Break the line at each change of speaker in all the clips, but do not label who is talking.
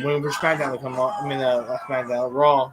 Waiting for SmackDown to come on. I mean, SmackDown Raw.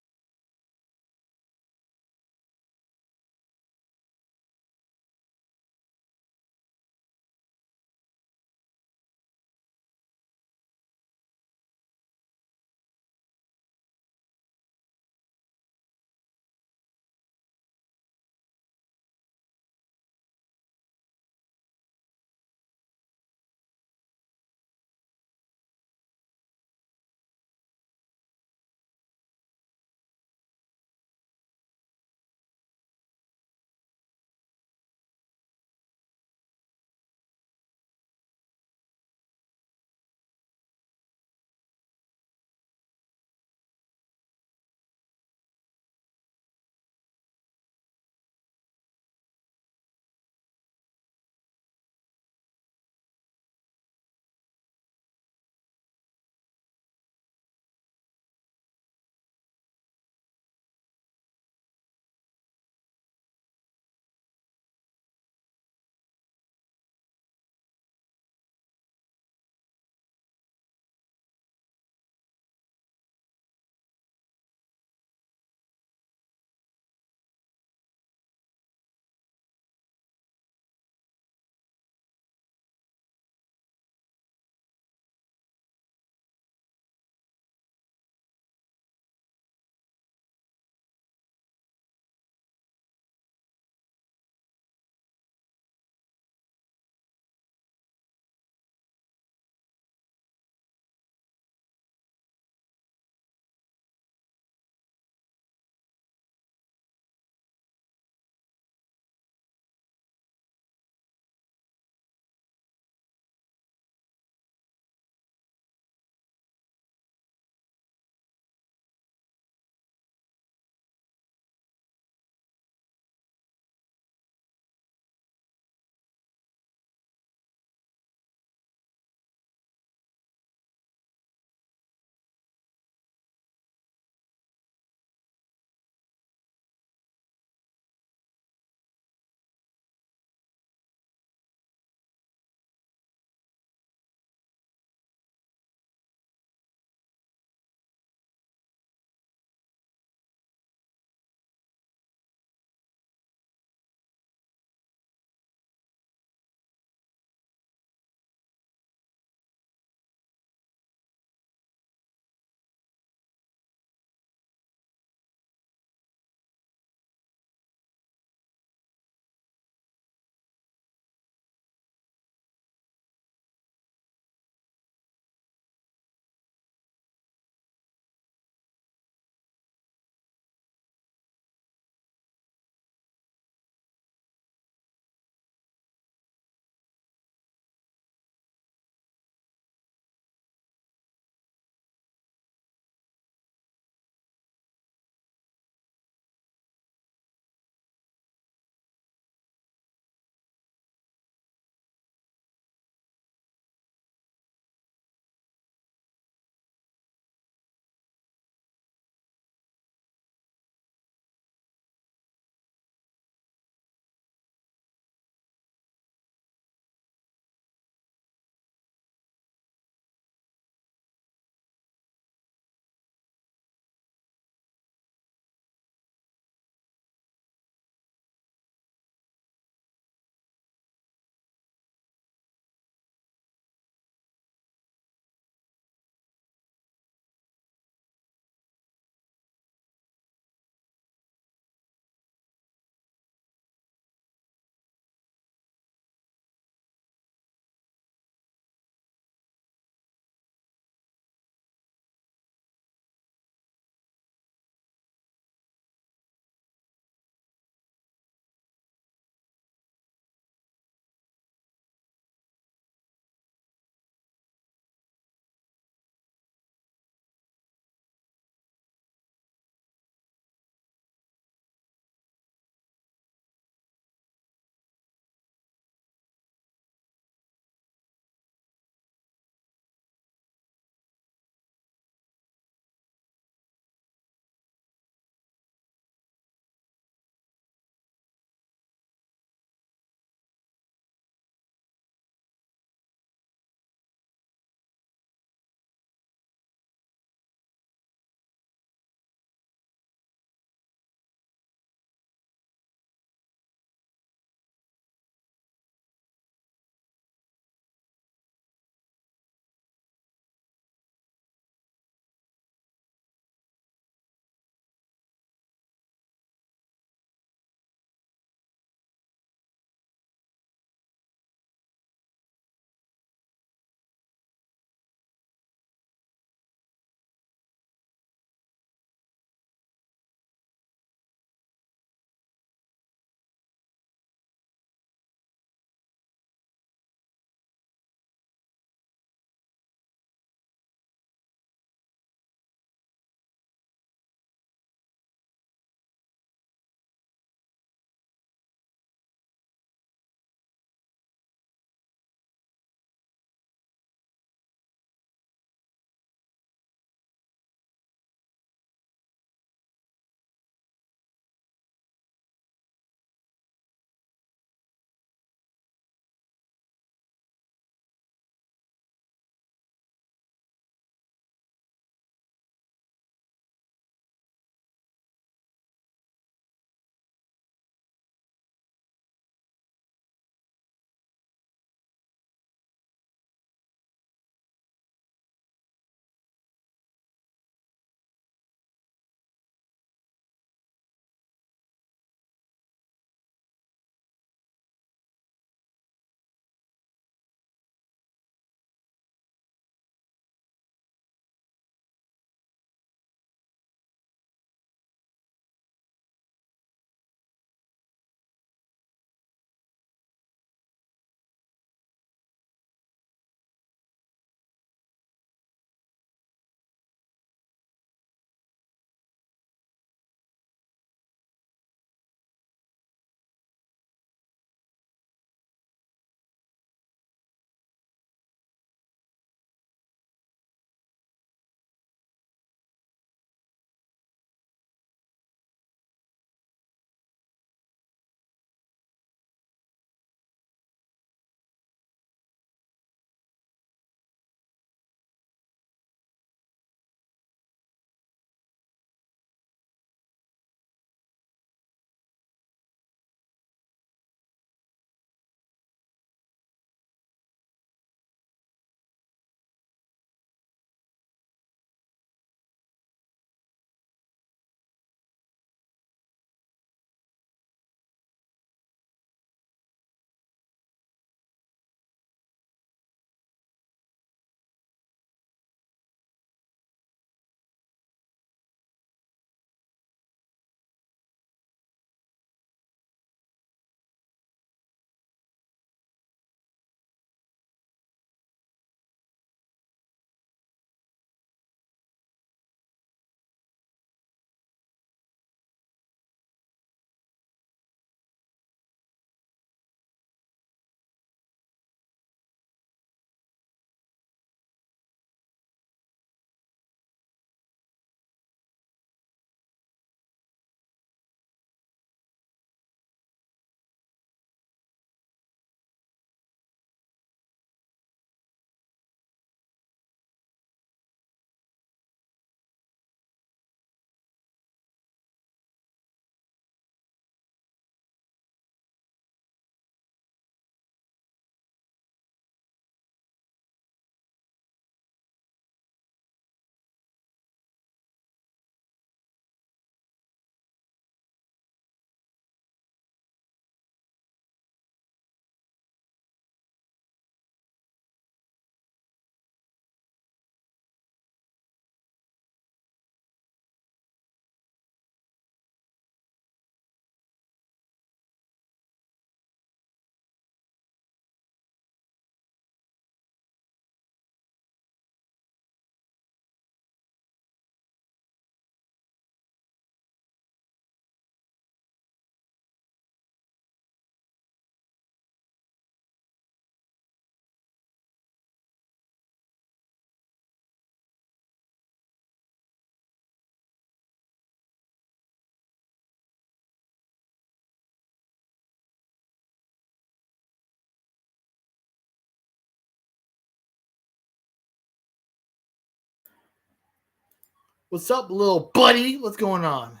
What's up, little buddy? What's going on?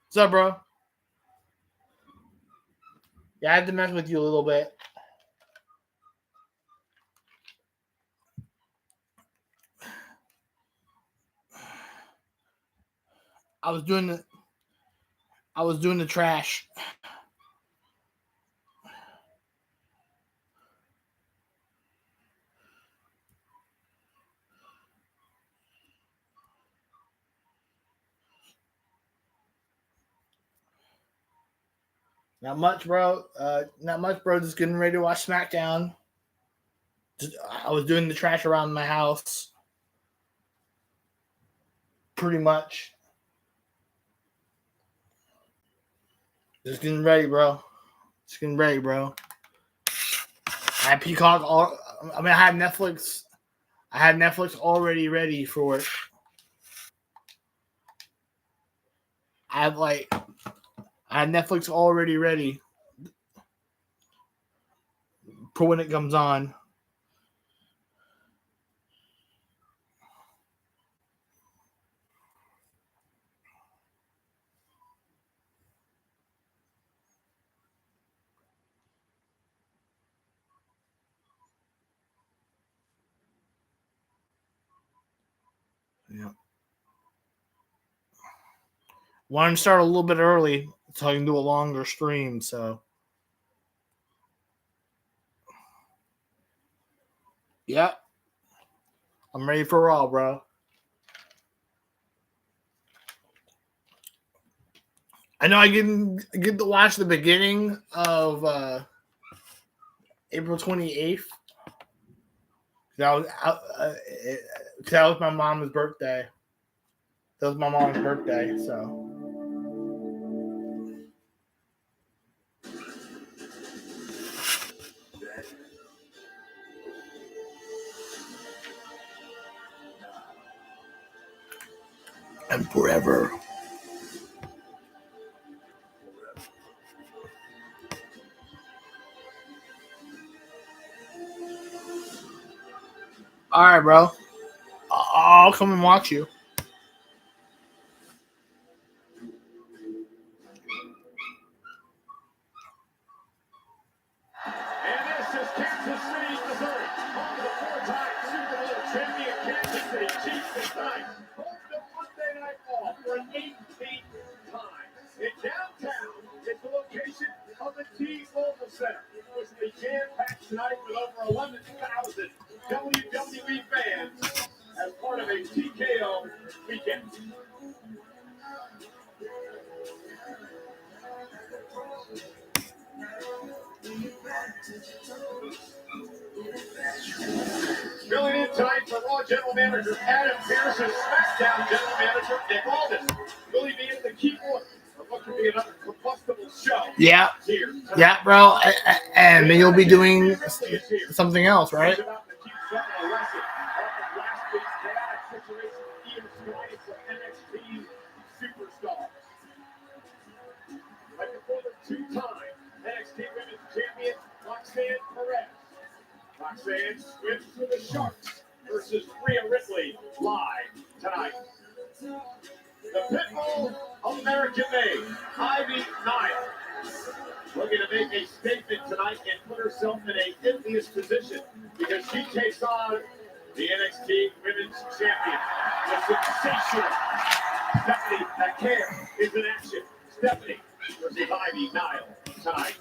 What's up, bro? Yeah, I had to mess with you a little bit. I was doing the trash. Not much, bro. Not much, bro. Just getting ready to watch SmackDown. I was doing the trash around my house. Pretty much. Just getting ready, bro. Just getting ready, bro. I had Peacock. I had Netflix. I had Netflix already ready for it. I had Netflix already ready for when it comes on. Yeah. Wanted to start a little bit early so I can do a longer stream. So, yeah, I'm ready for Raw, bro. I know I didn't get to watch the beginning of April 28th. That was my mom's birthday. That was my mom's birthday, so. And forever. All right, bro. I'll come and watch you.
And this is Kansas City, Missouri, home of the four-time Super Bowl champion Kansas City Chiefs this time. Home to Monday Night Raw for an 18th time. In downtown, it's the location of the T-Mobile Center, which will be jam-packed tonight with over 11,000 WWE fans as part of a TKO weekend. Filling in tonight for Raw General Manager Adam Pearce and SmackDown General Manager Nick Aldis. Will he be at the keyboard of what could be another combustible show?
Yeah. Yeah, bro. And you'll be doing something else, right? Like the former two-time NXT Women's Champion Roxanne Perez. Roxanne swims to the Sharks versus Rhea Ripley live tonight. The Pitbull American-made Ivy Nile looking to make a statement tonight and put herself in a envious position because she takes on the NXT Women's Champion. The sensational Stephanie Hacker is in action. Stephanie versus Ivy Nile tonight.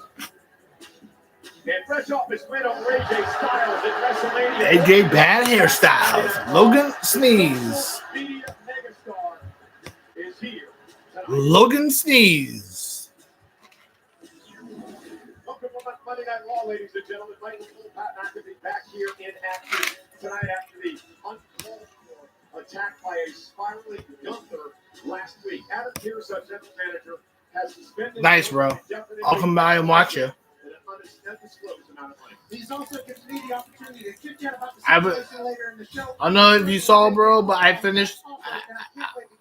And fresh off his win over AJ Styles at WrestleMania. AJ Bad Hairstyles. Logan Sneeze.
Megastar is here tonight.
Logan Sneeze.
Welcome to Monday Night Raw, ladies and gentlemen. Michael Cole, Pat McAfee back here in action tonight after the uncalled for attack by a spiraling Gunther last week. Adam Pearce, our general manager, has suspended.
Nice, bro. I'll come by and watch you.
He's also gives me the opportunity to chit chat about the
situation
later in the show.
I don't know if you saw, bro, but I finished.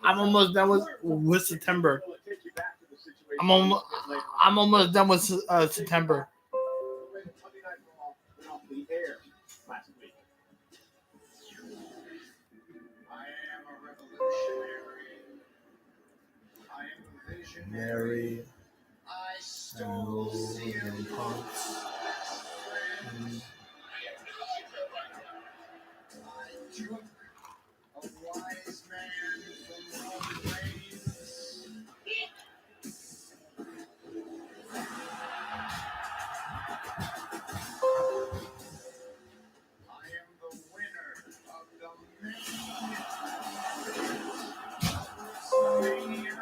I'm almost done with September. I'm almost done with September.
Mary and Logan Punks.
A wise man from all grains. I am the winner of the main WrestleMania.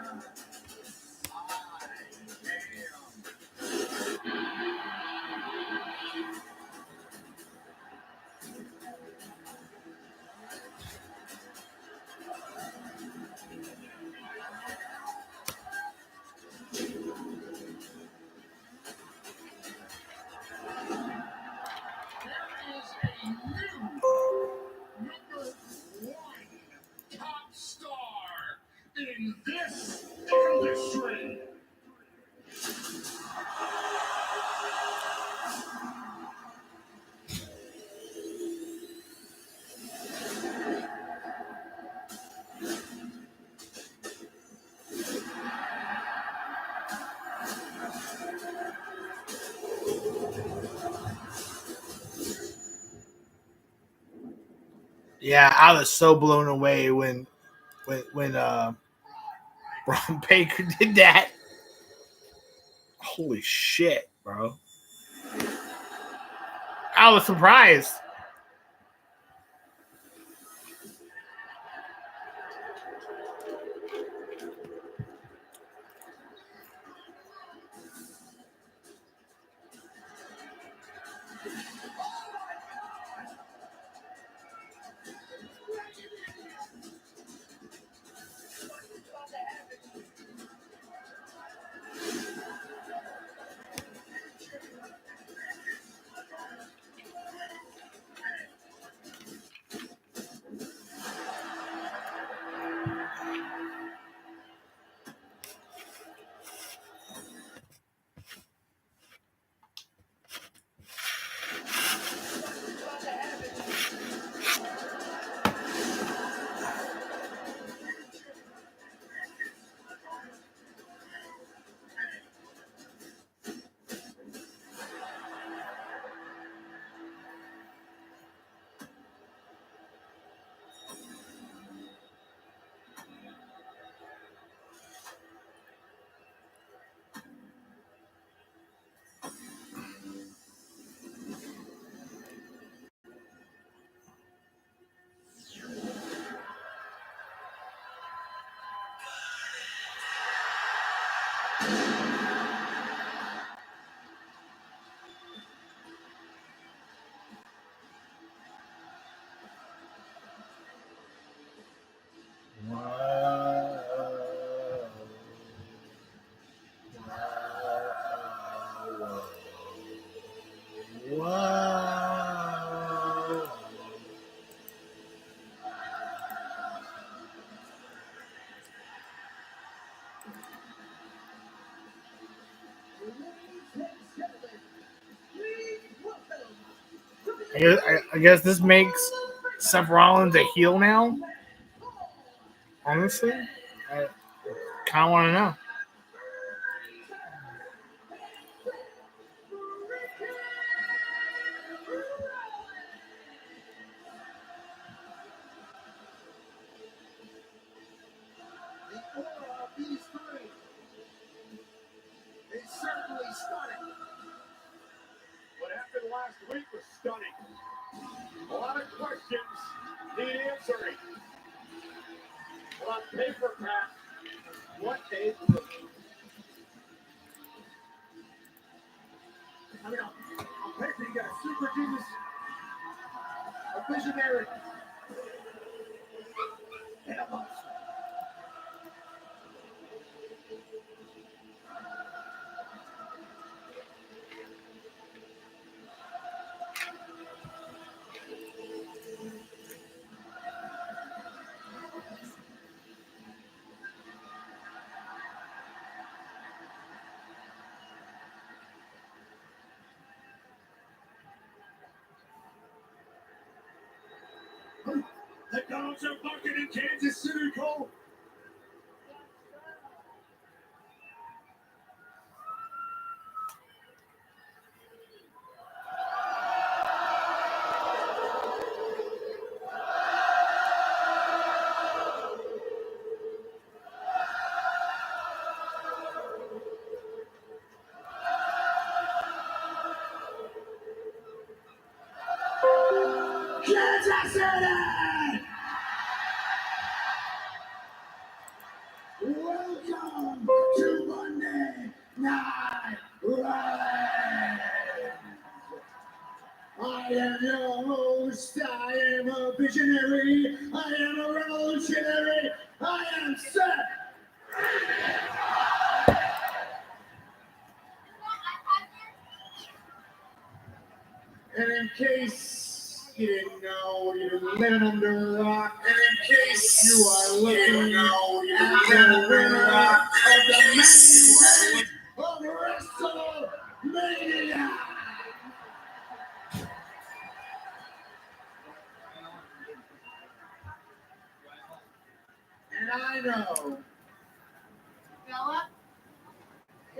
Top star in this industry.
Yeah, I was so blown away when Braun Baker did that. Holy shit, bro. I was surprised. I guess this makes Seth Rollins a heel now. Honestly, I kind of want to know.
The aura of these three is certainly stunning.
What happened last week was stunning. A lot of questions need answering. On paper, Pat, what a proof.
I mean, on paper, you got a super genius, a visionary, and a monster. The dogs are barking in Kansas City, Cole. City! Welcome to Monday Night Raw. I am your host. I am a visionary. I am a revolutionary. I am Seth. And in case you didn't know, you're living under a rock. And in case you are looking at the winner of the main event of WrestleMania. And I know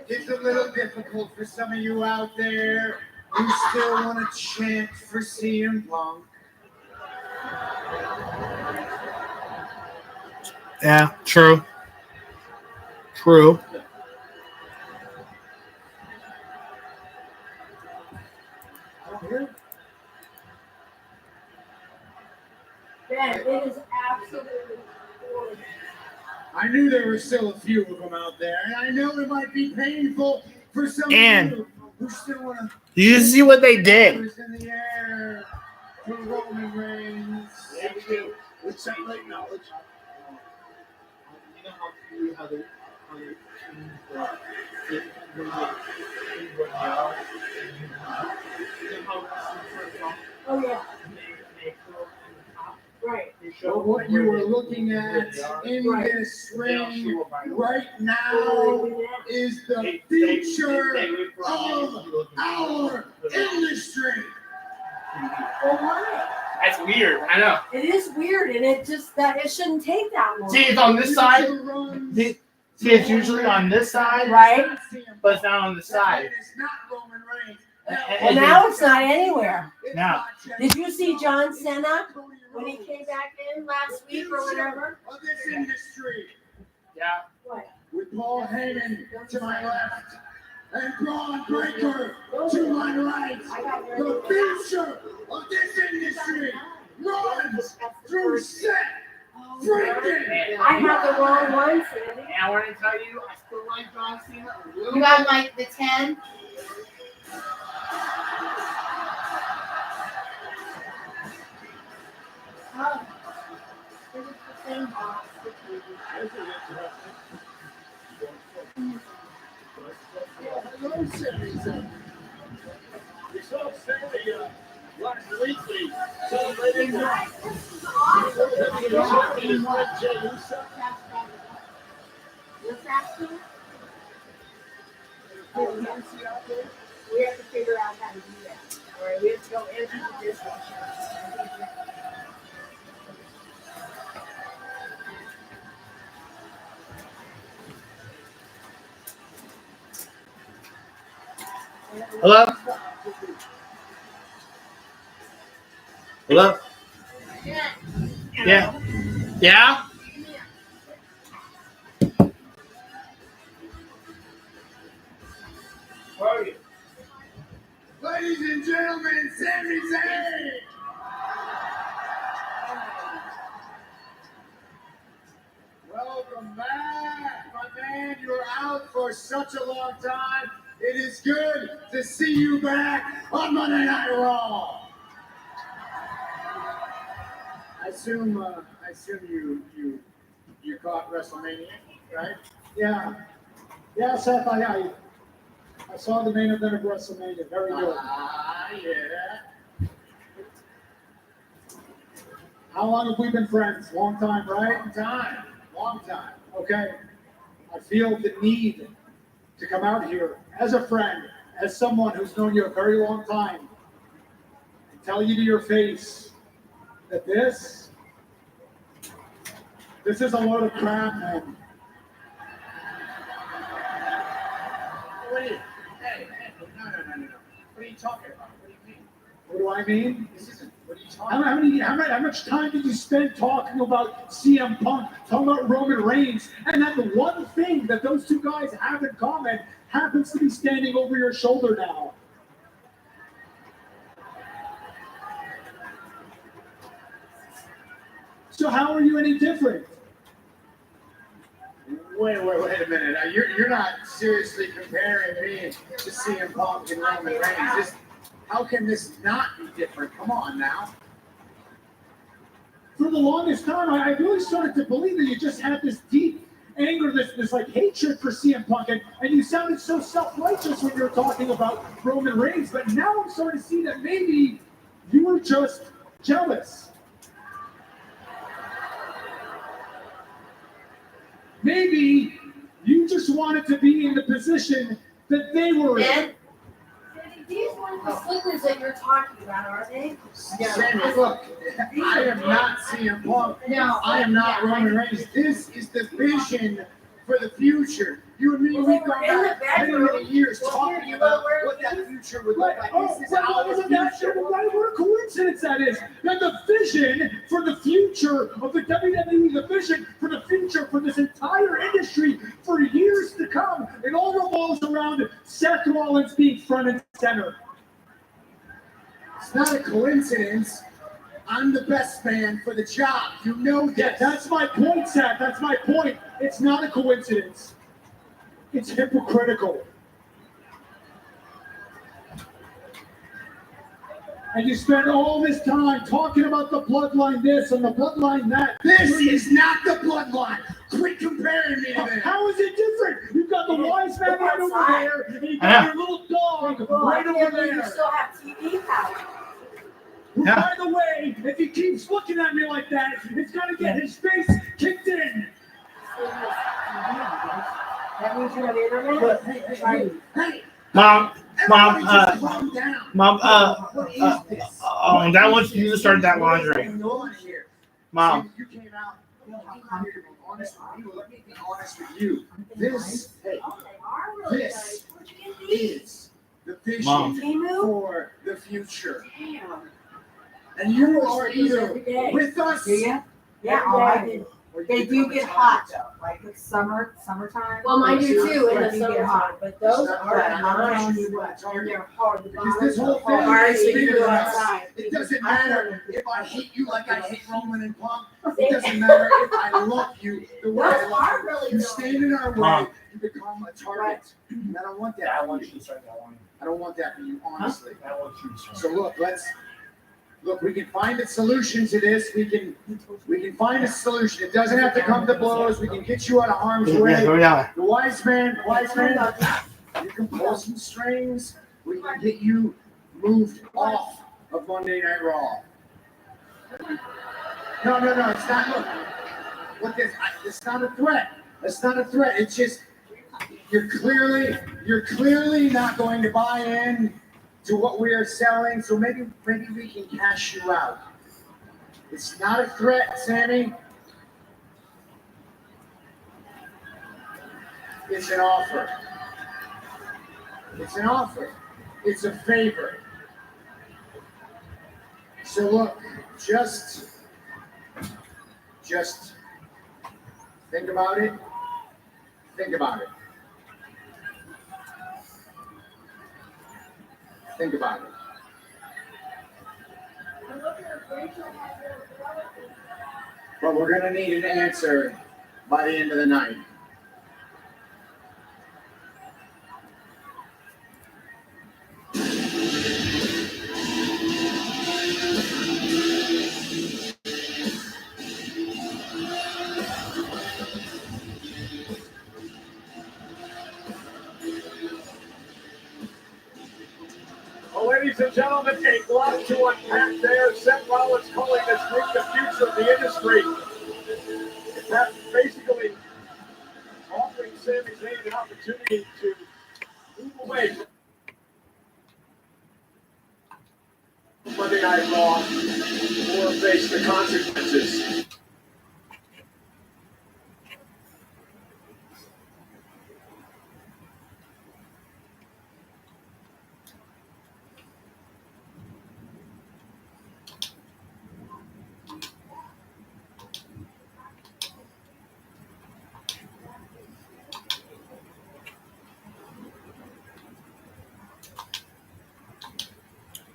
it's a little difficult for some of you out there who still want to chant for CM Punk.
Yeah, true. True.
Ben, it is absolutely gorgeous.
I knew there were still a few of them out there, and I know it might be painful for some
And
of you who still want to.
Do you see what they did?
In the air for Roman Reigns.
Yeah, we do. With satellite knowledge.
You know how they
Oh, yeah. Right.
But what you are looking at in this ring right now is the future of our industry.
Well, why?
That's weird. I know.
It is weird, and it shouldn't take that long.
See, it's on this side. See, it's usually on this side,
Right?
but it's not on the side.
It's not Roman Reigns.
Well, now it's not anywhere.
Now.
Did you see John Cena when he came back in last week or whatever?
Of this industry.
Yeah.
What?
With Paul Heyman to my left and Braun Breaker to my right. The future of this industry runs through Seth freaking.
I have the wrong one, Sandy.
And I want to tell you, I still like John Cena a little
You got like the 10?
Oh. It was the same box.
Hello, Sammy.
We saw Sammy last week. We celebrated
You're fasting? We have to figure out how to do that. All right, we have to go empty the dishwasher.
Hello? Hello? Yeah. Yeah? Where are you?
Ladies and gentlemen, Sami Zayn. Welcome back, my man. You were out for such a long time. It is good to see you back on Monday Night Raw. I assume you caught WrestleMania, right? Yeah. Yeah, Seth, I saw the main event of WrestleMania. Very good. Yeah. How long have we been friends? Long time, right? Long time. Okay. I feel the need to come out here as a friend, as someone who's known you a very long time, and tell you to your face that this is a load of crap, man.
What are you? Hey, no. What are you talking about? What do you mean?
What do I mean?
This isn't. What are you talking about?
How much time did you spend talking about CM Punk, talking about Roman Reigns, and that the one thing that those two guys have in common happens to be standing over your shoulder now? So how are you any different?
Wait a minute. Now, you're not seriously comparing me to CM Punk and Roman Reigns. How can this not be different? Come on now.
For the longest time, I really started to believe that you just had this deep anger, this like hatred for CM Punk, and you sounded so self-righteous when you were talking about Roman Reigns. But now I'm starting to see that maybe you were just jealous. Maybe you just wanted to be in the position that they were in.
These ones the slippers that you're talking about, are they?
Sammy, look, I am not CM Punk.
No.
I am not Roman Reigns. This is the vision for the future. You and me, we've gone back many years talking about what that future would look like. This is our future.
What a coincidence that is. That the vision for the future of the WWE, the vision for the future for this entire industry for years to come, it all revolves around Seth Rollins being front and center.
It's not a coincidence. I'm the best man for the job. You know that.
Yeah, that's my point, Seth. That's my point. It's not a coincidence. It's hypocritical. And you spend all this time talking about the bloodline this and the bloodline that.
This is not the bloodline. Quit comparing me to them.
How is it different? You've got the wise man right over there, and you've got your little dog right over there.
You still have TV power.
Yeah.
By the way, if he keeps looking at me like that, it's gonna get his face kicked in.
That means you have internet?
Hey,
Mom,
everybody just calm down. What is this?
Dad wants you to start that laundry.
What's going on here?
Mom.
You came out. I'm here to be honest with you. Let me be honest with you. This is the vision
Mom.
for the future. And you are either with us.
Yeah, I did. They do get hot though, like it's summertime.
Well, mine do too in the
They do get
summertime,
hot.
but those
But
are
I'm telling you
not.
what,
And they're hard. The
Because this whole thing
bottoms are hard.
is
So you
bigger
go
than us.
outside.
It doesn't matter if I hate you like I hate Roman and Punk. It doesn't matter if I love you the way I
Those
love
are
you.
really
You
good.
stand in our way,
Mom.
you become a target. And I don't want that.
I want you to start that one.
I don't want that for you, honestly.
I want you to start.
So look, we can find a solution to this. We can find a solution. It doesn't have to come to blows. We can get you out of harm's way.
Yeah.
The wise man, you can pull some strings. We can get you moved off of Monday Night Raw. No, it's not. Look, it's not a threat. It's not a threat. It's just you're clearly not going to buy in to what we are selling. So maybe we can cash you out. It's not a threat, Sammy. It's an offer. It's an offer. It's a favor. So look, just think about it. Think about it. Think about it. But we're gonna need an answer by the end of the night.
Well, ladies and gentlemen, a lot to unpack there. Seth Rollins calling this group the future of the industry. That's basically offering Sami Zayn an opportunity to move away from Monday Night Raw or face the consequences.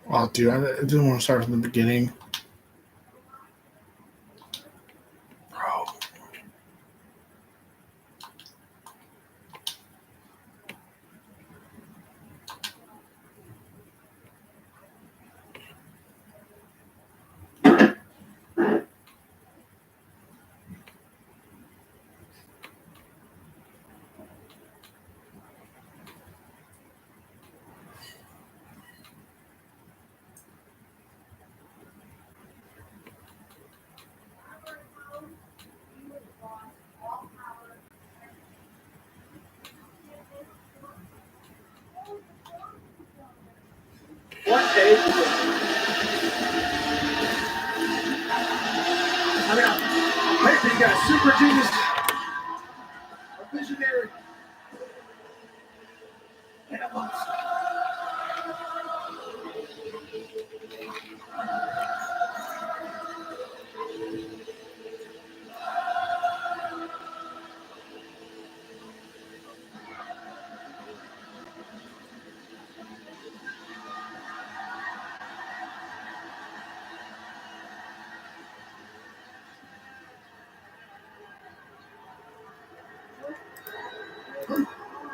Oh, dude, I didn't want to start from the beginning.
on paper, you got a super genius, a visionary, and a monster.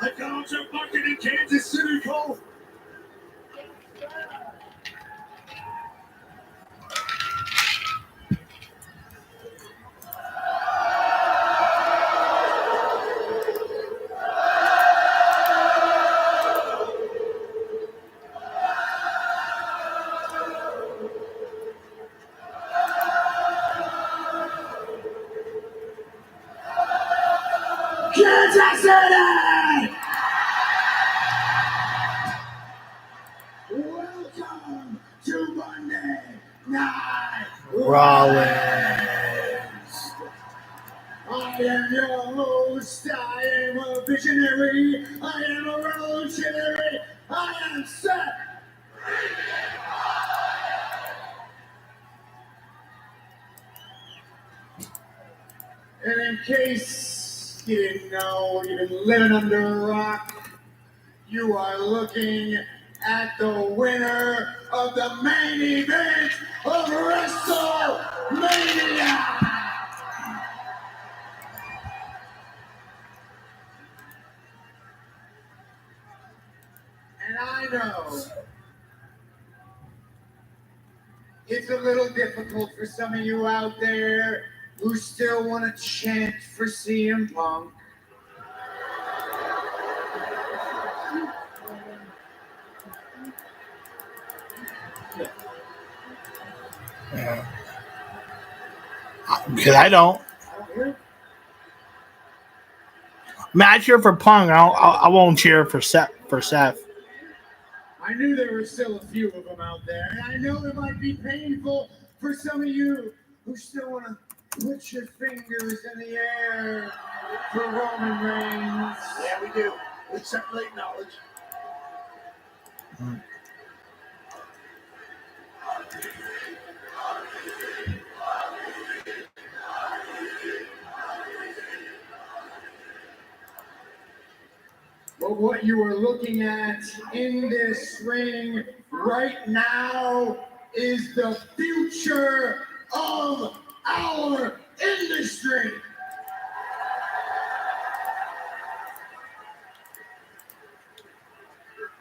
The dogs are barking in Kansas City, Cole. Kansas City! Welcome to Monday Night
Rollins.
I am your host. I am a visionary. I am a revolutionary. I am Seth. And in case you didn't know, you've been living under a rock, you are looking at the winner of the main event of WrestleMania. And I know it's a little difficult for some of you out there who still want to chant for CM Punk.
Yeah. Because I don't. I mean, I cheer for Punk. I won't cheer for Seth.
I knew there were still a few of them out there, and I know it might be painful for some of you who still want to put your fingers in the air for Roman Reigns.
Yeah, we do. We certainly acknowledge.
But what you are looking at in this ring right now is the future of our industry.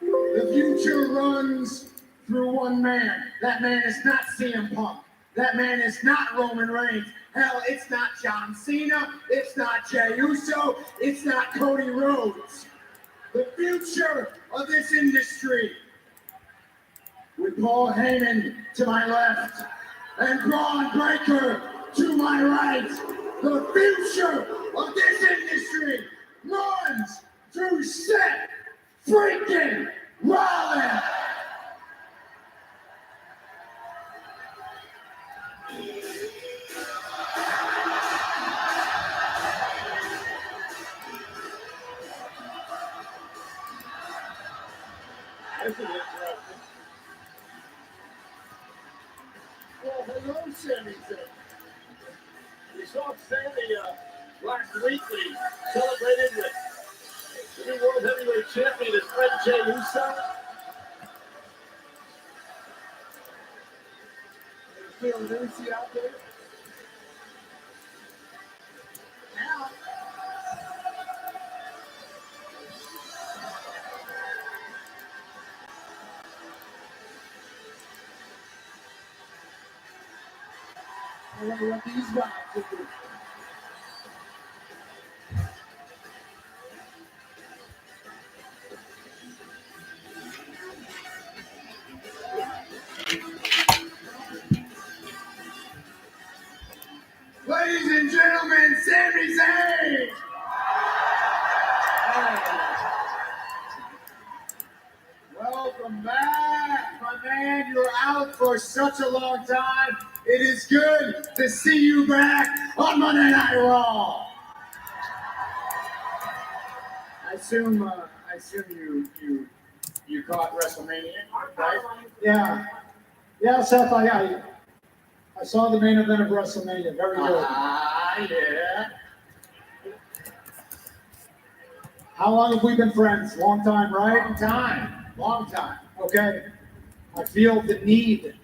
The future runs through one man. That man is not CM Punk. That man is not Roman Reigns. Hell, it's not John Cena. It's not Jey Uso. It's not Cody Rhodes. The future of this industry, with Paul Heyman to my left and Braun Breaker to my right, the future of this industry runs through Seth freaking Rollins.
This is interesting. Well, hello, Sammy. We saw Sammy last week. We celebrated with the new World Heavyweight Champion, his friend Jey Uso. Feeling Lucy out there? Now. I wonder what these guys will do.
Ladies and gentlemen, Sami Zayn! Welcome back, my man. You were out for such a long time. It is good to see you back on Monday Night Raw. I assume you caught WrestleMania, right?
Yeah. Yeah, Seth, I saw the main event of WrestleMania. Very good.
Yeah.
How long have we been friends? Long time, right?
Long time.
Okay. I feel the need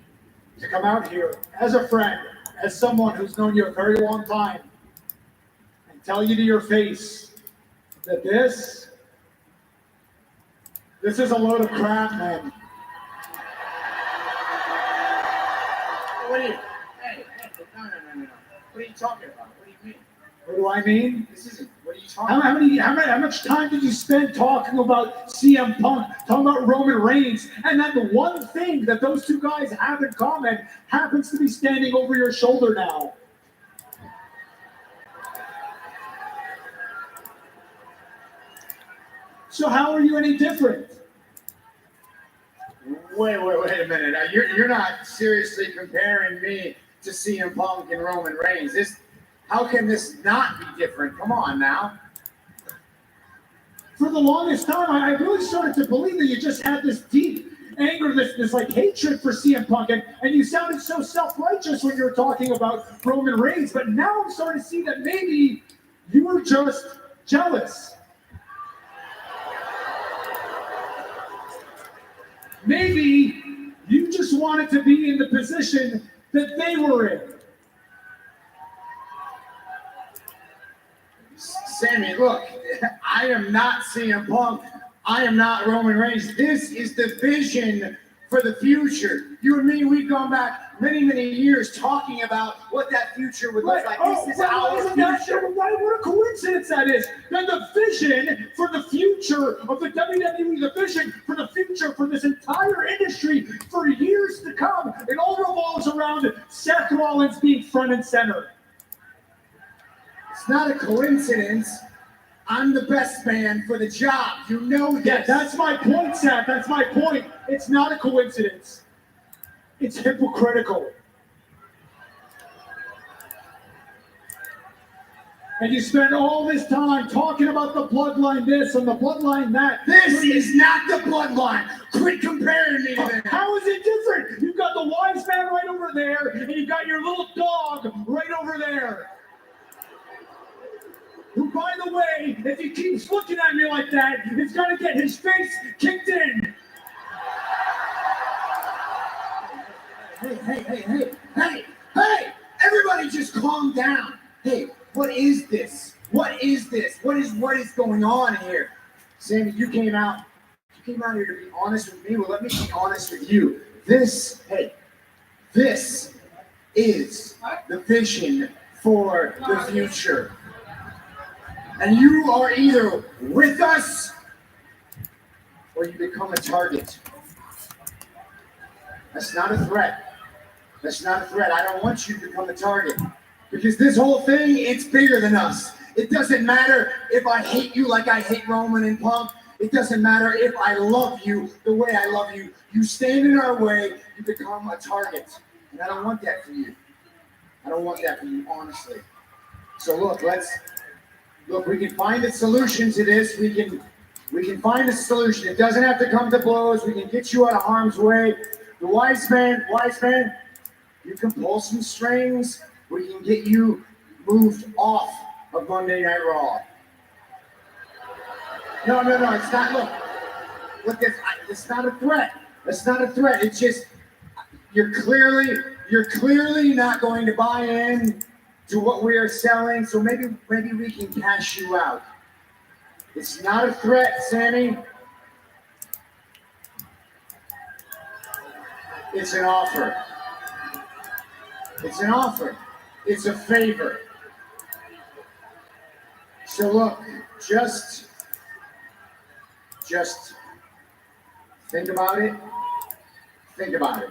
to come out here as a friend, as someone who's known you a very long time, and tell you to your face that this is a load of crap, man.
What are you? Hey, no. What are you talking about? What do you mean?
What do I mean?
This isn't. What are you talking about?
How much time did you spend talking about CM Punk, talking about Roman Reigns, and then the one thing that those two guys have in common happens to be standing over your shoulder now? So how are you any different?
Wait a minute. You're not seriously comparing me to CM Punk and Roman Reigns. How can this not be different? Come on now.
For the longest time, I really started to believe that you just had this deep anger, this like hatred for CM Punk, and you sounded so self-righteous when you were talking about Roman Reigns, but now I'm starting to see that maybe you were just jealous. Maybe you just wanted to be in the position that they were in.
Sammy, look, I am not CM Punk. I am not Roman Reigns. This is the vision for the future. You and me, we've gone back many years talking about what that future would look like. This is our future.
What a coincidence that is. Then the vision for the future of the WWE, the vision for the future for this entire industry for years to come, it all revolves around Seth Rollins being front and center.
It's not a coincidence. I'm the best man for the job. You know this.
Yeah, that's my point, Seth. That's my point. It's not a coincidence. It's hypocritical. And you spend all this time talking about the bloodline this and the bloodline that.
This is not the bloodline. Quit comparing me to them.
How is it different? You've got the wise man right over there, and you've got your little dog right over there. Who, by the way, if he keeps looking at me like that, he's going to get his face kicked in.
Hey, everybody just calm down. Hey, what is this? What is going on here? Sammy, you came out here to be honest with me. Well, let me be honest with you. This is the vision for the future. And you are either with us or you become a target. That's not a threat. I don't want you to become a target. Because this whole thing, it's bigger than us. It doesn't matter if I hate you like I hate Roman and Punk. It doesn't matter if I love you the way I love you. You stand in our way, you become a target. And I don't want that for you. Honestly. So look, we can find a solution to this. We can find a solution. It doesn't have to come to blows. We can get you out of harm's way. The wise man, you can pull some strings. We can get you moved off of Monday Night Raw. No, it's not. Look, it's not a threat. It's just you're clearly not going to buy in to what we are selling. So maybe we can cash you out. It's not a threat, Sammy. It's an offer. It's a favor. So look, just think about it. Think about it.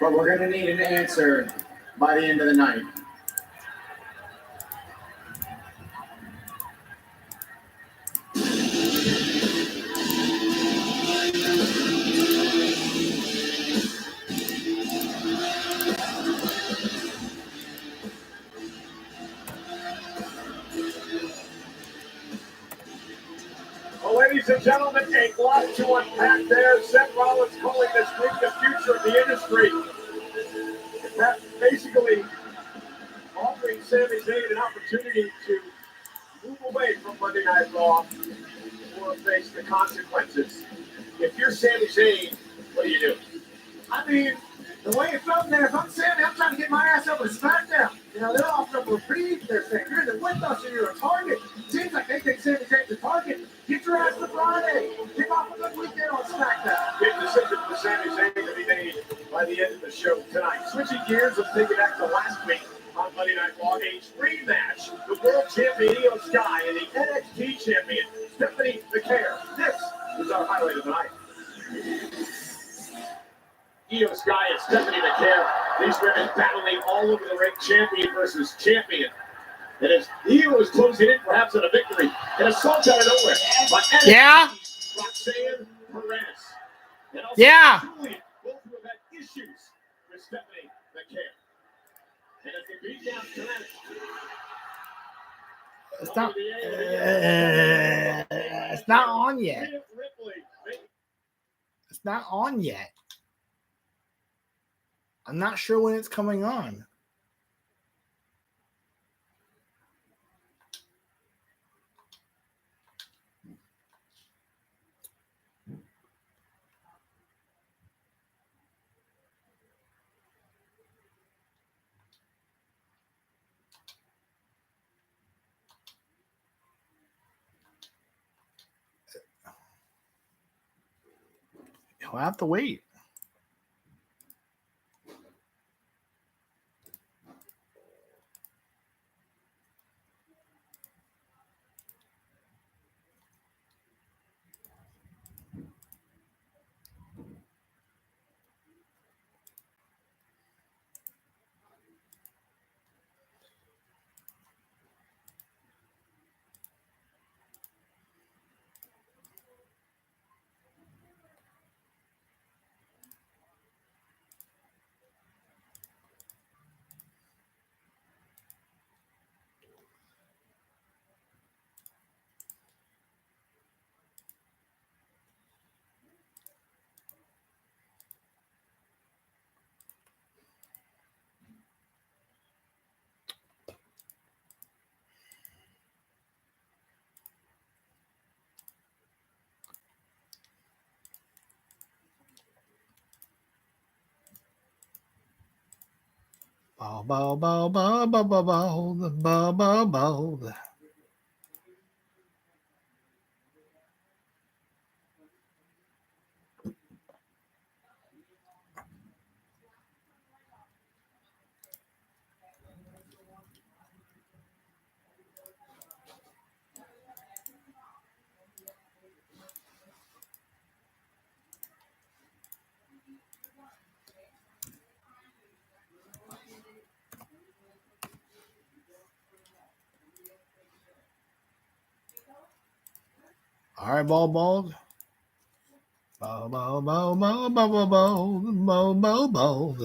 But we're going to need an answer by the end of the night.
ladies and gentlemen, a lot to unpack there. Seth Rollins calling this week the future of the industry. That basically offering Sami Zayn an opportunity to move away from Monday Night Raw or face the consequences. If you're Sami Zayn, what do you do?
I mean, the way it felt there, if I'm Sammy, I'm trying to get my ass over to SmackDown. You know, they're offering up reprieve. They're saying, you're in the with us and you're a target. Seems like they think Sami Zayn's a target. Get your ass to Friday. Kick off a good weekend on SmackDown.
Big decision for Sami Zayn to be made by the end of the show tonight. Switching gears, let's take it back to last week on Monday Night Raw. A dream match with world champion Io Sky and the NXT champion Stephanie McMahon. This is our highlight of the night. Io Sky and Stephanie McMahon. These women battling all over the ring, champion versus champion. And as Io is closing in, perhaps on a victory, an assault out of nowhere by NXT,
Yeah.
Roxanne Perez. And also
Yeah.
Julian, both who have had issues with Stephanie McMahon. And as the beatdown commenced,
It's not on yet. It's not on yet. I'm not sure when it's coming on. You'll have to wait. Bow, bow, bow, bow, bow, bow, bow, bow, bow, bow. All right, bald. Bow, bow, bow, bow, bow, bow, bow, bow, bow, bow.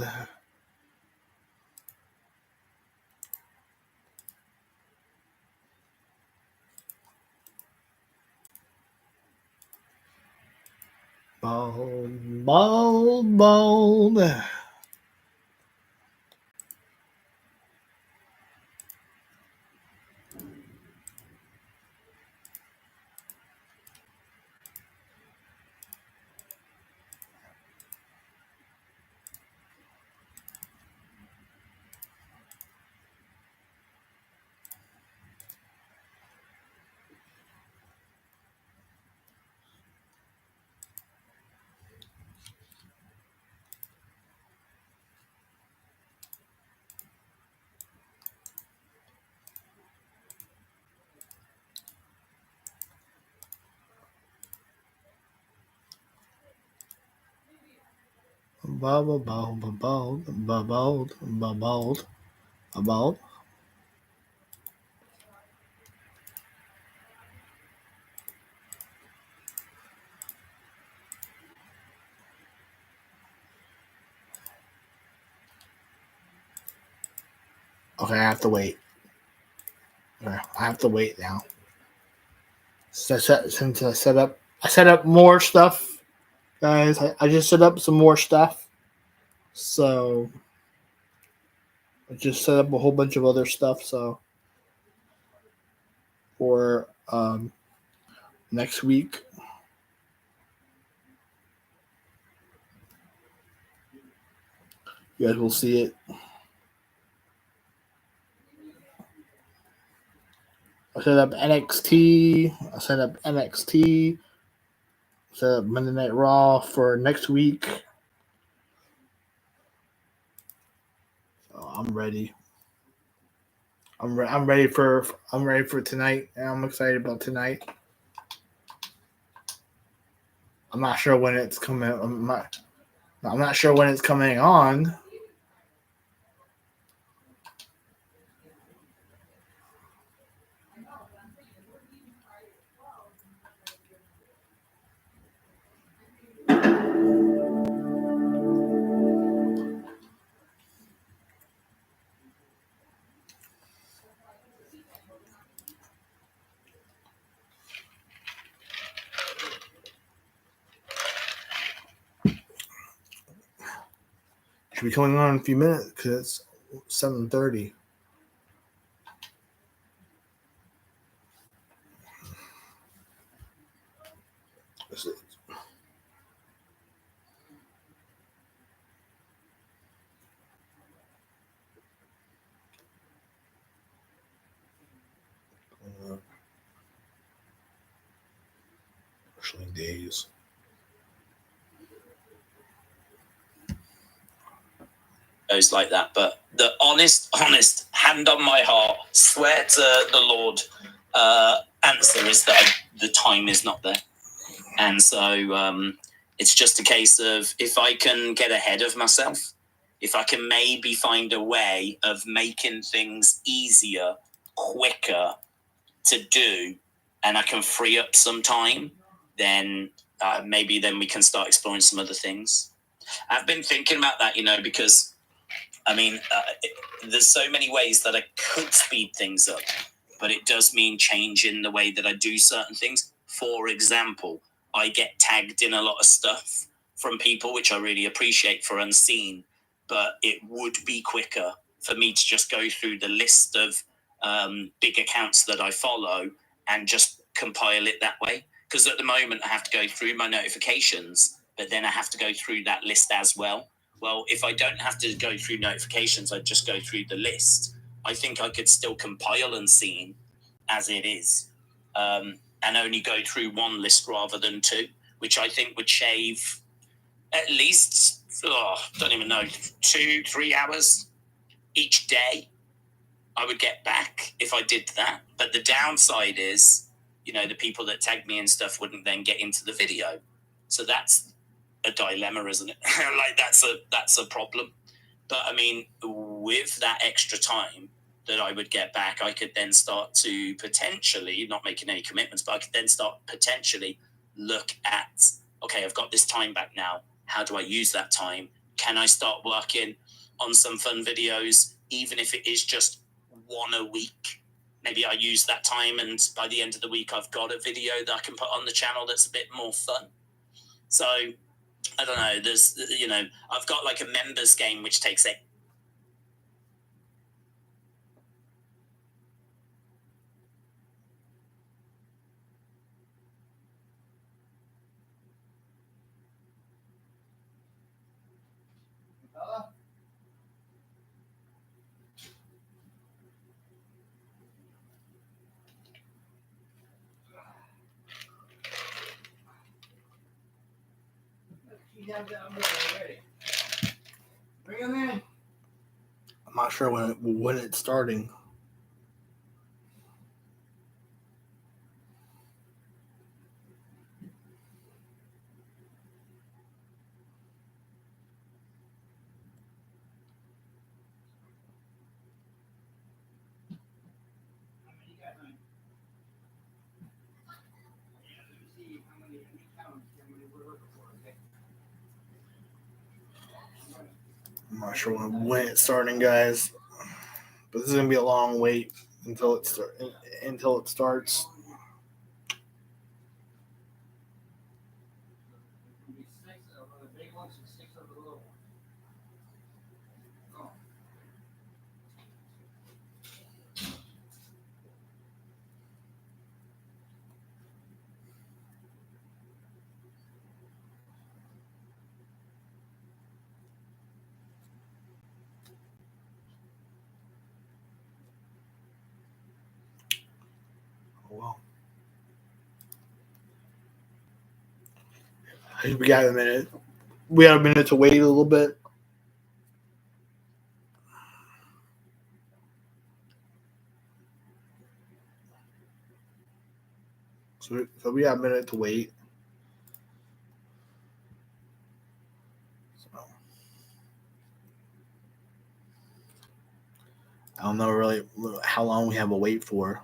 Bold, bold, bold. Bold, bold, bold, bold, bold, bold. Okay, I have to wait. Okay, I have to wait now. I set up more stuff, guys. I just set up some more stuff. So I just set up a whole bunch of other stuff. So for next week, you guys will see it. I set up NXT. I set up NXT. Set up Monday Night Raw for next week. So I'm ready. I'm ready for tonight, and I'm excited about tonight. I'm not sure when it's coming. I'm not sure when it's coming on. Should be coming on in a few minutes because it's 7:30. Wrestling days.
Goes like that, but the honest hand on my heart, swear to the Lord, answer is that the time is not there, and so it's just a case of if I can get ahead of myself, if I can maybe find a way of making things easier, quicker to do, and I can free up some time, then maybe then we can start exploring some other things. I've been thinking about that, because I mean, there's so many ways that I could speed things up, but it does mean changing the way that I do certain things. For example, I get tagged in a lot of stuff from people, which I really appreciate for Unseen, but it would be quicker for me to just go through the list of big accounts that I follow and just compile it that way. Because at the moment, I have to go through my notifications, but then I have to go through that list as well. Well, if I don't have to go through notifications, I just go through the list. I think I could still compile Unseen as it is, and only go through one list rather than two, which I think would shave at least, don't even know, 2-3 hours each day. I would get back if I did that. But the downside is, the people that tag me and stuff wouldn't then get into the video. So that's a dilemma, isn't it? Like that's a problem. But I mean, with that extra time that I would get back, I could then start to potentially, not making any commitments, but I could then start potentially look at, okay, I've got this time back now. How do I use that time? Can I start working on some fun videos, even if it is just one a week? Maybe I use that time, and by the end of the week, I've got a video that I can put on the channel that's a bit more fun. So I don't know. There's, I've got like a members game which takes it.
Bring him in.
I'm not sure when it's starting. I'm not sure when it's starting, guys. But this is gonna be a long wait until it starts. Oh, well. I think we got a minute. We got a minute to wait a little bit. So we got a minute to wait. So, I don't know really how long we have to wait for.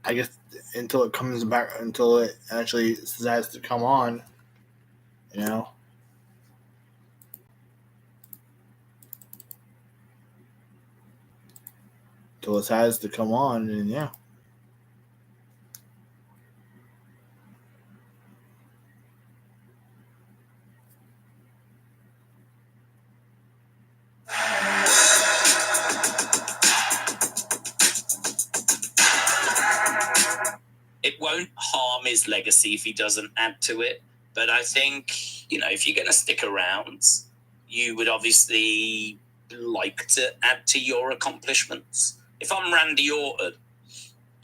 I guess until it comes back, until it actually decides to come on, you know. Until it decides to come on, and yeah.
It won't harm his legacy if he doesn't add to it. But I think, if you're going to stick around, you would obviously like to add to your accomplishments. If I'm Randy Orton,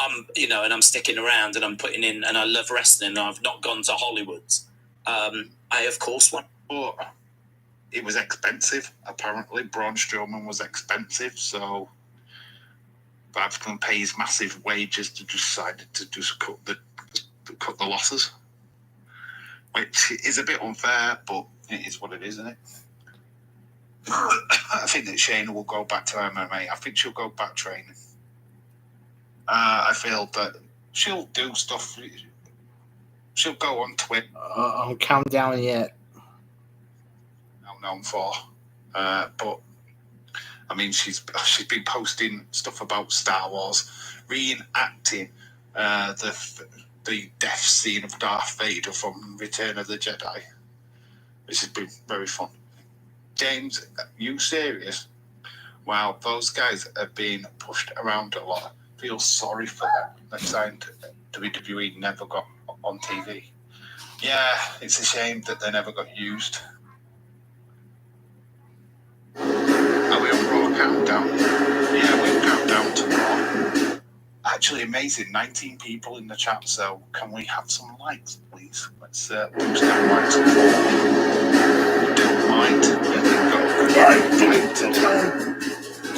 and I'm sticking around and I'm putting in, and I love wrestling and I've not gone to Hollywood, I of course want.
But it was expensive, apparently. Braun Strowman was expensive, so Babs can pay his massive wages to decide to just cut the losses, which is a bit unfair, but it is what it is, isn't it? I think that Shayna will go back to MMA. I think she'll go back training. I feel that she'll do stuff. She'll go on Twitter.
I'm counting down yet.
I'm known for, but. I mean, she's been posting stuff about Star Wars, reenacting the death scene of Darth Vader from Return of the Jedi. This has been very fun. James, you serious? Wow, those guys are being pushed around a lot. Feel sorry for them. They signed WWE, never got on TV. Yeah, it's a shame that they never got used. Are we on Raw Countdown? Yeah, we've countdown to Raw. Actually, amazing. 19 people in the chat, so can we have some likes, please? Let's boost that likes. Don't mind.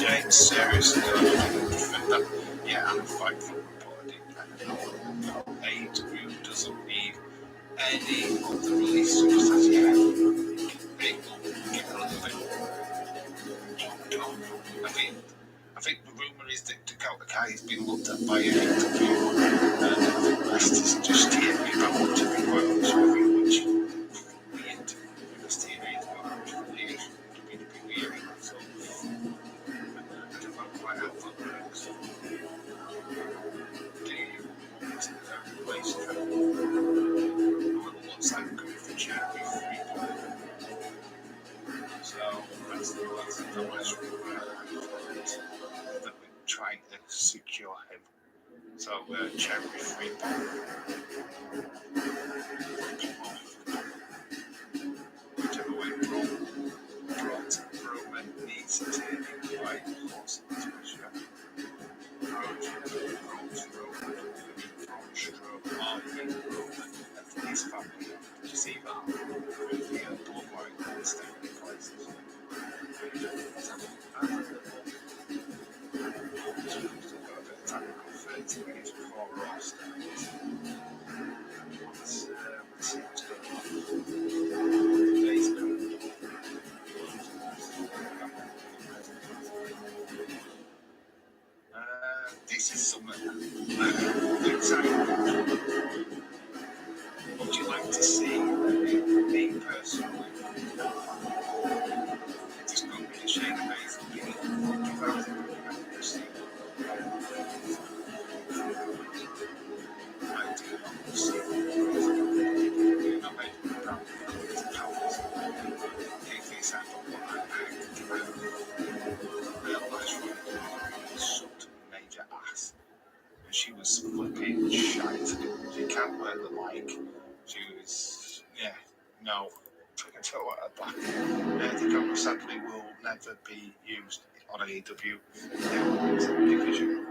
James, seriously, yeah, I'm fine for reporting. AEW doesn't need any of the release success yet. Big, give it a little bit. I think the rumour is that Dakota Kai has been looked at by an interview, and I think the rest is just TV about to be quite honest with you, which weird, because TV is not really weird, so I don't know quite how that works. Do you want to replace it? What's that good for charity free? So that's the West that we're trying to secure him. So charity free. Whichever way Roman needs to take by horse in this measure. And his family. Did you see that? The bloodline is taking places. Technical 30 minutes before Raw starts. Let's see what's going on. Today's good. This is something exciting. Would you like to see me personally? Just go to Shayna Baszler. Major ass. And she was flipping shite. She can't wear the mic. She was, yeah, no. I can tell her back. The camera sadly will never be used on AEW division.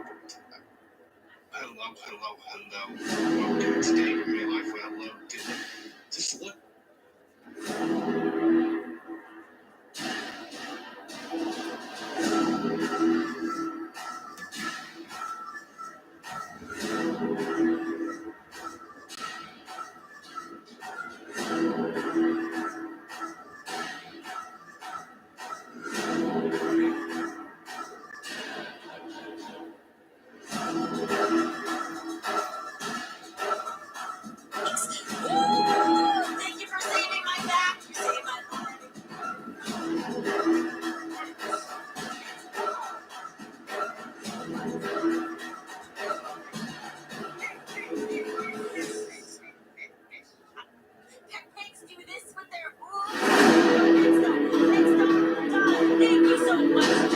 Hello. Welcome to Dave in Real Life, where hello didn't just look.
Thank you for saving my back. You saved my life. Mrkinghtx do this with their Thank you so much,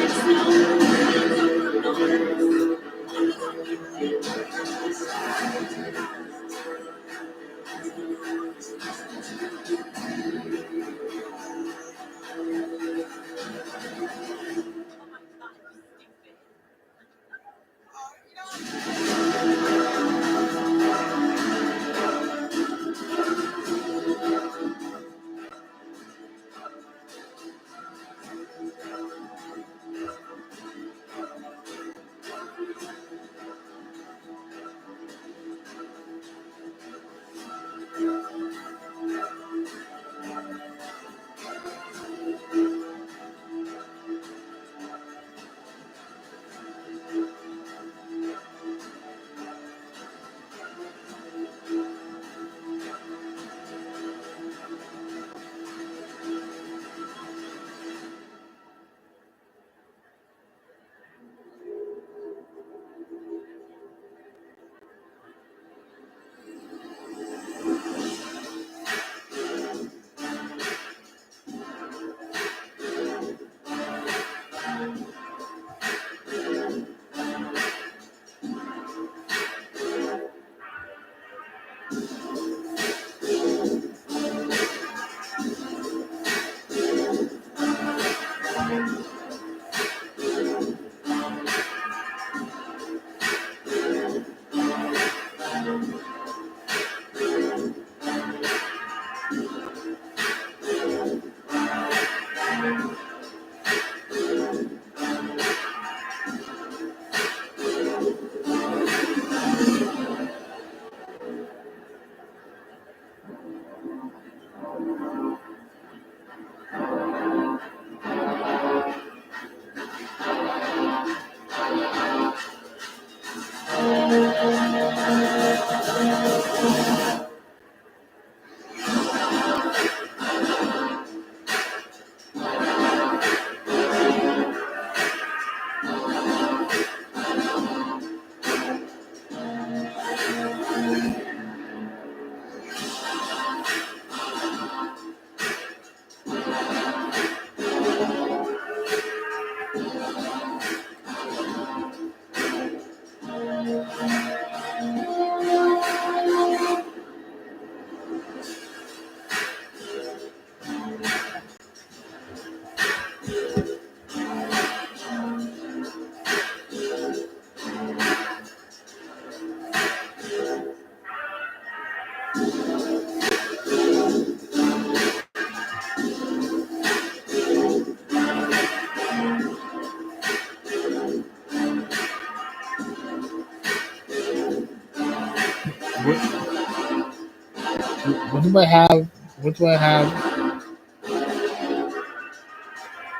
What do I have? What do I have?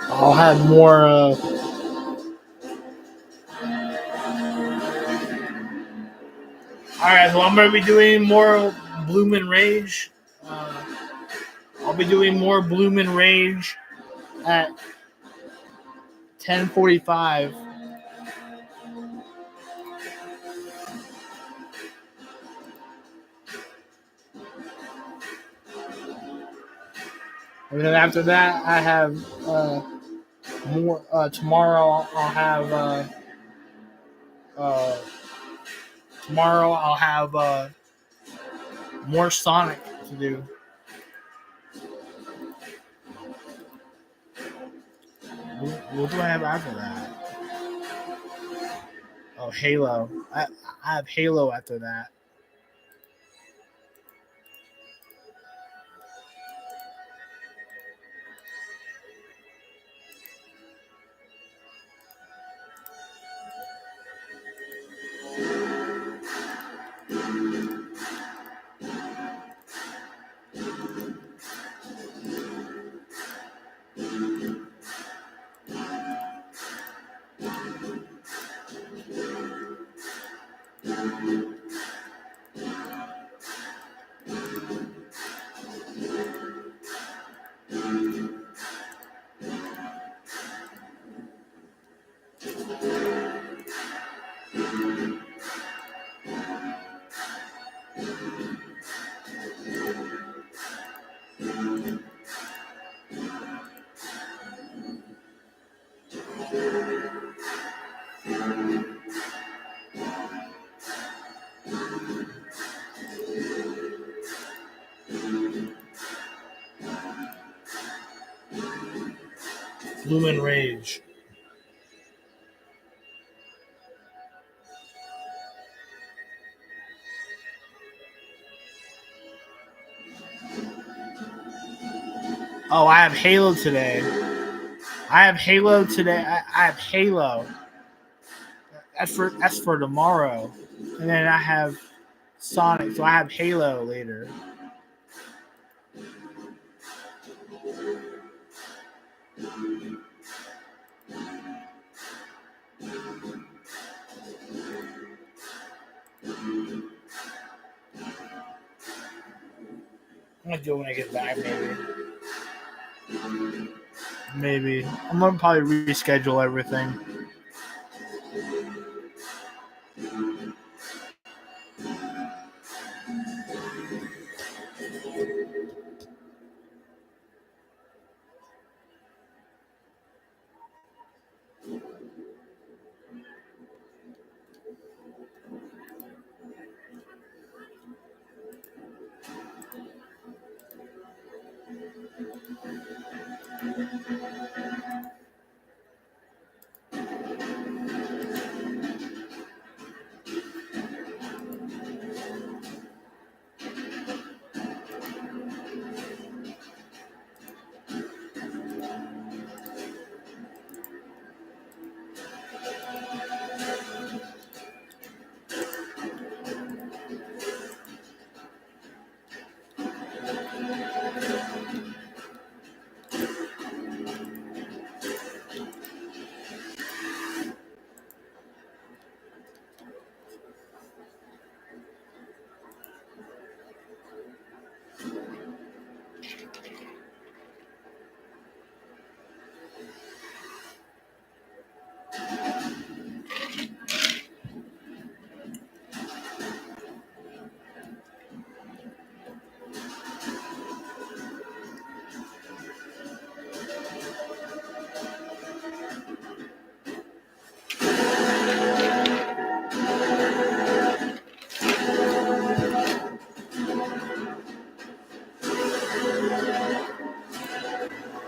I'll have more. Alright, so I'm going to be doing more Bloomin' Rage. I'll be doing more Bloomin' Rage at 10:45. And then after that, I have more. Tomorrow, I'll have. Tomorrow, I'll have more Sonic to do. What do I have after that? Oh, Halo. I have Halo after that. Lumen Rage. Oh, I have Halo today. I have Halo today. I have Halo. That's for tomorrow, and then I have Sonic. So I have Halo later. I'm gonna do it when I get back, maybe. Maybe. I'm gonna probably reschedule everything.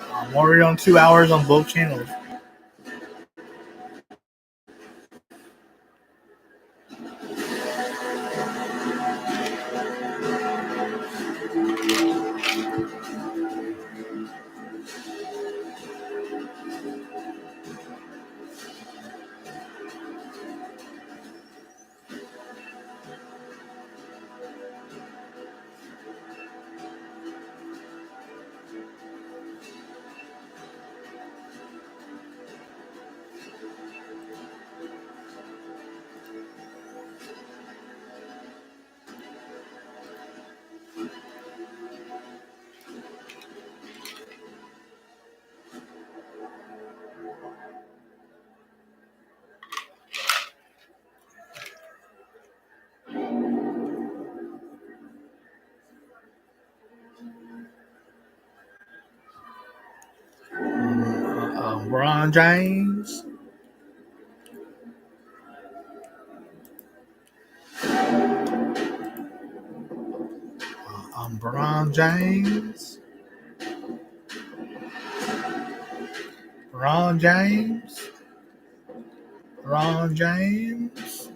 I'm already on 2 hours on both channels. LeBron James. LeBron James. LeBron James. LeBron James.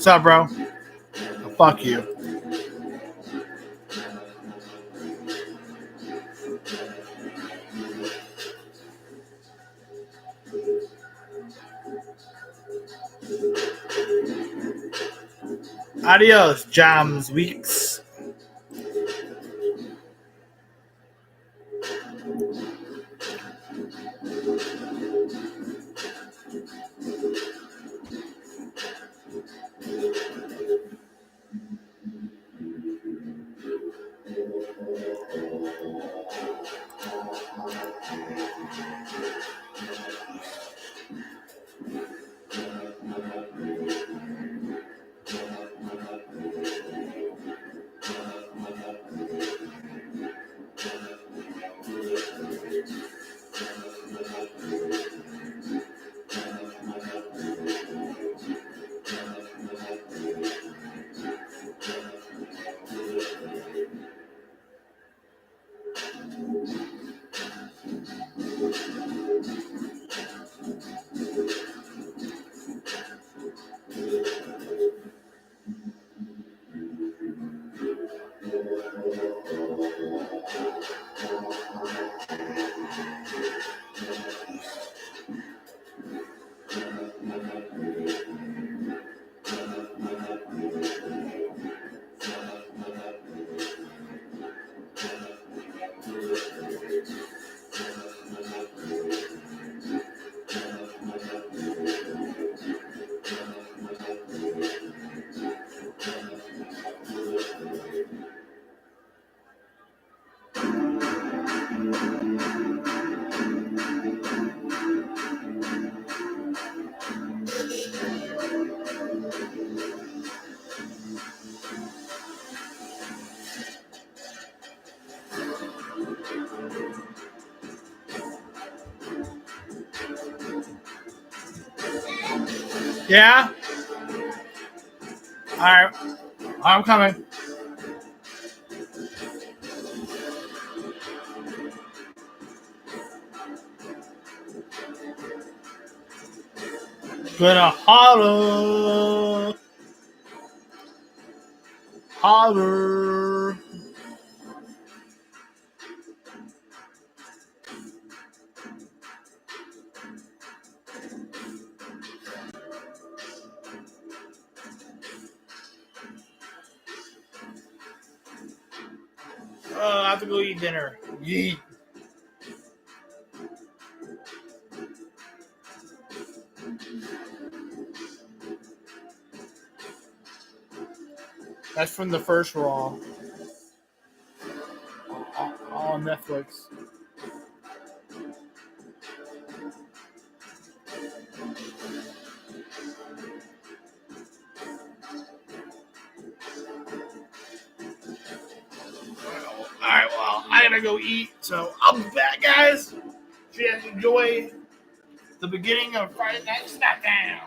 What's up, bro? Oh, fuck you. Adios, Jams Weeks. Yeah? Alright. I'm coming. Gonna holler. Holler. I have to go eat dinner. Yeet. That's from the first Raw. On Netflix. Alright, well, I gotta go eat, so I'll be back, guys. So you guys enjoy the beginning of Friday Night SmackDown.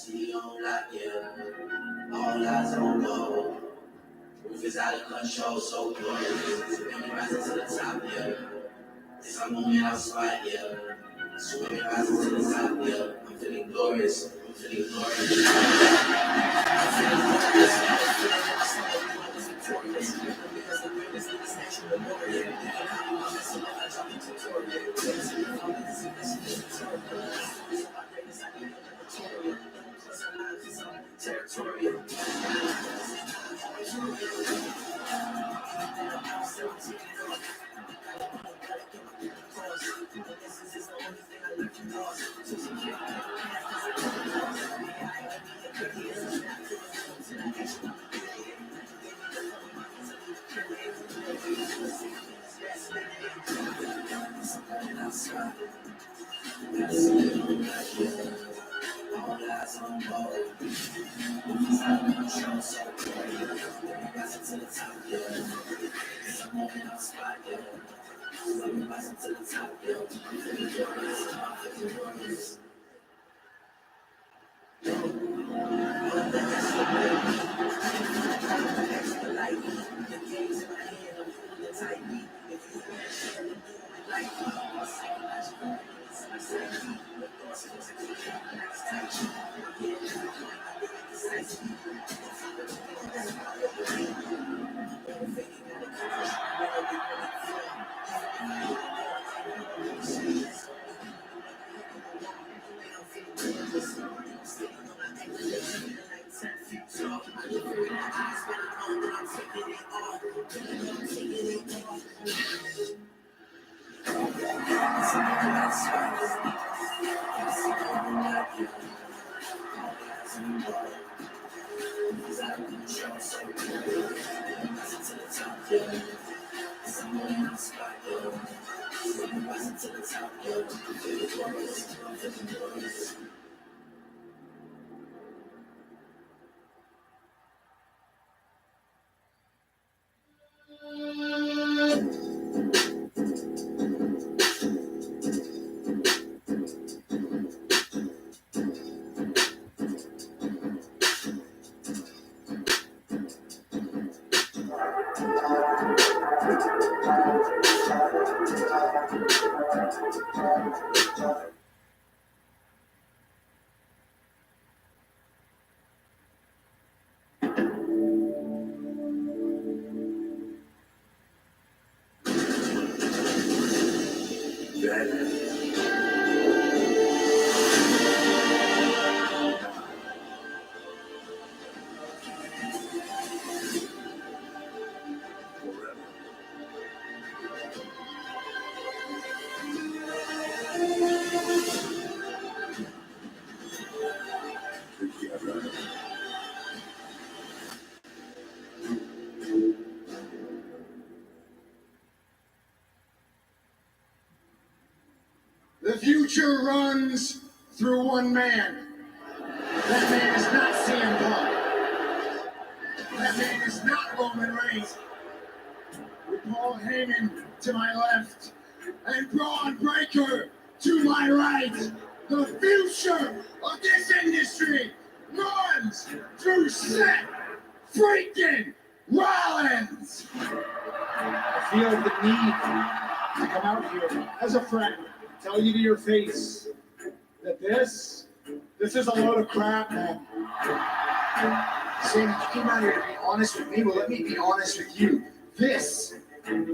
City on lock, yeah. All eyes on gold. Roof is out of control, so glorious. Swimming rising to the top, yeah. It's a moment I'll spot, yeah. Swimming rising to the top, yeah. I'm feeling glorious. I'm feeling glorious. I'm feeling glorious. I'm feeling like I was victorious. Because the greatness of this nation will glory. You can copy my message like I dropped the tutorial. Greatness of the family, this is victorious. So my greatness, I need a tutorial. Plus I'm not just on territorial.
The future runs through one man. That man is not CM Punk. That man is not Roman Reigns. With Paul Heyman to my left and Braun Breaker to my right. The future of this industry runs through Seth freaking Rollins.
I feel the need to come out here as a friend, tell you to your face that this is a load of crap, man.
Sam, you came out here to be honest with me. Well, let me be honest with you. This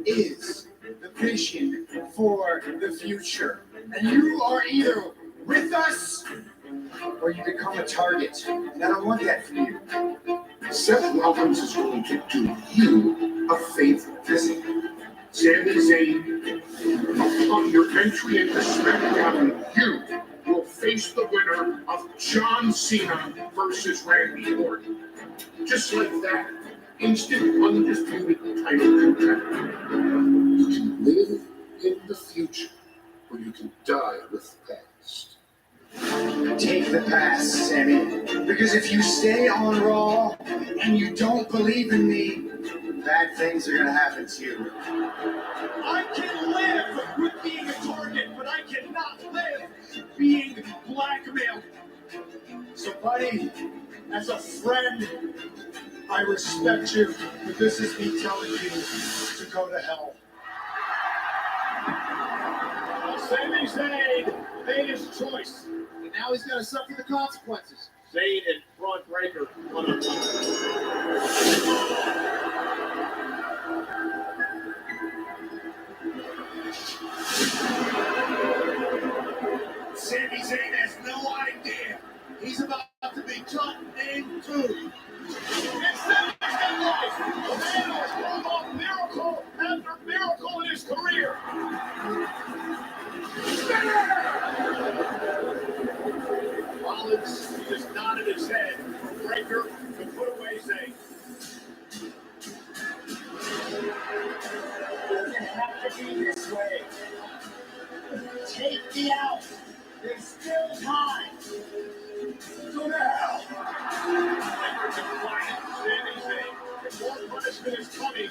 is the vision for the future. And you are either with us or you become a target. And I don't want that for you.
Seth Rollins is going to do you a favor.
Listen,
Sami Zayn, upon your entry into SmackDown, you will face the winner of John Cena versus Randy Orton. Just like that, instant undisputed title contender. You can live in the future, or you can die with the past.
take the pass, Sammy. Because if you stay on Raw and you don't believe in me, bad things are going to happen to you.
I can live with being a target, but I cannot live being blackmailed.
So, buddy, as a friend, I respect you, but this is me telling you to go to hell.
Sami Zayn made his choice.
And now he's got to suffer the consequences.
Zayn and Braun Breaker on
Sami Zayn has no idea. He's about to be cut in two.
It's Sami Zayn life. The man has pulled off miracle after miracle in his career. Rollins just nodded his head for Breaker to put away Zayn.
It doesn't have to be this way. Take me out. There's still time. Go to hell.
Breaker compliant with Sami Zayn. More punishment is coming.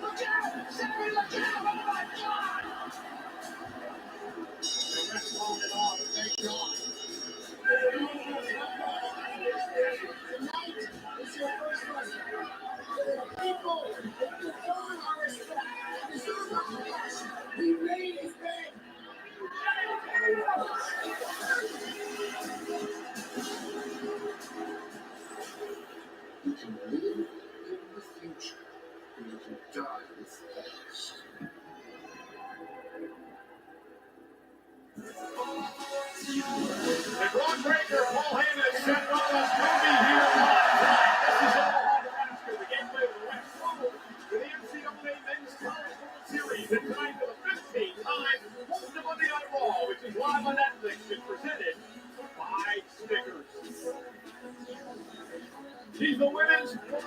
Look out! Sami, look out! Oh my God!
The rest calling it off. Thank God.
Tonight is your first lesson. The people that deserve our respect, deserve our compassion. He made his bed. You can live in the future, and you can die with the past.
And Braun Breaker, Paul Heyman, and Seth Rollins will be here live tonight. This is Omaha, Nebraska, the gateway to the West Coast, to the NCAA Men's College World Series. And tonight for the 15th time, host of Monday Night Raw, which is live on Netflix and presented by Snickers. She's the women's world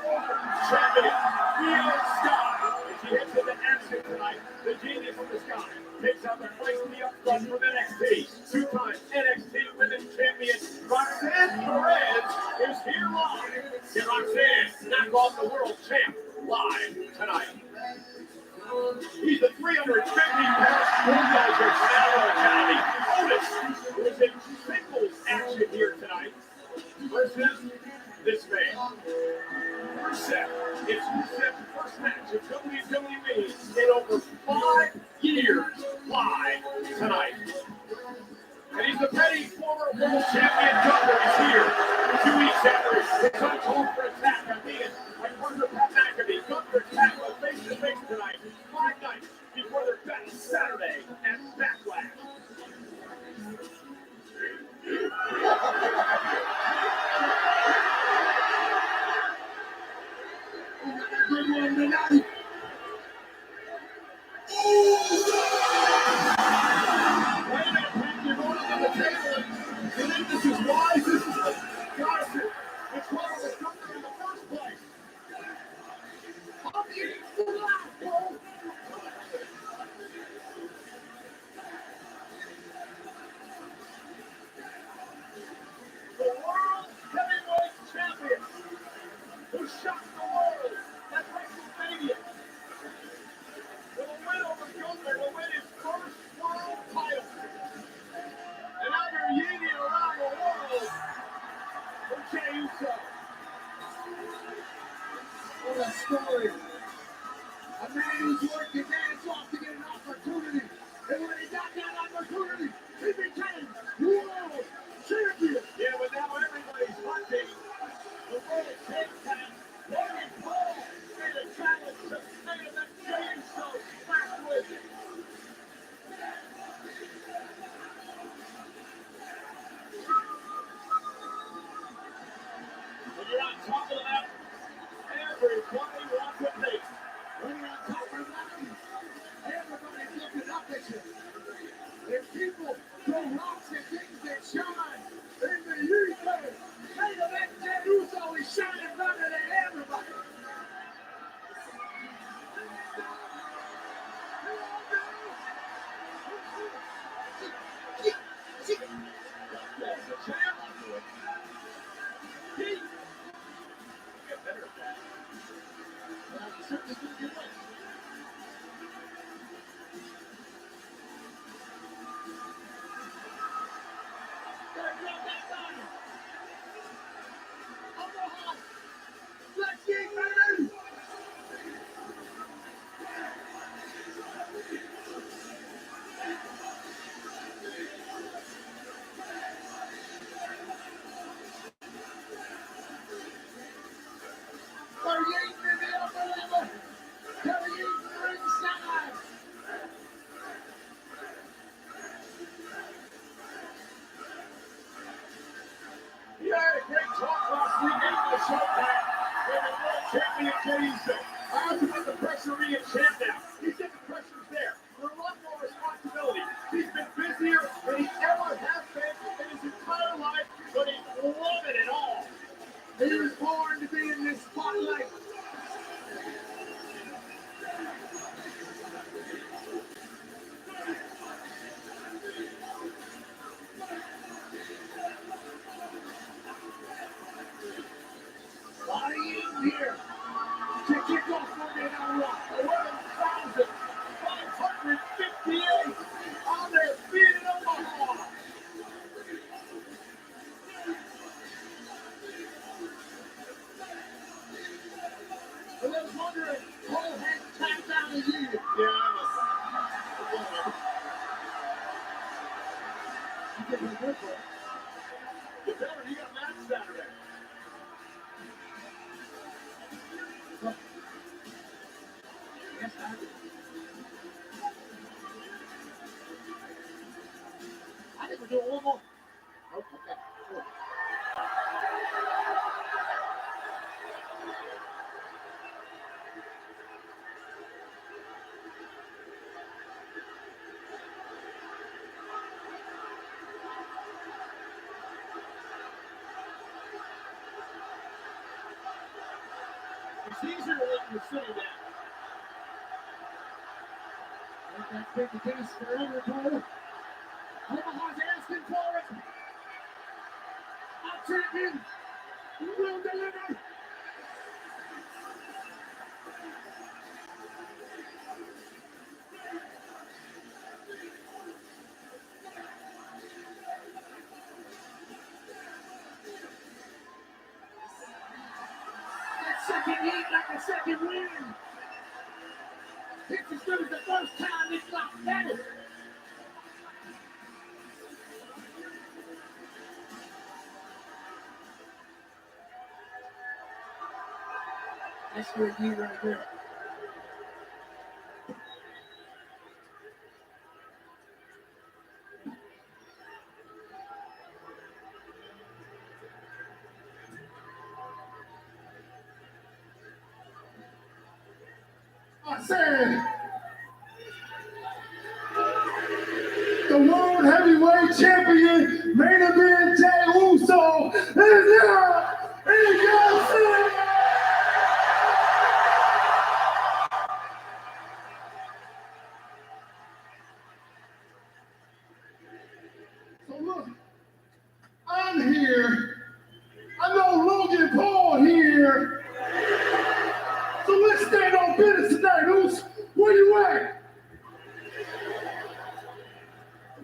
champion, Io Sky. And she heads into action tonight. The genius of the sky takes out the place to be up front from NXT. Two-time NXT Women's Champion Roxanne Perez is here live. Can Roxanne knock off the world champ live tonight? He's the 350-pound bulldozer from Alamo Academy. Otis, who is in singles action here tonight, versus this man. Rusev. It's Rusev's first match of WWE in over 5 years live tonight. And he's the petty former world champion. Gunther is here 2 weeks after his son called for attack on being like partner Pat McAfee. Gunther tackled face to face tonight, 5 nights before their battle Saturday at Backlash.
Good one tonight.
Wait a minute, Pat, you're going on the table. You think this is wise? This is the goddess. It's why it was Gunther in the first place.
I'm eating the last, bro.
The world heavyweight champion who shocked the world at WrestleMania with a win over Gunther to win his first world title. And now you're yeeting around the world for Jey Uso.
What a story. A man who's worked his ass off to get an opportunity. And when he got that opportunity, he became world champion.
Yeah, but now everybody's hunting the world champion. Logan Paul made a challenge to main event Jey Uso last week. When you're not talking about everybody wants a date.
When you're on top of the mountain, everybody's looking up at you. If people throw rocks at things that shine, they
great talk last week after the show, Pat. When the world champion Jey Uso. I have to put the pressure in champ now. He said the pressure's there. For a lot more responsibility. He's been busier than he ever has been in his entire life, but he's loving it all. He was born to be in this spotlight. Flying in here to kick off Monday Night Raw. 11,558 on their feet in Omaha. And I was wondering, Cole had tapped out a year. Yeah, you get a good one. You better, you got match Saturday. Yes, I do. I think we're doing one more. Oh, okay. Cool. It's easier when you're sitting down. And that's been the case forever, Cole. Omaha's asking for it. Our champion will deliver. That second hit like a second win. It's as good as the first time it's got better. That's your year right there. I said, the World Heavyweight Champion, main event Jey Uso, is here in UFC. So look, I'm here. I know Logan Paul here. So let's stand on business tonight, Uso. Where you at?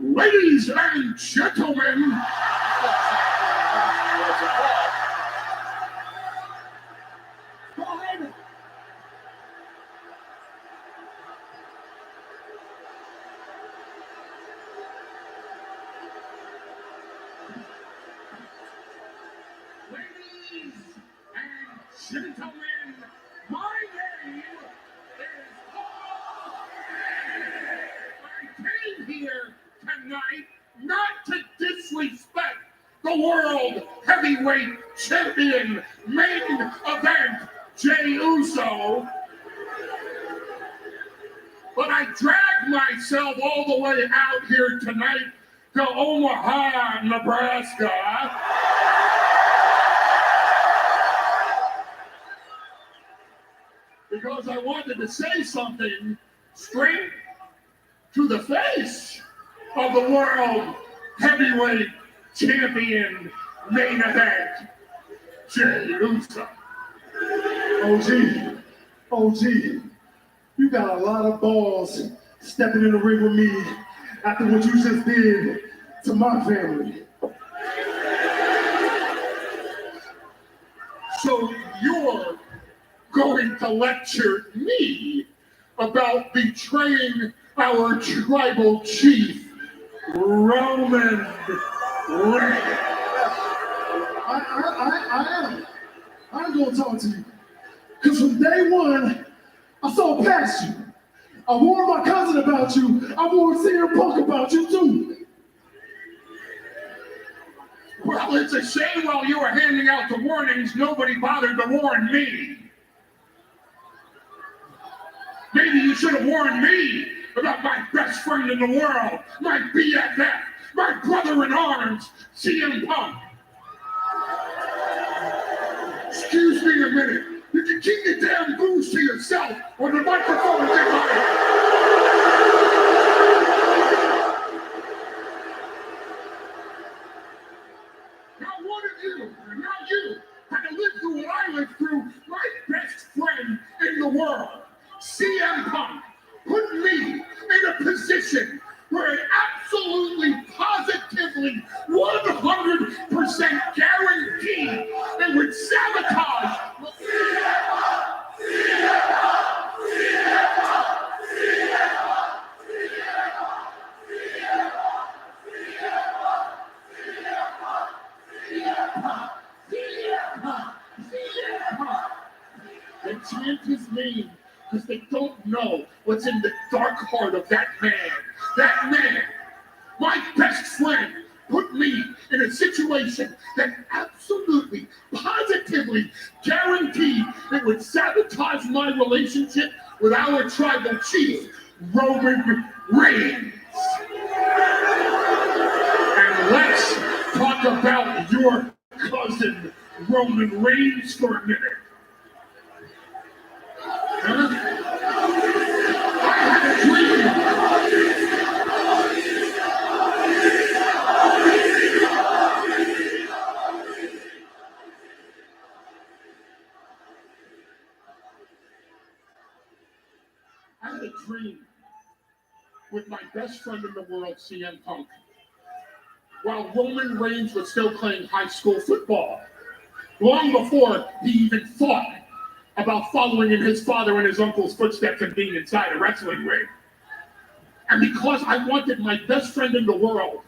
Ladies and gentlemen. Go ahead. Ladies and gentlemen, my name is Paul. I came here tonight not to disrespect the World Heavyweight Champion main event, Jey Uso, but I dragged myself all the way out here tonight to Omaha, Nebraska. Because I wanted to say something straight to the face of the World Heavyweight Champion main event, Jey Uso. OG, you got a lot of balls stepping in the ring with me after what you just did to my family. So you're going to lecture me about betraying our tribal chief, Roman Reigns. I'm going to talk to you. Because from day one, I saw past you. I warned my cousin about you. I warned CM Punk about you too.
Well, it's a shame while you were handing out the warnings, nobody bothered to warn me. Maybe you should have warned me about my best friend in the world, my BFF, my brother in arms, CM Punk. Excuse me a minute. You can keep your damn booze to yourself or the microphone is in my hand. Now one of you, not you, had to live through what I lived through. My best friend in the world, CM Punk, put me in a position where it absolutely, positively, 100% guaranteed it would sabotage. They chant his name because they don't know what's in the dark heart of that man. That man, my best friend, put me in a situation that absolutely, positively guaranteed it would sabotage my relationship with our tribal chief, Roman Reigns. And let's talk about your cousin, Roman Reigns, for a minute. Huh? I had a dream. I had a dream with my best friend in the world, CM Punk, while Roman Reigns was still playing high school football, long before he even thought about following in his father and his uncle's footsteps and being inside a wrestling ring. And because I wanted my best friend in the world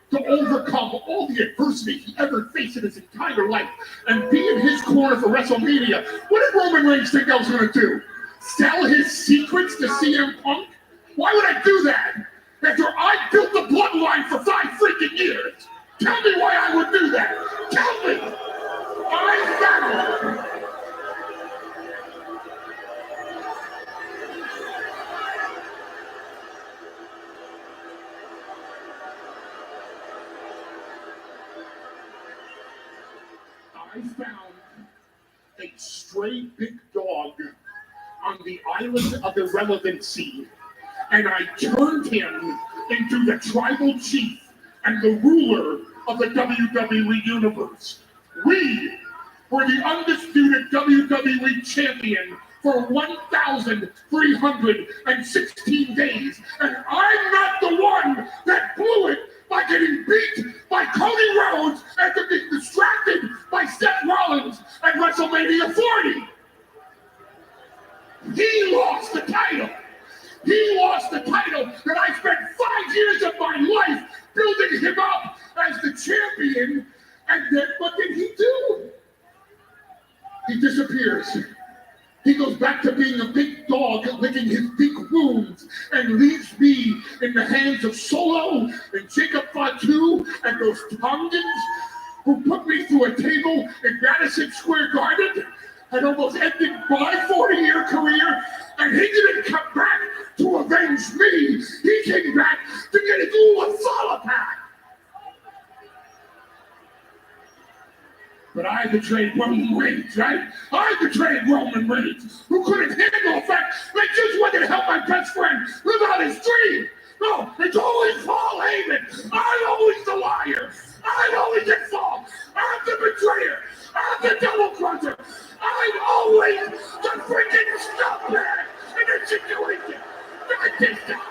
to overcome all the adversity he ever faced in his entire life and be in his corner for WrestleMania, what did Roman Reigns think I was going to do? Sell his secrets to CM Punk? Why would I do that? After I built the bloodline for 5 freaking years? Tell me why I would do that. Tell me. I found a stray big dog on the island of irrelevancy, and I turned him into the tribal chief and the ruler of the WWE Universe. We were the undisputed WWE champion for 1,316 days, and I'm not the one that blew it by getting beat by Cody Rhodes after being distracted by Seth Rollins at WrestleMania 40. He lost the title. He lost the title that I spent 5 years of my life building him up as the champion, and then what did he do? He disappears. He goes back to being a big dog, licking his big wounds, and leaves me in the hands of Solo and Jacob Fatu and those Tongans who put me through a table in Madison Square Garden and almost ended my 40-year career, and he didn't come back to avenge me. He came back to get his little fall back. But I betrayed Roman Reigns, right? I betrayed Roman Reigns, who couldn't handle the fact that just wanted to help my best friend live out his dream. No, it's always Paul Heyman. I'm always the liar. I'm always at fault. I'm the betrayer. I'm the double crusher. I'm always the freaking scumbag in this situation. Not this time. I'm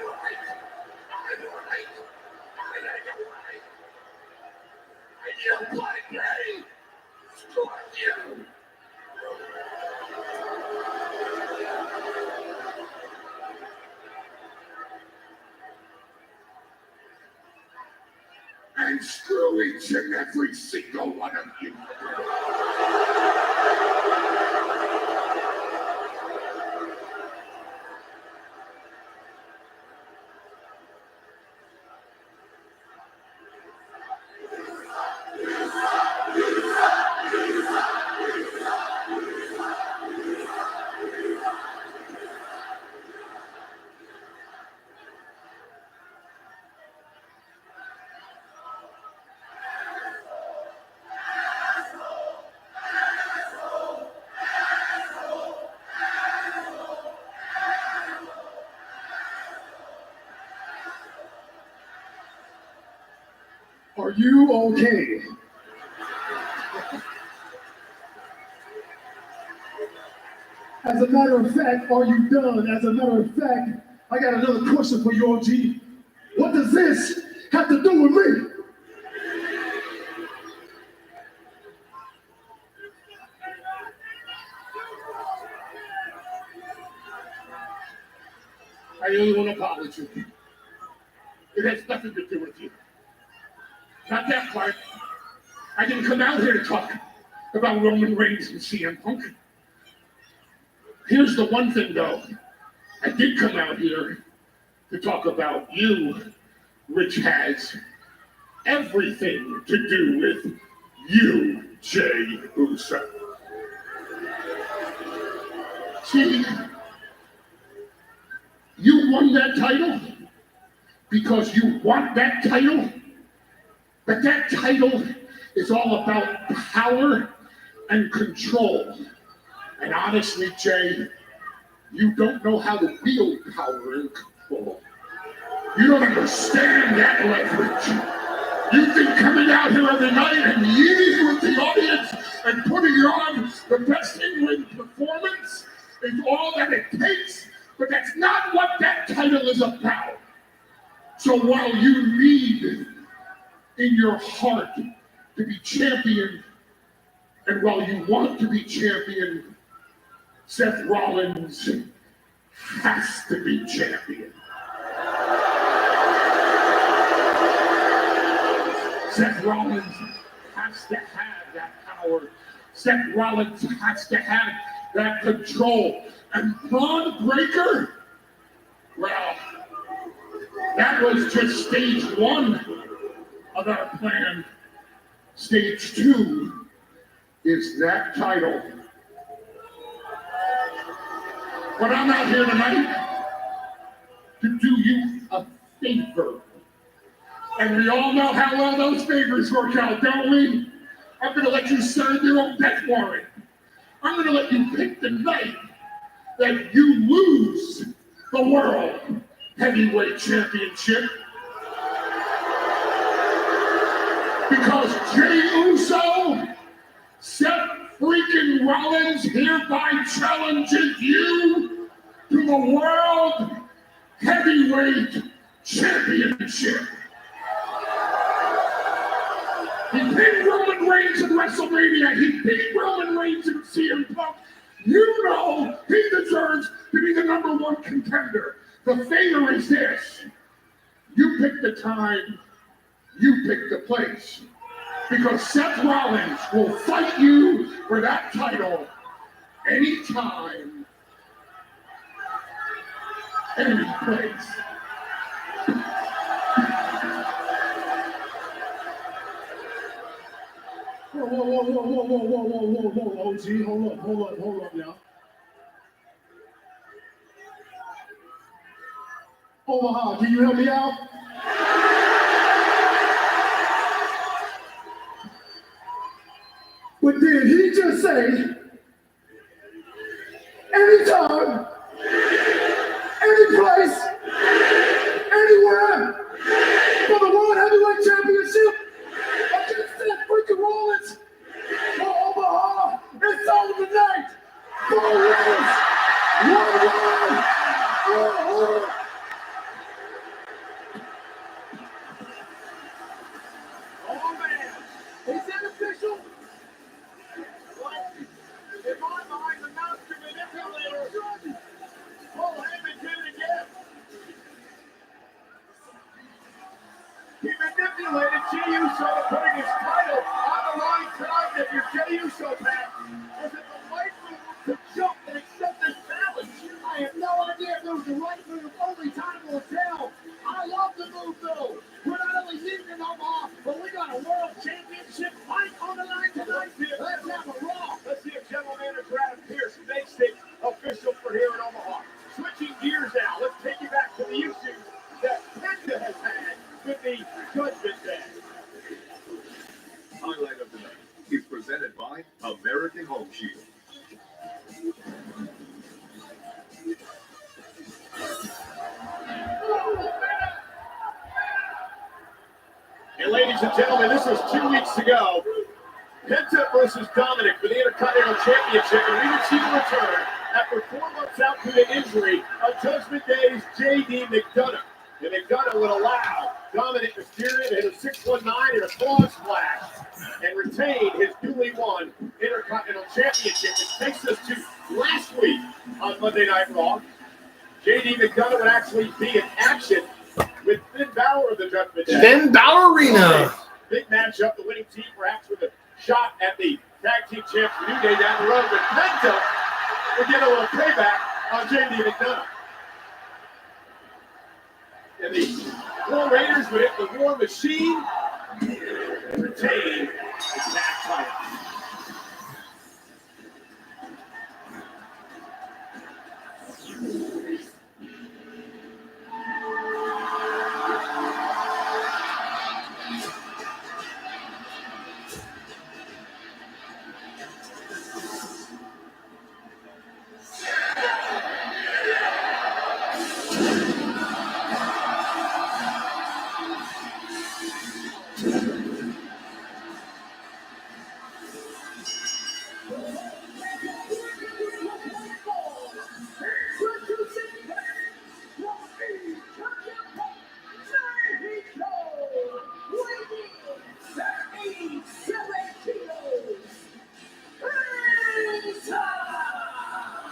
right. I'm right. I'm right. And you blame me. Screw you. And screw each and every single one of you. Are you okay? As a matter of fact, are you done? As a matter of fact, I got another question for you, OG. What does this have to do with me? I only want to apologize. It has nothing to do with you. Not that part. I didn't come out here to talk about Roman Reigns and CM Punk. Here's the one thing, though. I did come out here to talk about you, which has everything to do with you, Jey Uso. See, you won that title because you want that title, but that title is all about power and control. And honestly, Jey, you don't know how to wield power and control. You don't understand that leverage. You think coming out here every night and yeeting with the audience and putting on the best in-ring performance is all that it takes, but that's not what that title is about. So while you need in your heart to be champion, and while you want to be champion, Seth Rollins has to be champion. Seth Rollins has to have that power. Seth Rollins has to have that control. And Braun Breaker, well, that was just stage one of our plan. Stage two is that title. But I'm out here tonight to do you a favor. And we all know how well those favors work out, don't we? I'm going to let you sign your own death warrant. I'm going to let you pick the night that you lose the World Heavyweight Championship. Because Jey Uso, Seth freaking Rollins hereby challenges you to the World Heavyweight Championship. He beat Roman Reigns in WrestleMania. He beat Roman Reigns in CM Punk. You know he deserves to be the number one contender. The favor is this. You pick the time, you pick the place. Because Seth Rollins will fight you for that title anytime, any place. Whoa, OG, hold up now. Omaha, can you help me out? But did he just say, anytime, any place, anywhere, for the World Heavyweight Championship against Seth freaking Rollins for Omaha? It's on tonight for Rollins. Worldwide. Oh man, is that official? In my mind, the master manipulator, Paul Heyman did it again. He manipulated Jey Uso to putting his title on the line tonight. If you're Jey Uso, Pat, was it the right move to jump and accept this challenge? I have no idea if it was the right move. Only time will tell. I love the move, though. We're not only leaving in Omaha, but we got a world championship fight on the line tonight. Let's have a raw. Let's see if General Manager Adam Pearce makes it official for here in Omaha. Switching gears now, let's take you back to the issues that Penta has had with the Judgment Day.
Highlight of the night is presented by American Home Shield.
And ladies
ladies and gentlemen, this was 2 weeks ago. Penta versus Dominic for the Intercontinental Championship, and we would see the return after 4 months out due to injury of Judgment Day's J.D. McDonough. And McDonough would allow Dominic Mysterio to hit a 619 and a frog splash and retain his newly won Intercontinental Championship. It takes us to last week on Monday Night Raw. J.D. McDonough would actually be in action with Finn Balor of the Judgment Day.
Finn Ballerina.
Big matchup, the winning team perhaps with a shot at the Tag Team Champs New Day down the road. But Penta will get a little payback on J.D. McDonough. And the War Raiders would hit the War Machine and retain the tag title.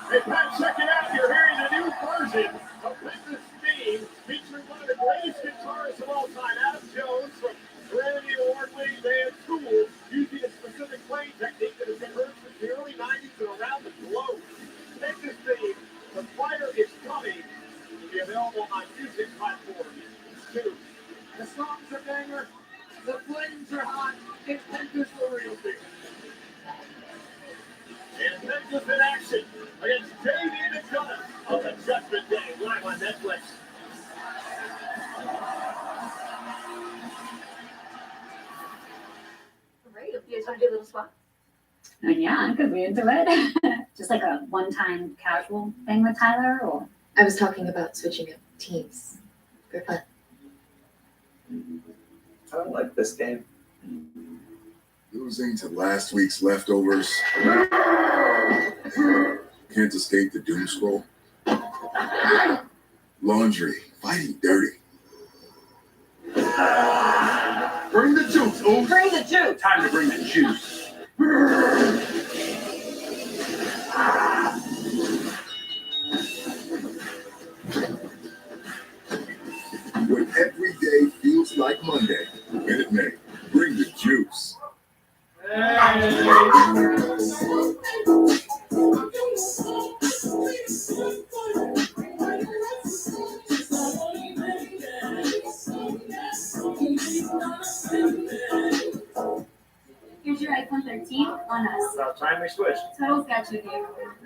Hey, Pat, check it out. You're hearing a new version of Penta's theme featuring one of the greatest guitarists of all time, Adam Jones from Grammy Award-winning band Tool, using a specific playing technique that has been heard since the early 90s and around the globe. Penta's theme, The Fire Is Coming, will be available on music platforms too. The songs are banger, the flames are hot, and Penta's the real thing. And Penta's in action against J.D. McDonough of the Judgment Day, live on Netflix.
Great. You guys want to do a little spot?
Yeah, because we into it. Just like a one-time casual thing with Tyler, or
I was talking about switching up teams for fun.
I don't like this game.
Losing to last week's leftovers. Can't escape the doom scroll. Laundry, fighting dirty.
Bring the juice, ooh.
Bring the juice.
Time to bring the juice.
When every day feels like Monday, Minute Maid, bring the juice.
here's your iPhone 13 on us.
About time we switched.
Total's got you, dude.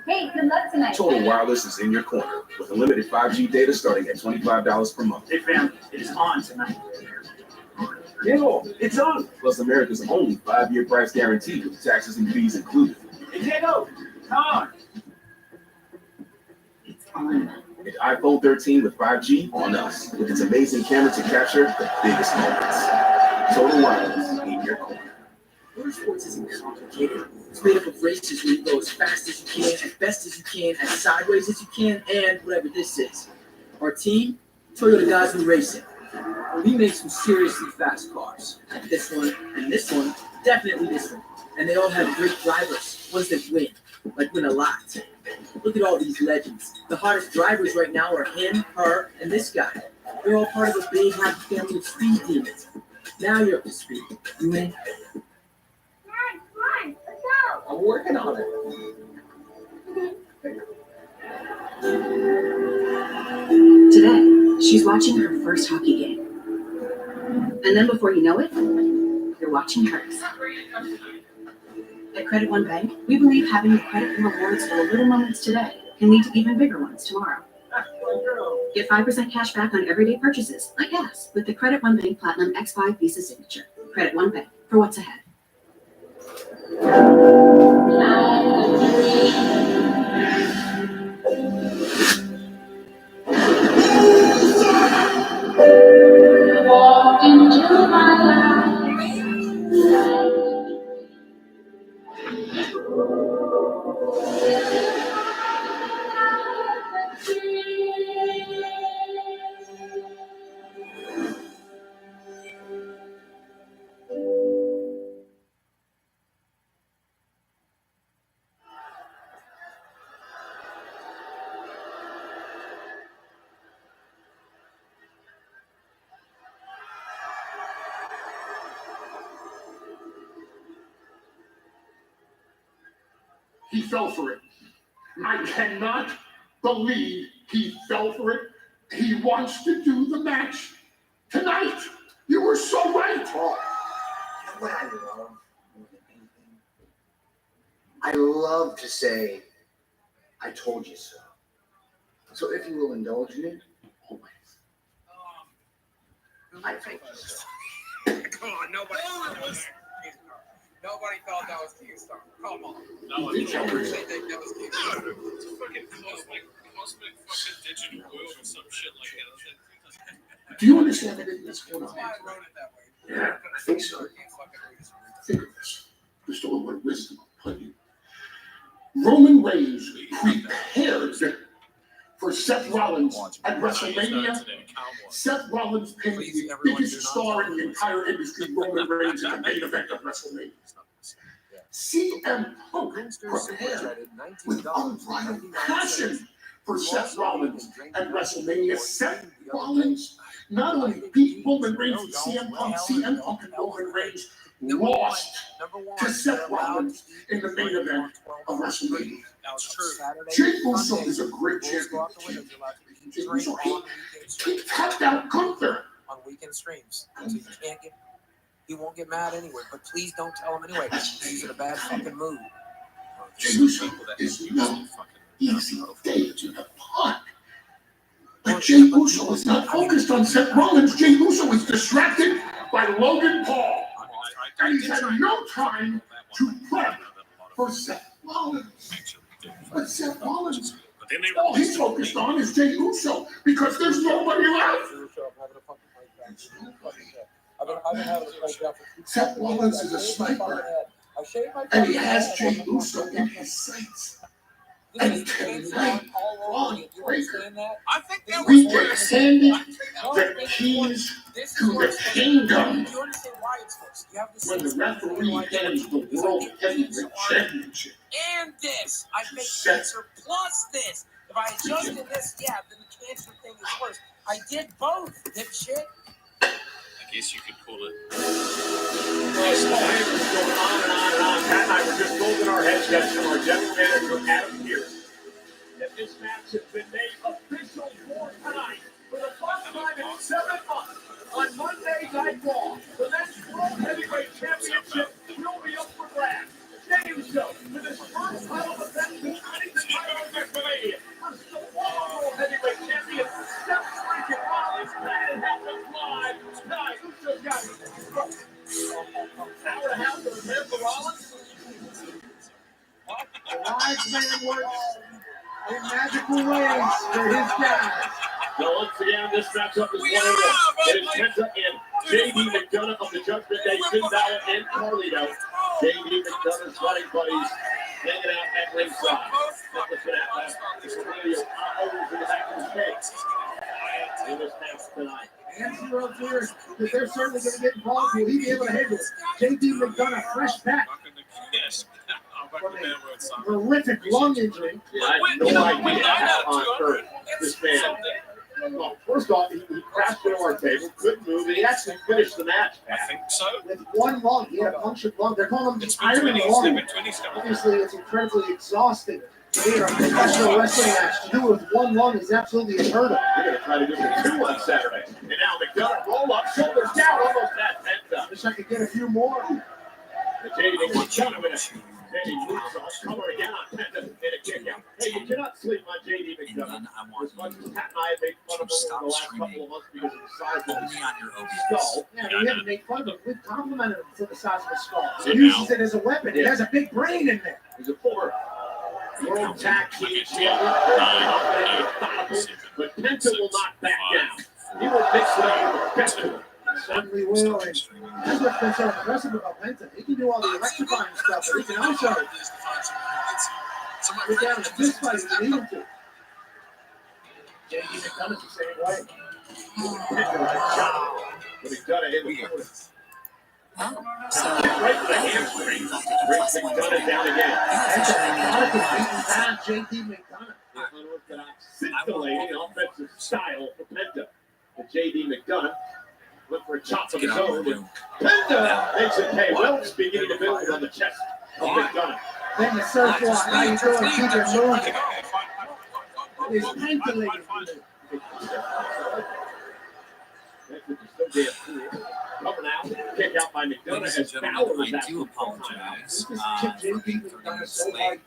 Hey, good luck tonight.
Total Wireless is in your corner with unlimited 5G data starting at $25 per month.
Hey fam, it is on tonight.
Diego, it's on. Plus America's only 5-year price guarantee with taxes and fees included.
Hey Diego, come on.
It's on.
An iPhone 13 with 5G on us with its amazing camera to capture the biggest moments. Total Wireless in your corner.
Motorsports isn't complicated. It's made up of races where you go as fast as you can, as best as you can, as sideways as you can, and whatever this is. Our team, Toyota Gazoo Racing. We make some seriously fast cars. This one and this one, definitely this one. And they all have great drivers, ones that win, like win a lot. Look at all these legends. The hottest drivers right now are him, her, and this guy. They're all part of a big happy family of speed demons. Now you're up to speed. You in?
I'm working on it.
Today, she's watching her first hockey game. And then before you know it, you're watching hers. At Credit One Bank, we believe having the credit and rewards for the little moments today can lead to even bigger ones tomorrow. Get 5% cash back on everyday purchases, like gas, with the Credit One Bank Platinum X5 Visa Signature. Credit One Bank, for what's ahead.
Walked into my life.
He fell for it. I cannot believe he fell for it. He wants to do the match tonight. You were so right.
Oh, you know what I love more than anything? I love to say, I told you so. So if you will indulge in it, always. I told you so.
Come on, nobody thought that was Kingstar. Come on.
No, I think
that was Kingstar.
No, it's a fucking cosmic fucking digital world or some shit like that.
Do you understand everything that's going on?
I wrote it that way.
Yeah, I think so. Think of this. Bestowing my wisdom upon you. Roman Reigns prepared for Seth Rollins at WrestleMania. Seth Rollins pinned the biggest star in the entire industry, Roman Reigns, in the main event of WrestleMania. CM Punk prepared with unbridled passion for Seth Rollins at WrestleMania. Seth Rollins not only beat Roman Reigns and CM Punk and Roman Reigns lost to Seth Rollins in the main event of WrestleMania. Jey Uso is a great champion. Jey Uso, he tapped out Gunther
on weekend streams. So you can't get, he won't get mad anyway, but please don't tell him anyway. He's in a bad fucking mood.
Jey Uso is no easy day to the pot. But Jey Uso is not focused on Seth Rollins. Jey Uso is distracted by Logan Paul. And he's had no time to prep for Seth Rollins. But Seth Rollins, all he's focused on is Jey Uso because there's nobody left. Seth Rollins is a sniper, and he has Jey Uso in his sights. And tonight, Braun Breaker, we get handed the keys to the kingdom when the referee ends the World Heavyweight Championship.
And this, I make cancer plus this. If I adjusted this, yeah, then the cancer thing is worse. I did both, dipshit.
I guess you could call it.
Small Hammers is going on and on and on. Pat and I were just holding our heads yes from our general manager, Adam Pearce.
And this match has been made official for tonight. For the first time in 7 months, on Monday Night Raw, the next World Heavyweight Championship will be up for grabs. Jey Uso, with his first title defense since winning the title of WrestleMania, versus the World Heavyweight Champion, Seth freaking Rollins. That happens live tonight. Uso's got an hour and a half to prepare for Rollins.
The wise man works in magical ways for his guys.
So once again, this matchup is 1-1. It is Penta and J.D. McDonough of the Judgment Day, Finn Balor and Carlito. J.D. McDonough's running buddies hanging out at ringside. That was going to happen. Carlito always in the back of his face in this match tonight.
Answer up here, because they're certainly going to get involved. Will he be able to handle it? J.D. McDonough, fresh back
Yes.
from a horrific lung injury.
Yeah, I have no idea how on earth this man. Well, first off, he crashed into our table, couldn't move, and he actually finished the match.
I think so.
With one lung, he had a punctured lung. They're calling him
It's
the
been
Iron
20s.
Lung.
They've been 20s.
Obviously, it's incredibly exhausting. Here, a professional wrestling match to do it with one lung is absolutely unheard of.
We're going to try to do it 2 on Saturday. And now McDonough roll up, shoulders down, almost had Penta.
Wish I could get a few more.
J.D. McDonough with a J.D. moves on, cover again on Penta, and a kick out. Hey, you cannot sleep on J.D. McDonough. As much as Pat and I have made fun of him over the last couple of months because of the size of his skull.
Yeah, we haven't made fun of him. We've complimented him for the size of his skull. He uses it as a weapon. He has a big brain in there.
He's a former World Tag Team Champion, but Penta will not back down. He will mix it up with the best of them.
Certainly will. And that's what's been so impressive about Penta. He can do all the electrifying stuff, but he can also
We're down to this fight. We need to. JD McDonough's the same way. When he done it, we go. Right to the hamstring. Brings McDonough down again. JD McDonough. Unorthodox, scintillating offensive style for Penta. And JD McDonough look for a chop of his own. And Penta makes it pay. Wells beginning to build on the chest of McDonough. Then the surf walk. How you doing? Keep it moving. It's scintillating. Coming out, kick out by McDonough as Fowler was
I do apologize for being 30 minutes late.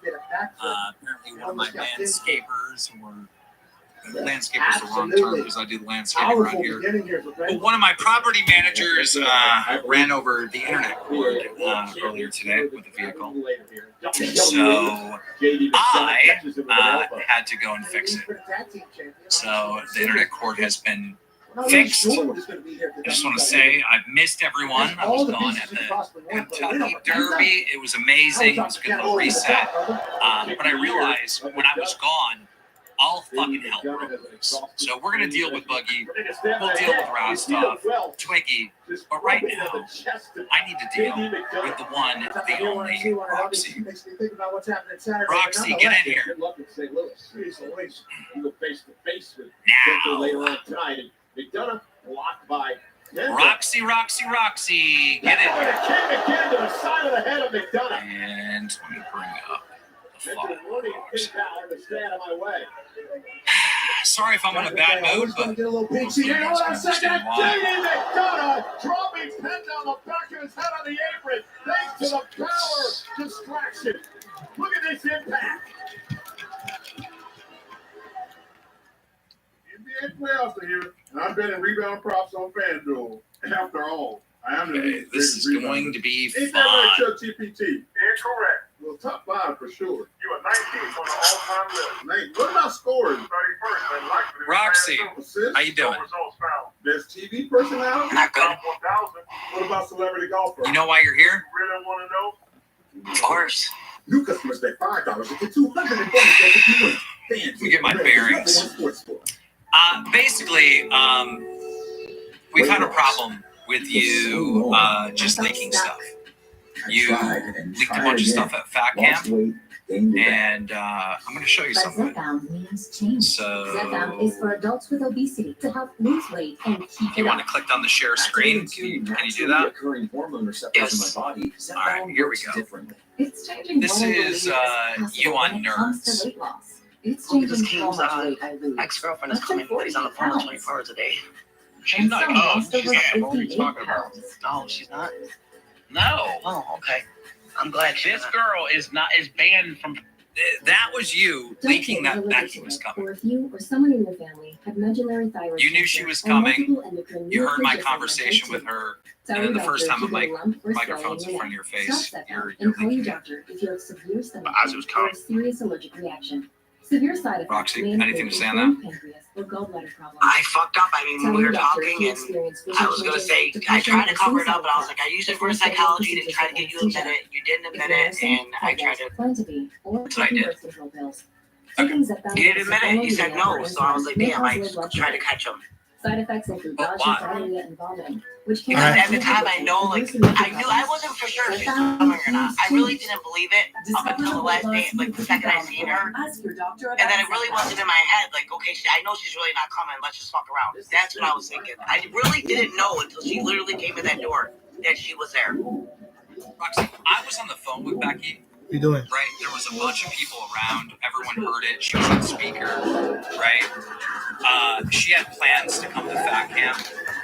Apparently one of my landscapers the wrong term because I do landscaping around here. But one of my property managers ran over the internet cord earlier today with a vehicle. So I had to go and fix it. So the internet cord has been fixed. I just want to say I've missed everyone. I was gone at the Kentucky Derby. It was amazing. It was a good little reset. But I realized when I was gone, all fucking hell broke loose. So we're gonna deal with Buggy. We'll deal with Rostov, Twiggy. But right now, I need to deal with the one, the only Roxy. Roxy, get in here.
McDonough blocked by
Roxy, get in here.
Again to the side of the head of McDonough.
And let me bring up the file. Sorry if I'm in a bad mood, but
you know what I'm saying? McDonough dropping Penta on the back of his head on the apron thanks to the power distraction. Look at this impact.
NBA playoffs are here, and I've been in rebound props on FanDuel. After all, I am the league's
this is
greatest
going to be
Ain't that right,
fun.
Chuck GPT? Incorrect. Well, top 5 for sure. You are 19th on the all-time list. What about scores? 31st, and likely.
Roxy, how you doing?
Best TV personality?
Not good.
What about celebrity golfer?
You know why you're here?
Really want to know?
Of course.
New customers pay $5 to get $200 if you win.
Let me get my bearings. Basically, we've had a problem with you just leaking stuff. You leaked a bunch of stuff at Fat Camp, and I'm going to show you something. So,
Zepbound is for adults with obesity to help lose weight and keep
if you want to click on the share screen, can you do that? Yes. All right, here we go.
It's changing
This is you on Nerds.
It's
Well, because
changing how
Kane's
much weight I lose.
ex-girlfriend is coming, but he's on the phone 24 hours a day.
She's not. Oh, she's not. What are you
58
talking about?
pounds.
No, she's not.
No.
Oh, okay. I'm glad she's
This
not.
girl is banned from. That was you leaking that Becky was coming.
Or if you or someone in your family had medullary thyroid
You knew she
cancer
was
or
coming.
multiple endocrine
You heard my
neoplasia
conversation with her, and then the first time the microphone's in front of your face, you're
call your
leaking.
doctor if you have severe stomach
As it was
pain or
coming.
a serious allergic reaction. Severe side effects
Roxy,
may
anything
include
to say on
inflamed
that?
pancreas or gallbladder problems.
I fucked up. I mean,
Tell
we
your
were
doctor if
talking,
you
and
experience vision
I was going to
changes,
say, I
depression,
tried to
or
cover it
suicidal
up, but I was like, I
thoughts.
used it for
If
psychology to
procedures
try to get you
anesthesia.
admit it. You didn't
If
admit
you're
it,
nursing,
and I
take
tried to.
Clonidine or
That's what I
taking
did.
birth control pills. Taking Zepbound
You didn't admit it. You said no, so I was like, damn, I tried to catch him.
Side effects include
But
nausea,
why?
diarrhea, and vomiting, which can
Because
Alright.
at the time, I know, like, I knew I wasn't for sure if she was coming or not. I really didn't believe it up until the last day, like the second I seen her.
Ask your doctor
And then it really wasn't in my head, like, okay, I know she's really not coming. Let's just fuck around. That's what I was thinking. I really didn't know until she literally came in that door that she was there.
Roxy, I was on the phone with Becky.
What you doing?
Right, there was a bunch of people around. Everyone heard it. She was on speaker, right? She had plans to come to Fat Camp,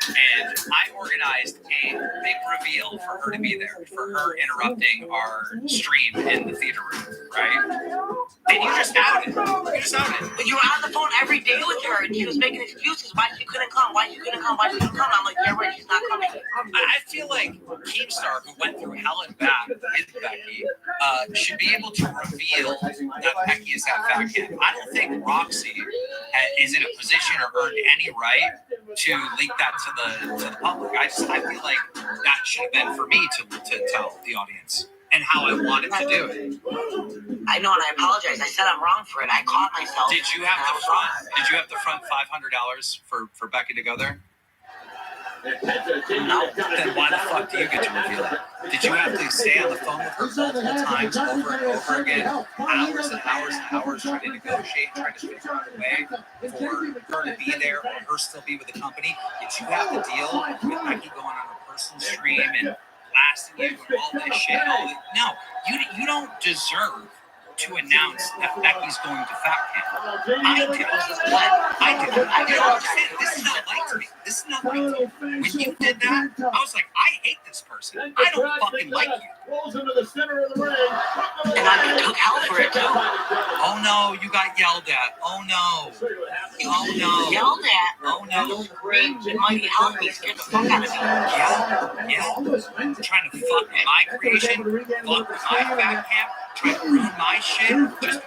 and I organized a big reveal for her to be there, for her interrupting our stream in the theater room, right? And you just outed it.
But you were on the phone every day with her, and she was making excuses why she couldn't come, why she couldn't come. I'm like, yeah, right, she's not coming.
I feel like Keemstar, who went through hell and back with Becky, should be able to reveal that Becky is at Fat Camp. I don't think Roxy is in a position or earned any right to leak that to the public. I feel like that should have been for me to tell the audience. and how I wanted to do it.
I know, and I apologize. I said I'm wrong for it. I caught myself.
Did you have to front $500 for Becky to go there?
No.
Then why the fuck do you get to reveal it? Did you have to stay on the phone with her multiple times over and over again, hours and hours and hours trying to negotiate, trying to figure out a way for her to be there or her still be with the company? Did you have to deal with Becky going on her personal stream and blasting you and all this shit? No, you don't deserve to announce that Becky's going to Fat Camp. I do. I do understand. This is not like to me. This is not like to me. When you did that, I was like, I hate this person. I don't fucking like you.
Rolls into the center of the ring.
And I took hell for it too.
Oh no, you got yelled at. Oh no. Oh no.
Yelled at?
Oh no.
It might be helping me scare the fuck out of me.
Yeah. Trying to fuck with my creation, fuck with my Fat Camp, trying to ruin my shit. Just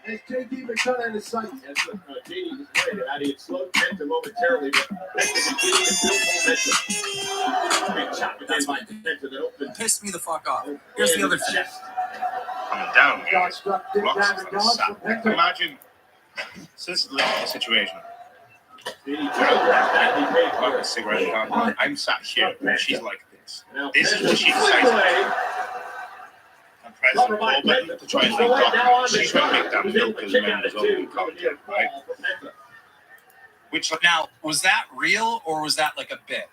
As JD McDonough in his sight, as JD was pointed out, he had slowed Penta momentarily, but Penta beginning to build momentum. Big chop again by Penta that opened.
Pissed me the fuck off. Here's the other thing.
Coming down here. Blocks from the side. Imagine, so this is the situation. Like a cigarette in hand. I'm sat here, and she's like this. This is what she decides. I'm pressing the ball button to try and make document. She's trying to make that milk as members of the content, right?
Which now, was that real or was that like a bit?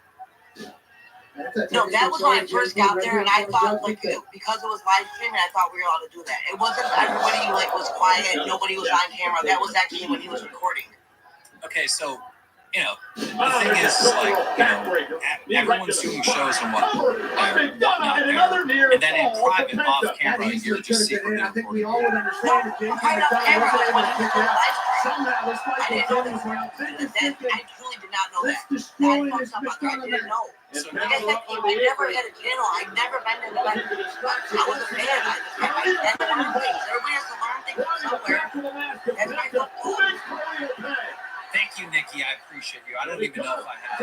No, that was when I first got there, and I thought, like, because it was live streaming, I thought we were allowed to do that. It wasn't everybody, like, was quiet, nobody was on camera. That was actually when he was recording.
Okay, so, you know, the thing is, like, you know, everyone's doing shows and whatnot there, and then in private, off camera, you're just secretly
I think we all would understand if JD McDonough was able to pick it out. Somehow this fight was going around.
I truly did not know that.
Destroying
I
this
didn't know. Like I said, I never had a channel. I've never been in the I was a fan. That's one of the things. Everybody has to learn things somewhere. That's my goal.
Thank you, Nikki. I appreciate you. I don't even know if I have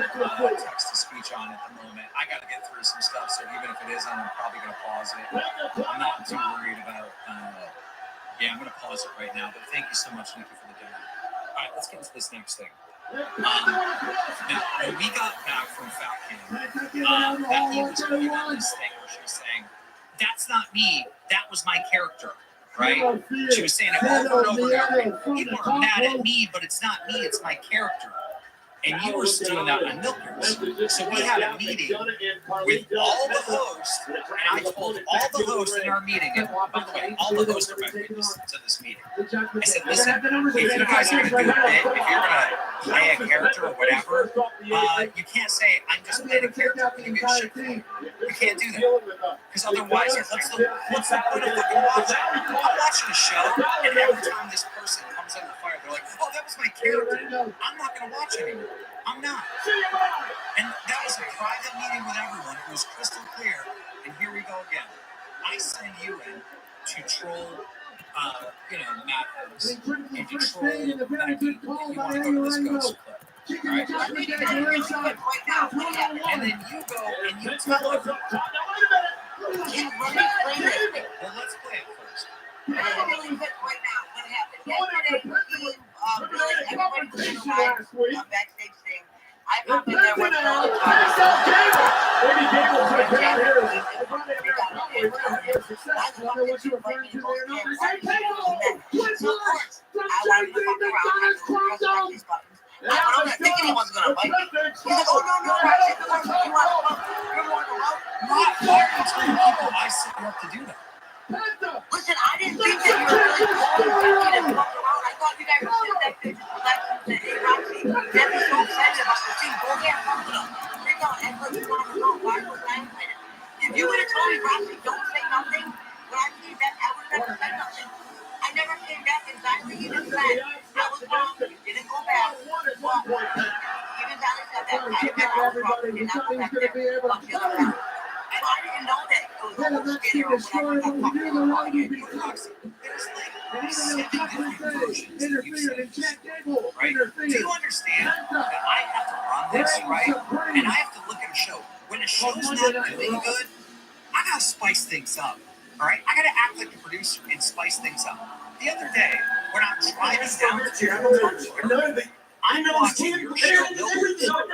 text-to-speech on at the moment. I got to get through some stuff, so even if it is, I'm probably going to pause it. I'm not too worried about. I'm going to pause it right now. But thank you so much, Nikki, for the dinner. All right, let's get into this next thing. Now, when we got back from Fat Camp, Becky was going on this thing where she was saying, "That's not me. That was my character." Right? She was saying it over and over again. People are mad at me, but it's not me, it's my character. And you were doing that on Milkers. So we had a meeting with all the hosts, and I told all the hosts in our meeting, and by the way, all the hosts are witness to this meeting. I said, listen, if you guys are going to do a bit, if you're going to play a character or whatever, you can't say, I'm just playing a character when you get shit. You can't do that. Because otherwise, what's the point of fucking watching? I'm watching a show, and every time this person comes under fire, they're like, oh, that was my character. I'm not going to watch anymore. I'm not. And that was a private meeting with everyone. It was crystal clear. And here we go again. I send you in to troll, Matt Holmes, and to troll Becky if you want to go to this ghost clip. Right? And then you go and you tell everyone. Well, let's play it first.
Right now, what happened yesterday? Everybody was in the backstage thing. I popped in there with all the I was thinking he was going to bite me. He's like, oh, no, Roxy, you want to fuck? You're more than welcome.
Why are you telling people I set you up to do that?
Listen, I didn't think that you were really fucking around. I thought you guys were sitting back there just relaxing and saying, hey, Roxy, Deb is so excited about the team. Go ahead and fuck with them. Freak out, act like you want to know. Why was I excited? If you would have told me, Roxy, don't say nothing, when I came back, I would have never said nothing. I never came back exactly. You just said, I was wrong. You didn't go back. Even Dolly said that. I admit I was wrong. You did not go back there. Fuck the other round. So I didn't know that it was a whole skit or whatever.
sending different versions that you said, right? Do you understand that I have to run this, right? And I have to look at a show. When a show's not doing good, I gotta spice things up. All right, I gotta act like a producer and spice things up. The other day, when I'm driving down to I'm watching your show,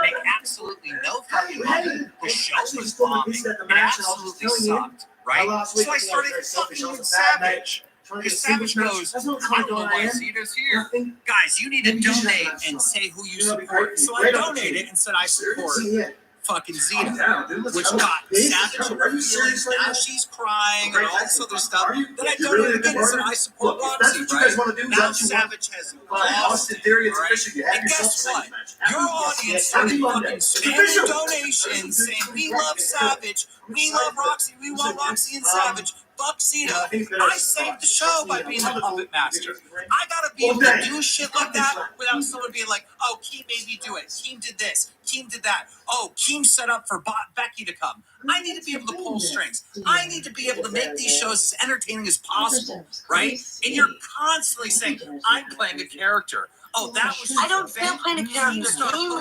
make absolutely no fucking money. The show was bombing. It absolutely sucked, right? So I started fucking Savage. Because Savage goes, I don't know why Zeta's here. Guys, you need to donate and say who you support. So I donated and said I support fucking Zeta, which got Savage in her feelings. Now she's crying and all this other stuff. Then I donated again and said I support Roxy, right? Now Savage has lost it, right? And guess what? Your audience started fucking spamming donations saying we love Savage, we love Roxy, we want Roxy and Savage. Fuck Zeta. I saved the show by being the puppet master. I gotta be able to do shit like that without someone being like, oh, Keem made me do it. Keem did this. Keem did that. Oh, Keem set up for Becky to come. I need to be able to pull strings. I need to be able to make these shows as entertaining as possible, right? And you're constantly saying, I'm playing a character. Oh, that was.
I don't feel playing a character.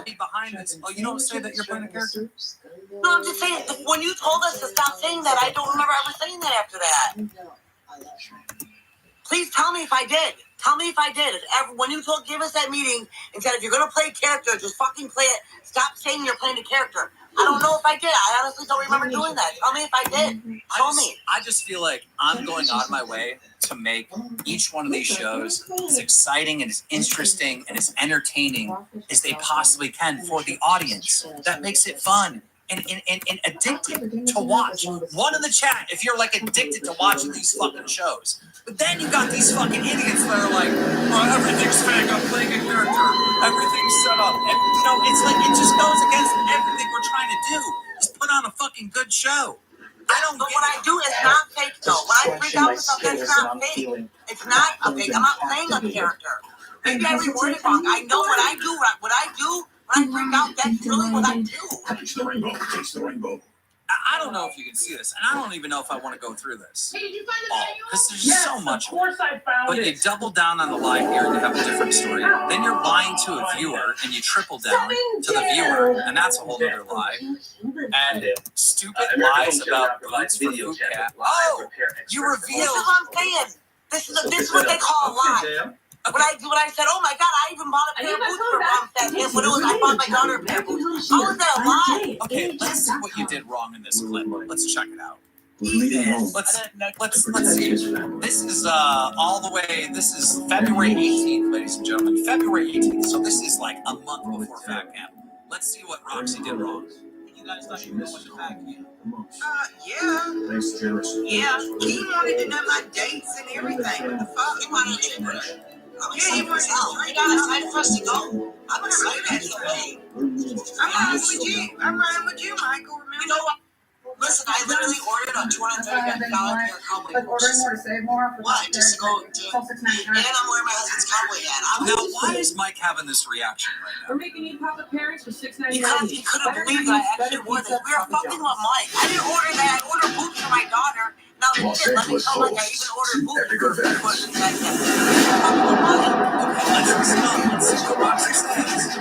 Behind this. Oh, you don't say that you're playing a character?
No, I'm just saying, when you told us to stop saying that, I don't remember ever saying that after that. Please tell me if I did. Tell me if I did. When you gave us that meeting and said, if you're going to play a character, just fucking play it. Stop saying you're playing a character. I don't know if I did. I honestly don't remember doing that. Tell me if I did. Tell me.
I just feel like I'm going out of my way to make each one of these shows as exciting and as interesting and as entertaining as they possibly can for the audience. That makes it fun and addicted to watch. One in the chat if you're like addicted to watching these fucking shows. But then you got these fucking idiots that are like, oh, everything's fake, I'm playing a character, everything's set up. And, you know, it's like it just goes against everything we're trying to do. Just put on a fucking good show.
But what I do is not fake though. When I freak out with something, it's not fake. It's not fake. I'm not playing a character. Maybe I reworded it wrong. I know what I do. What I do when I freak out, that's really what I do.
Touch the rainbow. Touch the rainbow.
I don't know if you can see this, and I don't even know if I want to go through this.
Hey, did you find the manual?
Because there's just so much.
Of course I found
but
it.
you double down on the lie here and you have a different story. Then you're lying to a viewer and you triple down to the viewer, and that's a whole other lie. And stupid lies about boots for food cat. Oh, you reveal.
This is what I'm saying. This is what they call a lie. When I said, oh my God, I even bought a pair of boots for Fat Camp. When it was, I bought my daughter a pair of boots. How was that a lie?
Okay, let's see what you did wrong in this clip. Let's check it out. Let's see. This is all the way. This is February 18th, ladies and gentlemen. February 18th. So this is like a month before Fat Camp. Let's see what Roxy did wrong. You guys thought you knew what the Fat Camp?
Yeah. Yeah. He wanted to know my dates and everything. What the fuck? He wanted to know. Yeah, he was out. He got excited for us to go. I'm gonna say that today. I'm riding with you. I'm riding with you, Michael. Remember? You know what? Listen, I literally ordered a $235 pair of cowboy boots. What? Just to go to. And I'm wearing my husband's cowboy hat.
Now, why is Mike having this reaction right now?
We're making you Papa Parents for $6.99.
Because he couldn't believe that I actually wore this. We were fucking with Mike. I didn't order that. I ordered boots for my daughter. Now, shit, let me tell Mike I even ordered boots for his Let's see what Roxy says.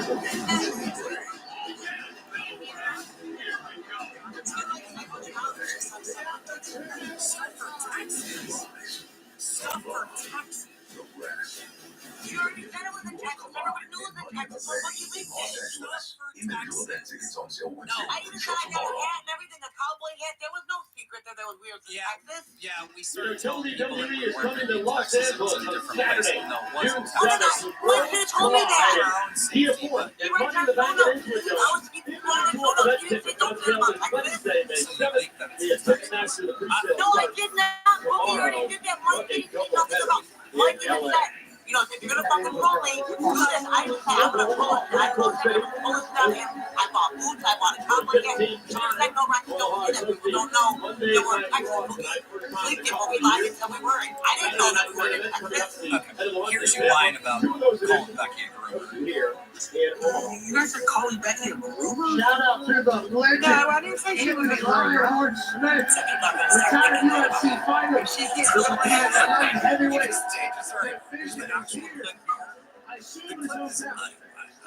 Suffer taxes.
You already said it was in Texas. Everybody knew it was in Texas. So what do you think? No, I even said I got a hat and everything, a cowboy hat. There was no secret that was weird in Texas.
Yeah, we started
WWE
telling people
is coming to Los Angeles on Saturday, June 7th.
Why did you tell me that?
Dia Ford and Money in the Bank at Edgewood don't care about Wednesday, May 7th. The second match of the pre-sale.
No, I did not. Well, we already did that. Mike didn't say nothing about. Mike didn't say. You know, if you're gonna fucking pull me, do this. I didn't say I'm gonna pull it. I pulled it. I bought boots. I bought a cowboy hat. So there's like no record. Don't see that. People don't know they were in Texas. Please get what we lied until we weren't. I didn't know that we were in Texas.
Okay, here's you lying about calling Becky a groom.
You guys are calling Becky a groomer?
Shout out to the legend.
No, I didn't say she was a groomer.
Howard Smith, retired UFC fighter.
She gets
The
so
man
bad.
light heavyweight.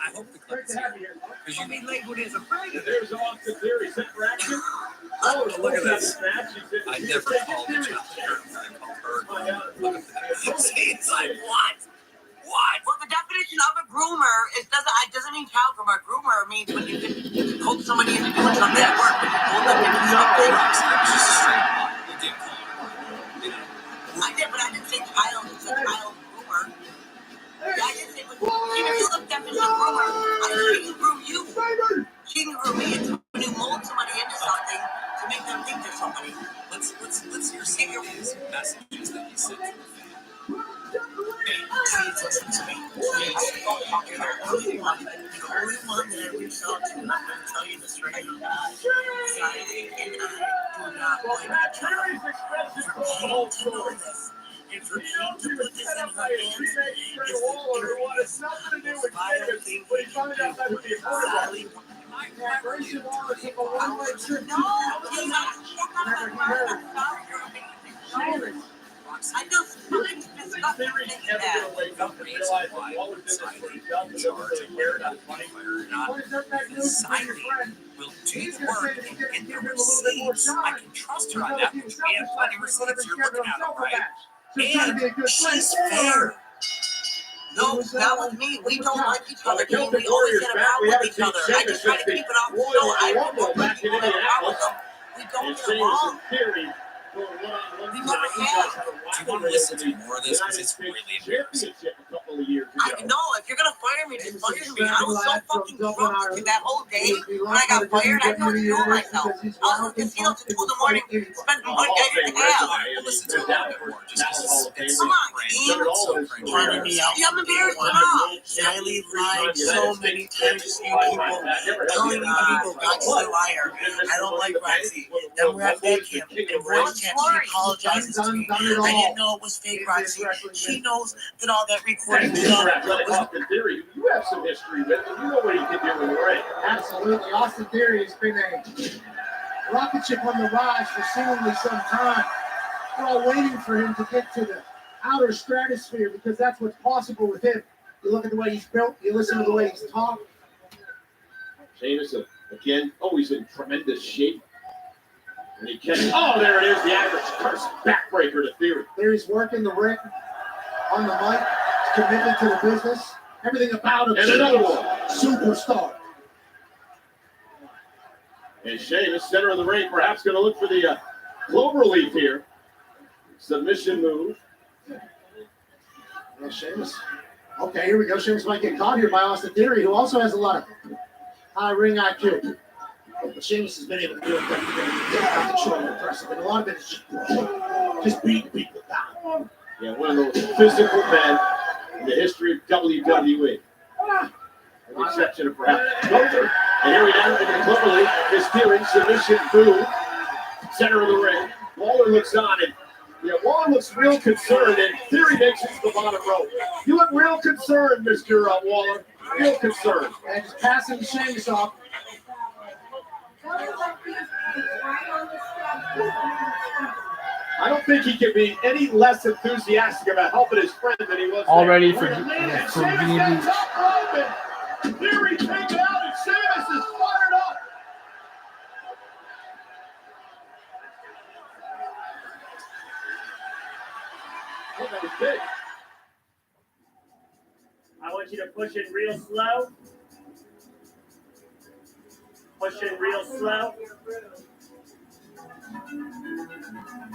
I hope the clip is here.
Because you be labeled as a predator.
There's Austin Theory set for action.
Oh, look at
this
this.
match.
I never called the judge. I called her. Look at that. It's like, what? What?
Well, the definition of a groomer doesn't mean child groomer. Groomer means when you can coach somebody into doing something at work. When you told them to do something.
Just a straight line. You did call her. You know.
I did, but I didn't say child. It's a child groomer. Yeah, I didn't say, but even if you look definition of groomer, I didn't groom you. She can groom me. It's when you mold somebody into something to make them think they're somebody.
Let's hear some of these messages that you sent to the fan.
Please listen to me. Please don't talk to her. The only one that I reached out to, I'm going to tell you this right now. Friday and I do not like each other. For Kate to know this, and for Kate to put this in her hands, is the dirtiest, most vile thing we can do. Sally, I just find disgusting things bad.
Wake up and realize that Waller's industry doesn't charge and wear it out funny.
The signing will do the work and get the receipts. I can trust her on that, which we have plenty of receipts. You're looking at them, right? And she's fair.
No, not with me. We don't like each other. We always get around with each other. I just try to keep it off the show. I don't know what people have around with them. We don't get along. We never have.
Do you want to listen to more of this? Because it's really embarrassing.
I know. If you're gonna fire me, just fire me. I was so fucking drunk that whole day when I got fired. I couldn't do myself. I was in the casino till 2 in the morning, spending money I didn't have.
We'll listen to a little bit more, just because it's
Come
so
on,
cringe.
Ian.
It's so cringe.
Finding me out.
Yeah, I'm embarrassed enough.
Sally lied so many times to you people, telling you people Roxy's a liar. I don't like Roxy. Then we're at bed camp, and voice chat, she apologizes to me. I didn't know it was fake Roxy. She knows that all that recording stuff was...
Austin Theory, you have some history with him. You know what he can do in the ring.
Absolutely. Austin Theory has been a rocket ship on the rise for seemingly some time. We're all waiting for him to get to the outer stratosphere because that's what's possible with him. You look at the way he's built, you listen to the way he's talked.
Sheamus, again, always in tremendous shape. And he catches, oh, there it is, the average curse backbreaker to Theory.
Theory's working the ring on the mic, his commitment to the business, everything about him.
And another one.
Superstar.
And Sheamus, center of the ring, perhaps going to look for the clover leaf here. Submission move.
Well, Sheamus. Okay, here we go. Sheamus might get caught here by Austin Theory, who also has a lot of high ring IQ. But Sheamus has been able to do it. Take control and impressive. And a lot of it is just beating people down.
Yeah, one of those physical men in the history of WWE. With the exception of perhaps Gunther. And here we have it in the clover leaf. His Theory, submission move. Center of the ring. Waller looks on and Waller looks real concerned, and Theory makes it to the bottom row. You look real concerned, Mr. Waller. Real concerned.
And just passing Sheamus off.
I don't think he can be any less enthusiastic about helping his friend than he was.
Already for
Theory take it out, and Sheamus is fired up. Oh, that was big.
I want you to push it real slow. Push it real slow.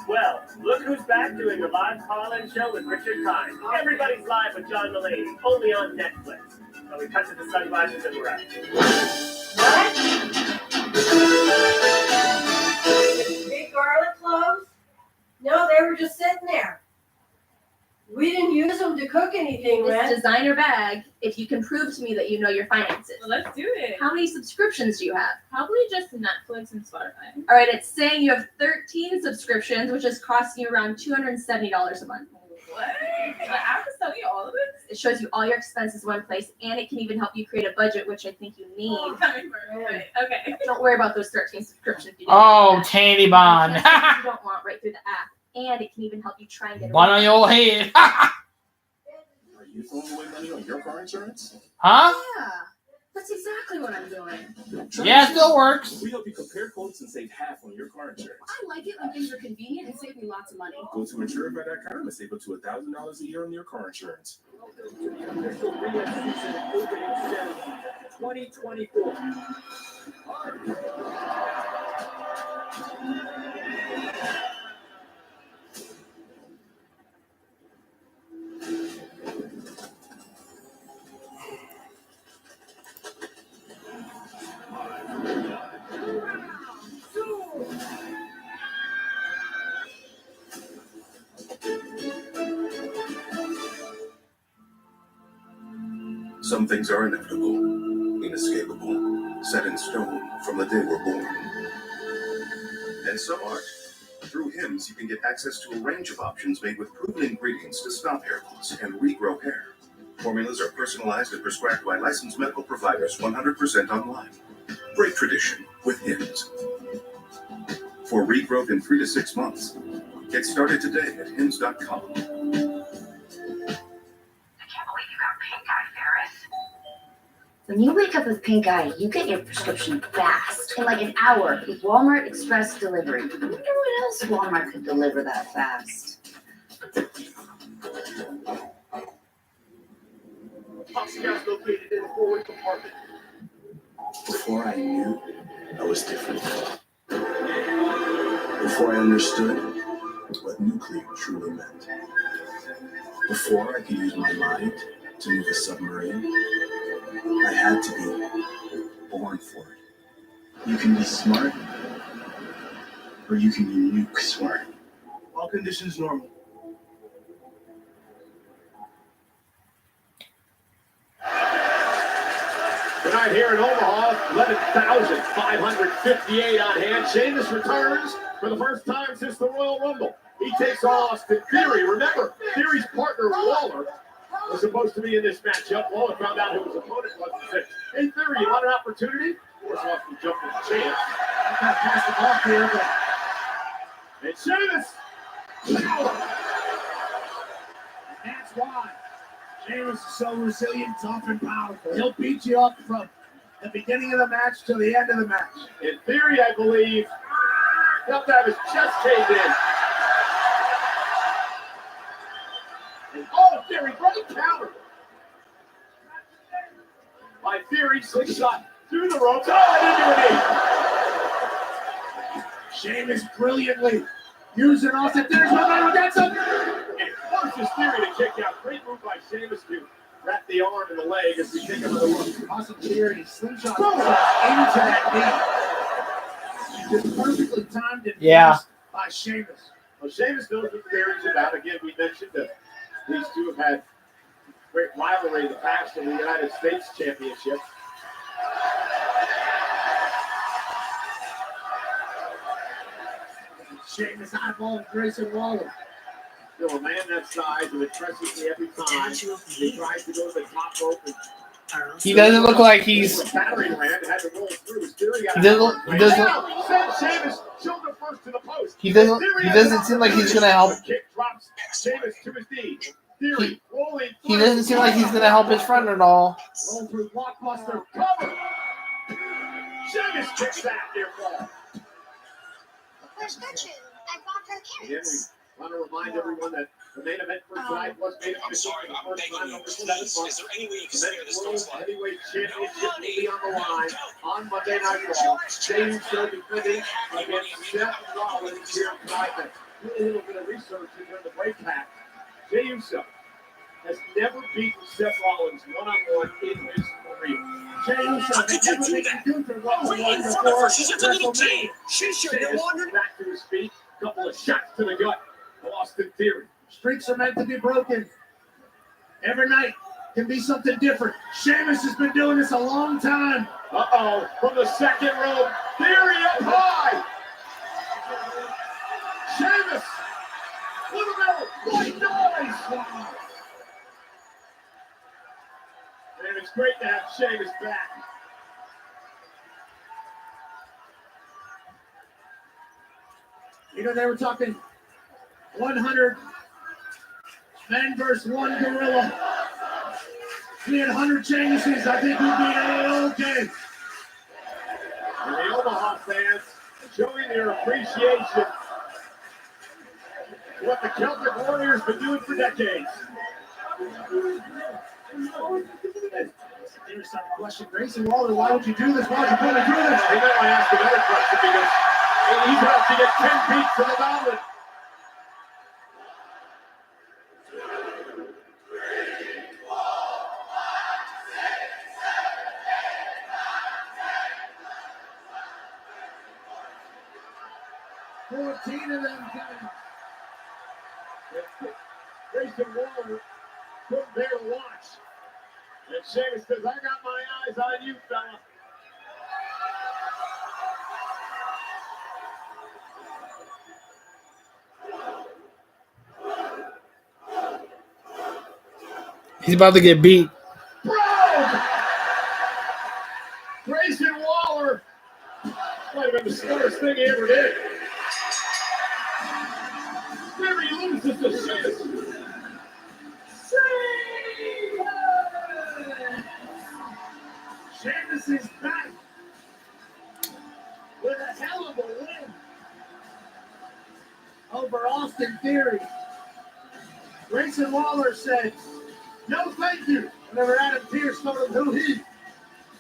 Well, look who's back doing the live call-in show with Richard Kind. Everybody's live with John Mulaney, only on Netflix. So we cut to the sunglasses and we're out.
Big garlic cloves? No, they were just sitting there. We didn't use them to cook anything,
This
Red.
designer bag, if you can prove to me that you know your finances.
Well, let's do it.
How many subscriptions do you have?
Probably just Netflix and Spotify.
All right, it's saying you have 13 subscriptions, which is costing you around $270 a month.
What? I have to tell you all of this?
It shows you all your expenses in one place, and it can even help you create a budget, which I think you need.
Okay.
Don't worry about those 13 subscriptions. You
Oh, Tanny Bond.
you don't want right through the app, and it can even help you try and get
One on your head.
Are you throwing away money on your car insurance?
Huh?
Yeah, that's exactly what I'm doing.
Yeah, it still works.
We help you compare quotes and save half on your car insurance.
I like it when things are convenient and save me lots of money.
Go to insuredby.com and save up to $1,000 a year on your car insurance.
Official Rio season opening ceremony 2024.
Some things are inevitable, inescapable, set in stone from the day we're born. And some aren't. Through Hims, you can get access to a range of options made with proven ingredients to stop hair loss and regrow hair. Formulas are personalized and prescribed by licensed medical providers 100% online. Break tradition with Hims. For regrowth in 3 to 6 months, get started today at hims.com.
When you wake up with pink eye, you get your prescription fast, in like an hour, with Walmart Express Delivery. I wonder what else Walmart could deliver that fast.
Popsicles located in the forward compartment.
Before I knew, I was different. Before I understood what nuclear truly meant. Before I could use my mind to move a submarine, I had to be born for it. You can be smart, or you can be nuke smart. All conditions normal.
Tonight here in Omaha, 11,558 on hand. Sheamus returns for the first time since the Royal Rumble. He takes on Austin Theory. Remember, Theory's partner Waller was supposed to be in this matchup. Waller found out who his opponent was. Hey, Theory, you want an opportunity? Of course, Austin jumped with the chance.
I got past the off here, but
And Sheamus.
that's why Sheamus is so resilient, tough, and powerful. He'll beat you up from the beginning of the match to the end of the match.
In theory, I believe, he'll have to have his chest caved in. And Theory, great counter. By Theory, slingshot through the ropes. I didn't do it.
Sheamus brilliantly using Austin Theory's momentum against him.
And forces Theory to kick out. Great move by Sheamus to wrap the arm and the leg as we take another look.
Austin Theory slingshot into that knee. Just perfectly timed it by Sheamus.
Well, Sheamus knows what Theory's about. Again, we mentioned that these two have had great rivalry in the past in the United States Championship.
Sheamus eyeballing Grayson Waller.
Still a man that size and impresses me every time. He tries to go to the top rope.
He doesn't look like he's.
He doesn't. Sheamus shoulder first to the post.
He doesn't seem like he's gonna help.
Kick drops Sheamus to his knee. Theory rolling.
He doesn't seem like he's gonna help his friend at all.
Roll through blockbuster cover. Sheamus kicks that near fall.
Prescription. I bought her
Again,
carrots.
we want to remind everyone that the main event for tonight was made
I'm sorry, I'm begging you, please. Is there any way you can
the
spare this
World
dog's life?
Heavyweight Championship will be on the line on Monday Night Raw. James will be defending against Seth Rollins here tonight. Do a little bit of research during the break pack. Jey Uso has never beaten Seth Rollins one-on-one in his career. Jey Uso
How could you do that? Right in front of her, she's just a little kid. She should have wondered.
Back to his feet, couple of shots to the gut. Austin Theory.
Streaks are meant to be broken. Every night can be something different. Sheamus has been doing this a long time.
Uh-oh, from the second rope. Theory up high. Sheamus. Look at that. White noise.
great to have Sheamus back. You know, they were talking 100 men versus one gorilla. We had 100 Sheamuses. I think we'd beat any old game. And the Omaha fans showing their appreciation for what the Celtic Warriors been doing for decades. Here's some question. Grayson Waller, why would you do this? Why would you put me through this? Hey, now I ask another question because he's about to get 10 feet to the gauntlet. Grayson Waller couldn't bear to watch. And Sheamus says, I got my eyes on you, fella.
He's about to get beat.
Grayson Waller might have been the smartest thing he ever did. Never he loses to Sheamus. Sheamus is back with a hell of a win over Austin Theory. Grayson Waller said, no thank you. Whenever Adam Pearce told him who he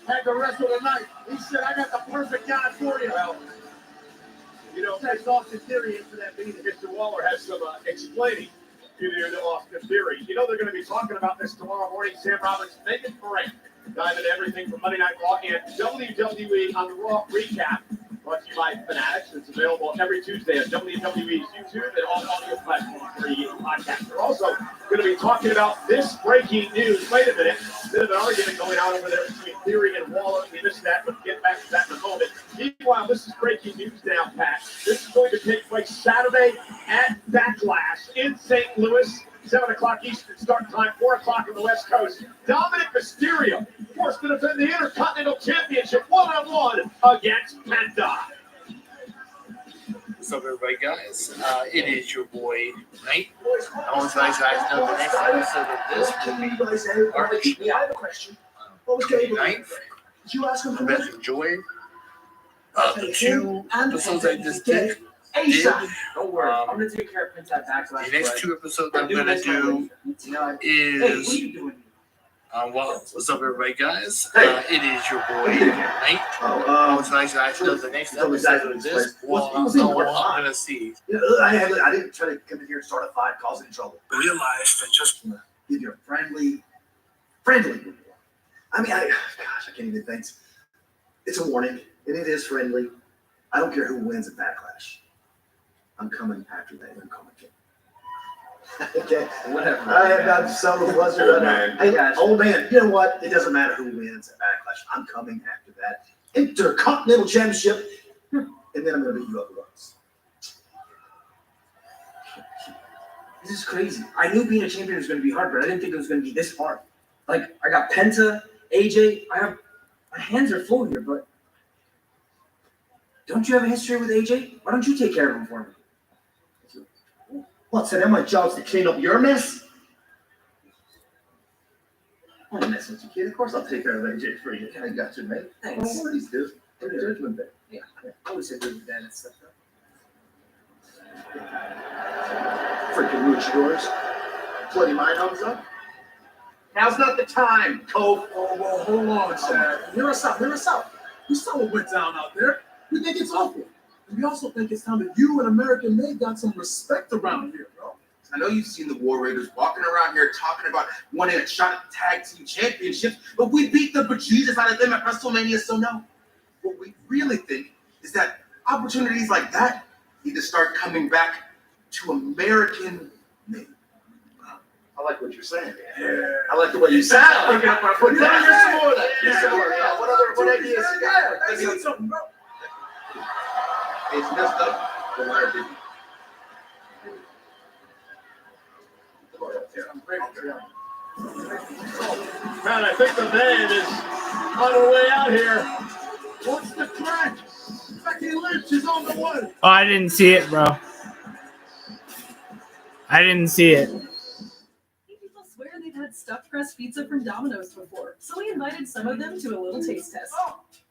had the rest of the night, he said, I got the perfect guy for you. Well, you know, that's Austin Theory into that meeting. Mr. Waller has some explaining to the Austin Theory. You know, they're going to be talking about this tomorrow morning. Sam Roberts, Megan Ferrant, dive into everything from Monday Night Raw and WWE on the Raw recap. Brought to you by Fanatics. It's available every Tuesday on WWE's YouTube and all audio platforms where you get podcasts. We're also going to be talking about this breaking news. Wait a minute. Bit of an argument going on over there between Theory and Waller. We missed that, but we'll get back to that in a moment. Meanwhile, this is breaking news now, Pat. This is going to take place Saturday at Backlash in St. Louis. 7 o'clock Eastern start time, 4 o'clock on the West Coast. Dominic Mysterio forced to defend the Intercontinental Championship one-on-one against Penta.
What's up, everybody, guys? It is your boy, Knight. I want to let you guys know the next episode of this will be March 29th. I hope you enjoyed the 2 episodes I just did.
Don't worry, I'm gonna take care of Penta Backlash.
The next 2 episodes I'm gonna do is what's up, everybody, guys? It is your boy, Knight. I want to let you guys know the next episode of this. I'm gonna see.
I didn't try to come in here and start a fight, cause any trouble.
Realize that just
give you a friendly. I mean, I can't even think. It's a warning, and it is friendly. I don't care who wins at Backlash. I'm coming after that. I'm coming. Okay, whatever. I'm so flustered. Hey, old man, you know what? It doesn't matter who wins at Backlash. I'm coming after that Intercontinental Championship, and then I'm going to beat you up once.
This is crazy. I knew being a champion was going to be hard, but I didn't think it was going to be this hard. Like, I got Penta, AJ. My hands are full here, but don't you have a history with AJ? Why don't you take care of him for me?
What, so then my job's to clean up your mess? I'm messing with you, kid. Of course I'll take care of AJ for you. I got you, mate.
Thanks.
What is this? What a judgment day.
Yeah, I always say good with that and stuff.
Freaking luchadors. Bloody mind on up. Now's not the time, Cove.
Oh, well, hold on, Chad. Hear us out. We saw what went down out there. We think it's awful. And we also think it's time that you and American Made got some respect around here, bro.
I know you've seen the War Raiders walking around here talking about wanting a shot at tag team championships, but we beat the bejesus out of them at WrestleMania, so no. What we really think is that opportunities like that need to start coming back to American Made.
I like what you're saying. Yeah. I like the way you sound. Picking up my foot. Some more of that. Yeah. What ideas you got?
I need something, bro.
It's messed up. The winner did.
And I think the van is on her way out here. What's the threat? Becky Lynch is on the one.
Oh, I didn't see it, bro. I didn't see it.
People swear they've had stuffed crust pizza from Domino's before, so we invited some of them to a little taste test.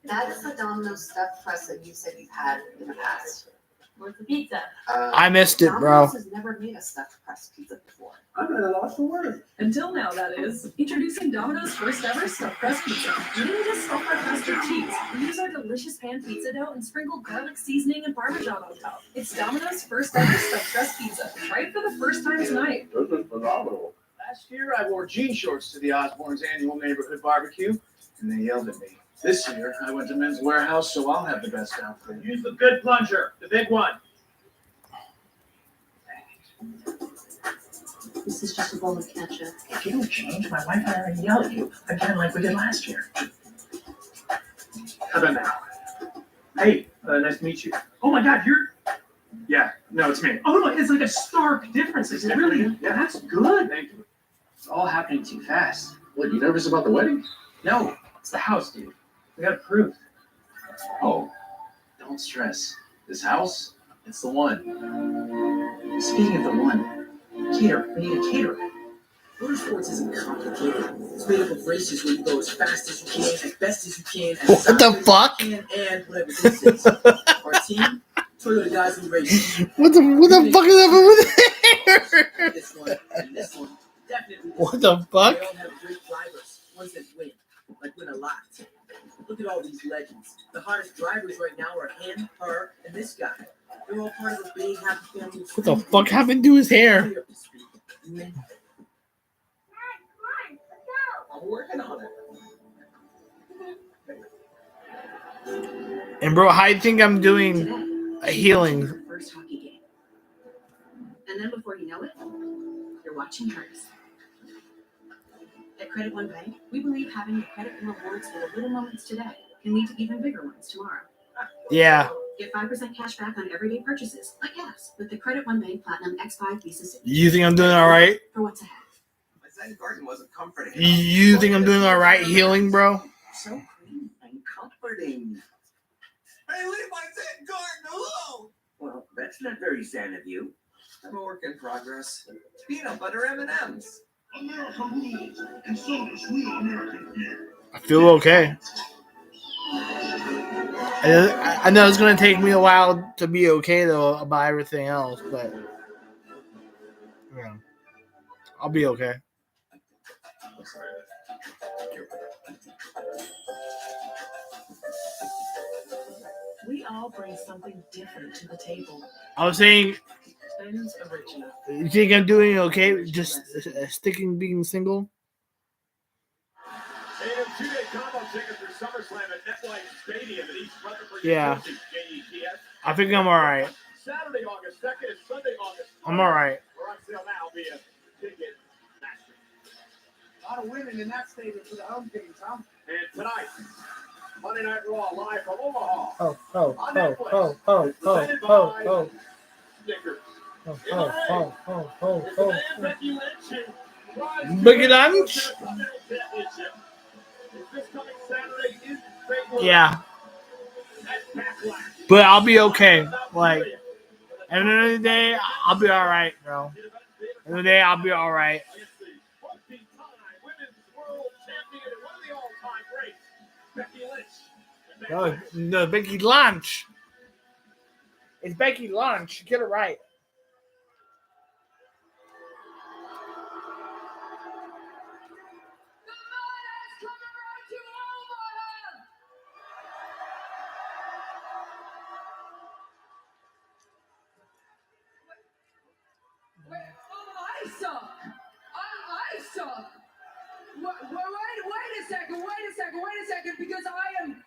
That's the Domino's stuffed crust that you said you've had in the past.
Where's the pizza?
I missed it, bro.
Domino's has never made a stuffed crust pizza before.
I'm at a loss for words. Until now, that is. Introducing Domino's first ever stuffed crust pizza. We didn't just stuff our crust with cheese. We use our delicious pan pizza dough and sprinkle garlic seasoning and Parmesan on top. It's Domino's first ever stuffed crust pizza. Try it for the first time tonight.
This is phenomenal. Last year, I wore jean shorts to the Osborne's annual neighborhood barbecue, and they yelled at me. This year, I went to Men's Warehouse, so I'll have the best outfit.
Use the good plunger, the big one.
This is just a bowl of ketchup.
If you don't change, my wife and I are going to yell at you again like we did last year.
How about now? Hey, nice to meet you. Oh my God, you're. Yeah, no, it's me. Oh no, it's like a stark difference. It's really. Yeah, that's good. Thank you.
It's all happening too fast.
What, you nervous about the wedding?
No, it's the house, dude. We got approved.
Oh,
Don't stress. This house, it's the one. Speaking of the one, cater. We need a caterer. Motorsports isn't complicated. It's made up of races where you go as fast as you can, as best as you can, as
What the
sideways
fuck?
as you can, and whatever this is. Our team, Toyota guys who race.
What the fuck is up over there?
This one and this one, definitely.
What the fuck?
They all have great drivers, ones that win a lot. Look at all these legends. The hottest drivers right now are him, her, and this guy. They're all part of a big happy family.
What the fuck happened to his hair?
I'm working on it.
And bro, how do you think I'm doing a healing?
First hockey game. And then before you know it, you're watching hers. At Credit One Bank, we believe having your credit and rewards for the little moments today can lead to even bigger ones tomorrow.
Yeah.
Get 5% cash back on everyday purchases, like gas, with the Credit One Bank Platinum X5 Visa Signature.
You think I'm doing all right?
For what's ahead.
My Zen garden wasn't comforting.
You think I'm doing all right healing, bro?
So clean and comforting. Hey, leave my Zen garden alone! Well, that's not very Zen of you. I'm a work in progress. Peanut butter M&Ms. America rules, and so does real American here.
I feel okay. I know it's gonna take me a while to be okay though about everything else, but yeah, I'll be okay.
We all bring something different to the table.
I was saying,
Ben's original.
you think I'm doing okay? Just sticking being single?
A&M two-day combo tickets for SummerSlam at MetLife Stadium in East Rutherford,
Yeah.
New Jersey, JETS.
I think I'm all right.
Saturday, August 2nd and Sunday, August 3rd.
I'm all right.
We're on sale now via Ticket Master.
A lot of women in that stadium for the home games, huh?
And tonight, Monday Night Raw live from Omaha.
Oh.
Snickers.
Becky
Becky
Lynch?
Is this coming Saturday? Is
Yeah. But I'll be okay. Like, at the end of the day, I'll be all right, bro. At the end of the day, I'll be all right. No, Becky Lynch. It's Becky Lynch. Get it right.
I suck. I suck. Wait a second, because I am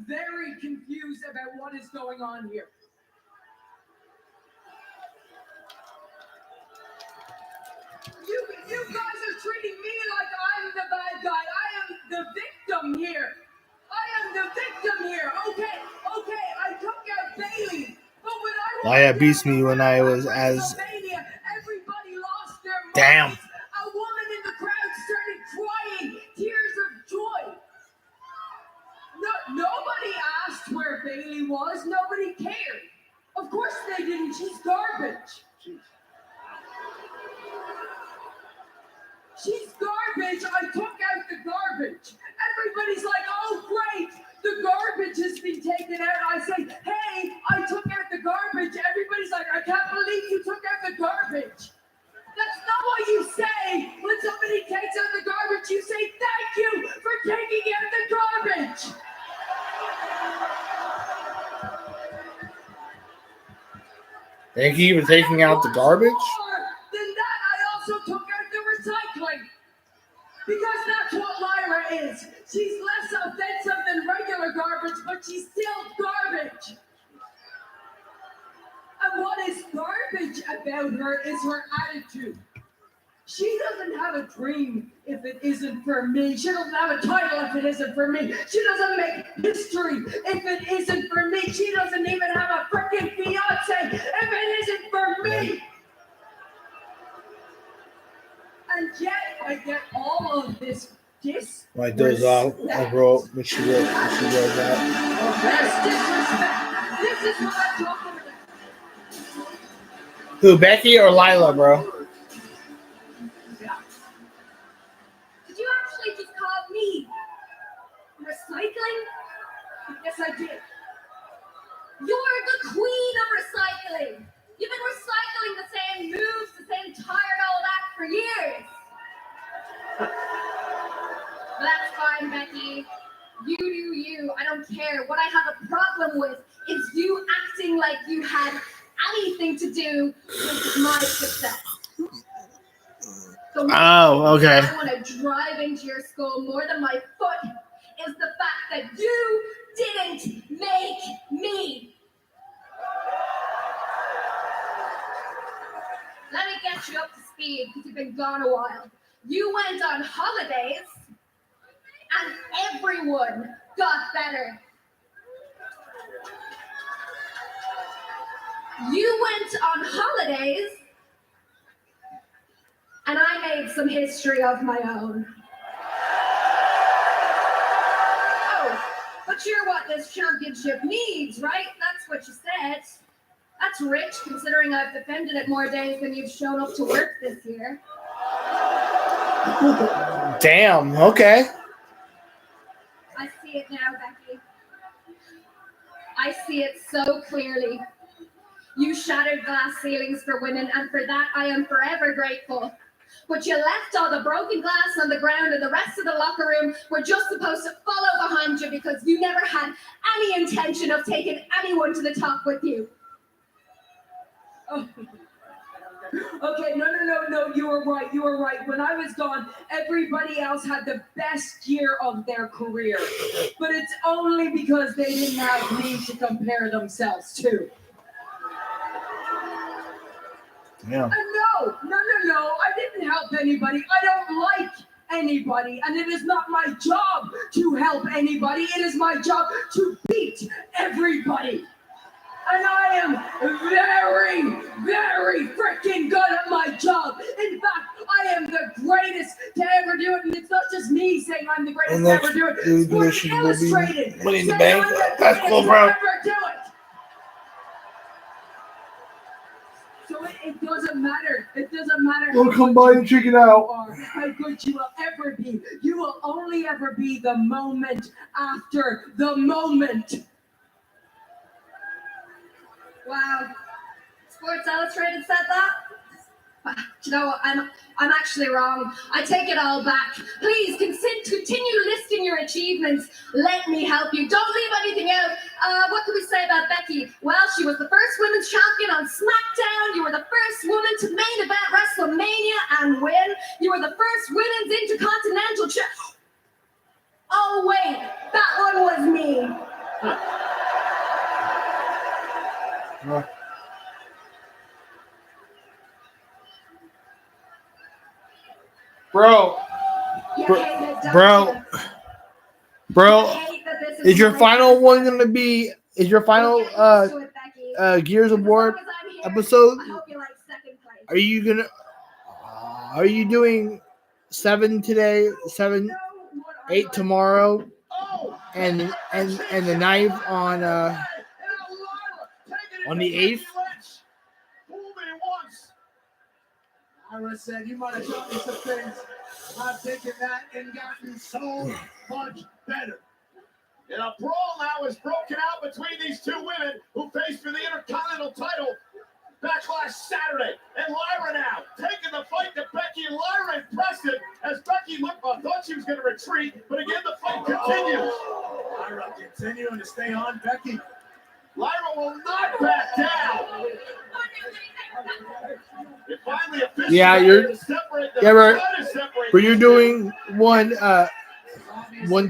very confused about what is going on here. You guys are treating me like I'm the bad guy. I am the victim here. Okay, I took out Bailey. But when I
Beats me when I was as.
everybody lost their minds.
Damn.
A woman in the crowd started crying.
mean, she's garbage. She's garbage. I took out the garbage. Everybody's like, oh, great. The garbage has been taken out. I say, hey, I took out the garbage. Everybody's like, I can't believe you took out the garbage. That's not what you say. When somebody takes out the garbage, you say, thank you for taking out the garbage.
Thank you for taking out the garbage.
More than that, I also took out the recycling. Because that's what Lyra is. She's less offensive than regular garbage, but she's still garbage. And what is garbage about her is her attitude. She doesn't have a dream if it isn't for me. She doesn't have a title if it isn't for me. She doesn't make history if it isn't for me. She doesn't even have a freaking fiance if it isn't for me. And yet I get all of this
Like those I wrote when she wrote that.
This is what I'm talking about.
Who, Becky or Lila, bro?
Did you actually just call me recycling?
Yes, I did.
You're the queen of recycling. You've been recycling the same moves, the same tired old act for years. That's fine, Becky. You do you. I don't care. What I have a problem with is you acting like you had anything to do with my success.
Oh, okay.
I want to drive into your skull more than my foot is the fact that you didn't make me. Let me get you up to speed because you've been gone a while. You went on holidays and everyone got better. You went on holidays and I made some history of my own. Oh, but you're what this championship needs, right? That's what you said. That's rich, considering I've defended it more days than you've shown up to work this year.
Damn, okay.
I see it now, Becky. I see it so clearly. You shattered glass ceilings for women, and for that I am forever grateful. But you left all the broken glass on the ground, and the rest of the locker room were just supposed to follow behind you because you never had any intention of taking anyone to the top with you.
Oh. Okay, no, you were right. When I was gone, everybody else had the best year of their career. But it's only because they didn't have me to compare themselves to.
Yeah.
No, I didn't help anybody. I don't like anybody, and it is not my job to help anybody. It is my job to beat everybody. And I am very, very freaking good at my job. In fact, I am the greatest to ever do it. And it's not just me saying I'm the greatest to ever do it. Sports Illustrated
Money in the
says
bank.
I'm the
That's cool,
greatest
bro.
to ever do it. So it doesn't matter. It doesn't matter
We'll come by and check it out.
how good you will ever be. You will only ever be the moment after the moment.
Wow. Sports Illustrated said that? You know what? I'm actually wrong. I take it all back. Please continue listing your achievements. Let me help you. Don't leave anything out. What can we say about Becky? Well, she was the first women's champion on SmackDown. You were the first woman to main event WrestleMania and win. You were the first women's Intercontinental champion. Oh wait, that one was me.
Bro, is your final one gonna be? Is your final Gears of War episode? Are you gonna? Are you doing 7 today? 7, 8 tomorrow, and the 9th on the 8th?
Lyra said, you might have taught me some things. I've taken that and gotten so much better.
And a brawl now is broken out between these two women who faced for the Intercontinental title back last Saturday. And Lyra now taking the fight to Becky. And Lyra impressed it as Becky thought she was going to retreat, but again the fight continues.
Lyra continuing to stay on Becky.
Lyra will not back down. It finally officially separate the
Robert,
blood is separated.
but you're doing one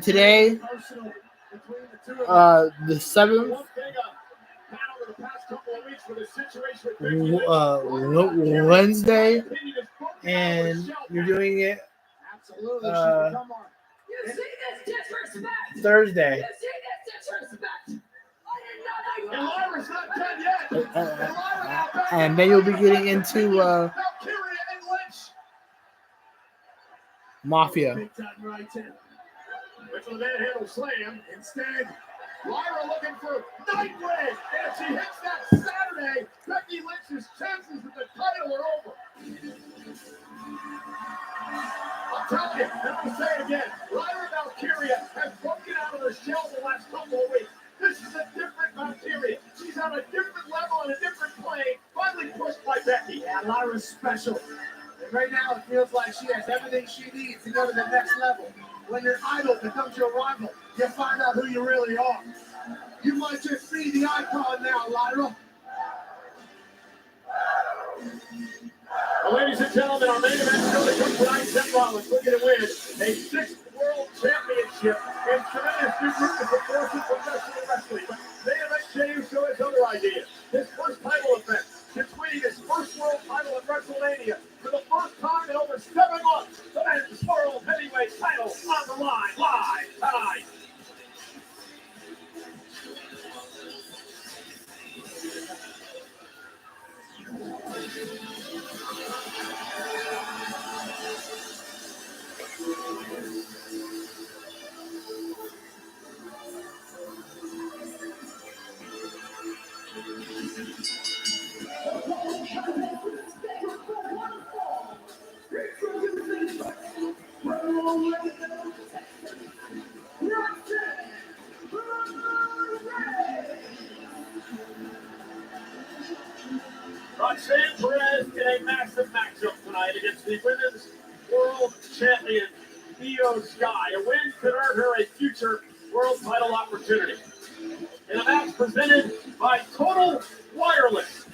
today, the 7th, Wednesday, and you're doing it Thursday. And then you'll be getting into Mafia.
Which will then handle slam. Instead, Lyra looking for Nightwing. And if she hits that Saturday, Becky Lynch's chances of the title are over. I'm telling you, and I'll say it again, Lyra Valkyria has broken out of her shell the last couple of weeks. This is a different Valkyria. She's on a different level, on a different plane, finally pushed by Becky.
Yeah, Lyra's special. And right now it feels like she has everything she needs to go to the next level. When your idol becomes your rival, you find out who you really are. You might just be the icon now, Lyra.
Well, ladies and gentlemen, our main event show comes tonight. Seth Rollins looking to win a 6th World Championship and tremendous new group of proportions professional wrestling. But main event Jey Uso has other ideas. His first title event, between his first world title at WrestleMania for the first time in over 7 months. The men's world heavyweight title on the line live tonight. Roxanne Perez in a massive matchup tonight against the Women's World Champion, Io Sky. A win could earn her a future world title opportunity. In a match presented by Total Wireless,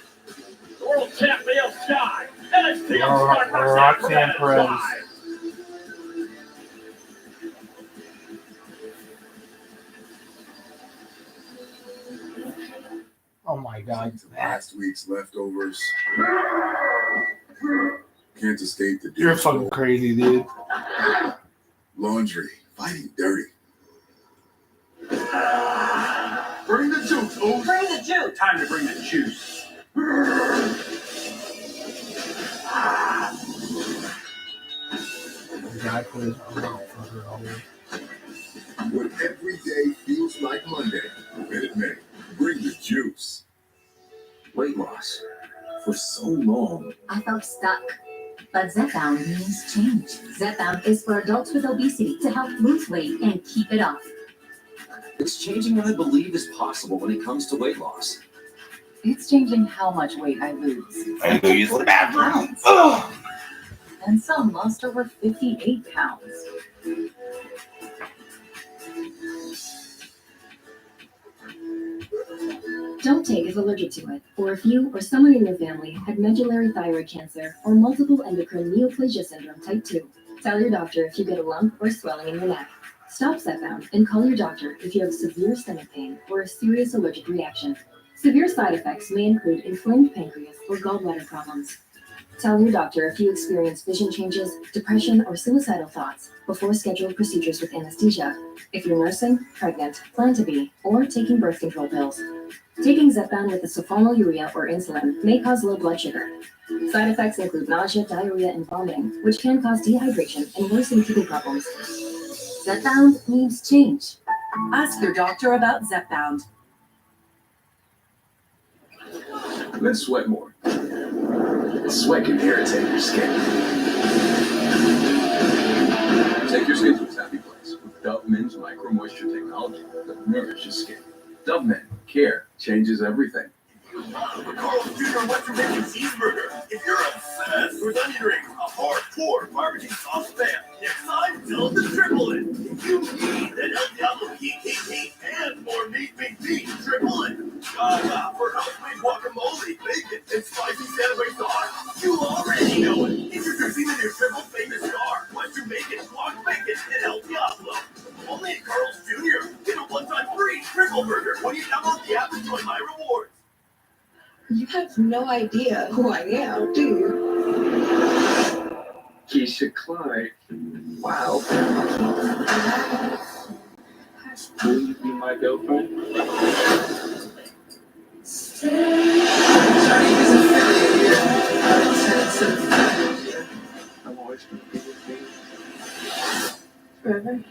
the world champ Io Sky, NXT All-Star Roxanne Perez. Live.
Oh my God.
Last week's leftovers. Can't escape the
You're fucking crazy, dude.
Laundry. Fighting dirty.
Bring the juice, O's.
Bring the juice.
Time to bring the juice.
When every day feels like Monday, Minute Maid. Bring the juice.
Weight loss. For so long,
I felt stuck. But Zepbound means change. Zepbound is for adults with obesity to help lose weight and keep it off.
it's changing what I believe is possible when it comes to weight loss.
It's changing how much weight I lose.
I go use the bathroom.
And some lost over 58 pounds. Don't take if allergic to it, or if you or someone in your family had medullary thyroid cancer or multiple endocrine neoplasia syndrome type 2. Tell your doctor if you get a lump or swelling in your neck. Stop Zepbound and call your doctor if you have severe stomach pain or a serious allergic reaction. Severe side effects may include inflamed pancreas or gallbladder problems. Tell your doctor if you experience vision changes, depression, or suicidal thoughts before scheduled procedures with anesthesia. If you're nursing, pregnant, plan to be, or taking birth control pills. Taking Zepbound with a sulfonylurea or insulin may cause low blood sugar. Side effects include nausea, diarrhea, and vomiting, which can cause dehydration and worsen kidney problems. Zepbound means change.
Ask your doctor about Zepbound.
Men sweat more. Sweat can irritate your skin. Take your skin to its happy place with Dove Men's Micro Moisture technology that nourishes skin. Dove Men, care changes everything.
Carl's Jr. Western Bacon Cheeseburger. If you're obsessed with onion rings, a hardcore barbecue sauce fan, next time tell them to triple it. If you need an El Diablo PKK and more meat, triple it. Gaga for house-made guacamole, bacon, and spicy Santa Fe sauce. You already know it. Introducing the new triple famous star, Western Bacon, Block Bacon, and El Diablo. Only at Carl's Jr. Get a one-time free triple burger when you download the app and join my rewards.
You have no idea who I am, do you?
Keisha Clark. Wow. Will you be my girlfriend?
Chinese affiliate here.
I'm always going to be with you.
Forever.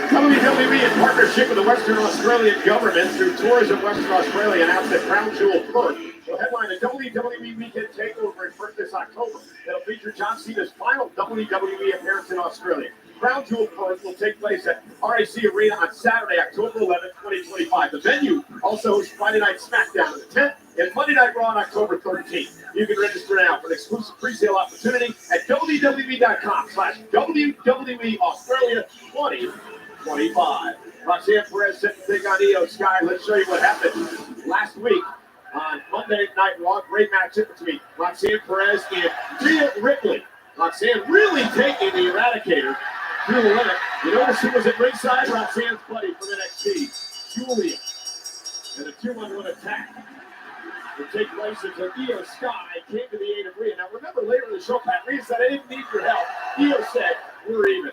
WWE, in partnership with the Western Australian government through Tourism Western Australia, announced that Crown Jewel Perth will headline a WWE Weekend Takeover in Perth this October. It'll feature John Cena's final WWE appearance in Australia. Crown Jewel Perth will take place at RAC Arena on Saturday, October 11th, 2025. The venue also hosts Friday Night SmackDown on the 10th and Monday Night Raw on October 13th. You can register now for an exclusive pre-sale opportunity at WWE.com/WWE Australia 2025. Roxanne Perez set to take on Io Sky. Let's show you what happened last week on Monday Night Raw. Great matchup between Roxanne Perez and Rhea Ripley. Roxanne really taking the Eradicator through the limit. You notice who was at ringside? Roxanne's buddy from NXT, Julia. And a 2-on-1 attack would take place until Io Sky came to the aid of Rhea. Now remember, later in the show, Pat, Rhea said, I didn't need your help. Io said, we're even.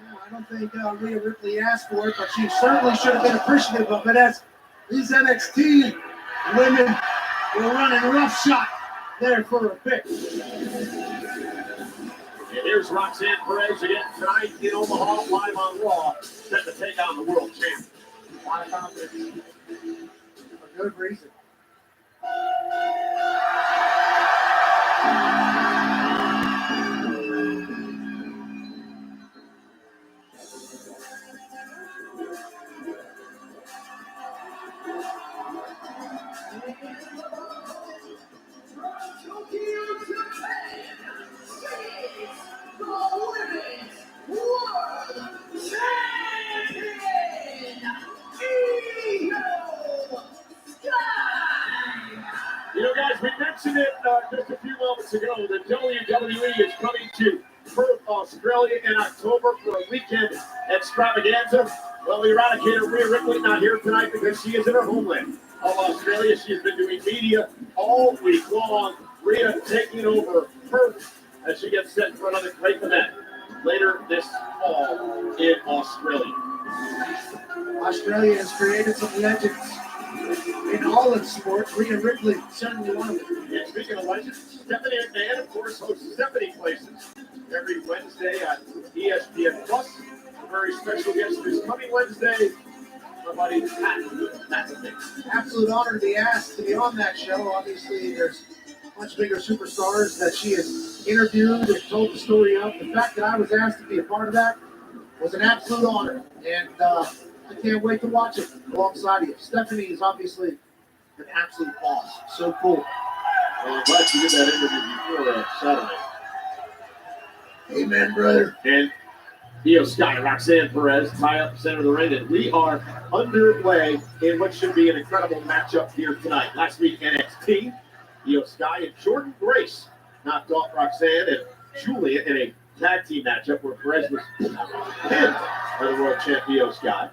I don't think Rhea Ripley asked for it, but she certainly should have been appreciative of it, as these NXT women were running roughshod there for a bit.
And here's Roxanne Perez again tonight in Omaha, live on Raw, set to take on the world champion.
A lot of confidence. For good reason.
You know, guys, we mentioned it just a few moments ago. The WWE is coming to Perth, Australia in October for a weekend extravaganza. Well, the Eradicator, Rhea Ripley, not here tonight because she is in her homeland of Australia. She has been doing media all week long. Rhea taking over Perth as she gets set for another great event later this fall in Australia.
Australia has created some legends in all its sports. Rhea Ripley, certainly one of them.
And speaking of legends, Stephanie McMahon, of course, hosts Stephanie Places every Wednesday on ESPN Plus. A very special guest this coming Wednesday, my buddy Pat.
Absolute honor to be asked to be on that show. Obviously, there's much bigger superstars that she has interviewed and told the story of. The fact that I was asked to be a part of that was an absolute honor, and I can't wait to watch it alongside you. Stephanie is obviously an absolute boss. So cool.
Well, I'm glad you did that interview before Saturday.
Amen, brother.
And Io Sky, Roxanne Perez, tie up center of the ring, and we are underway in what should be an incredible matchup here tonight. Last week, NXT, Io Sky and Jordan Grace knocked off Roxanne and Julia in a tag team matchup where Perez was pinned by the world champion Io Sky.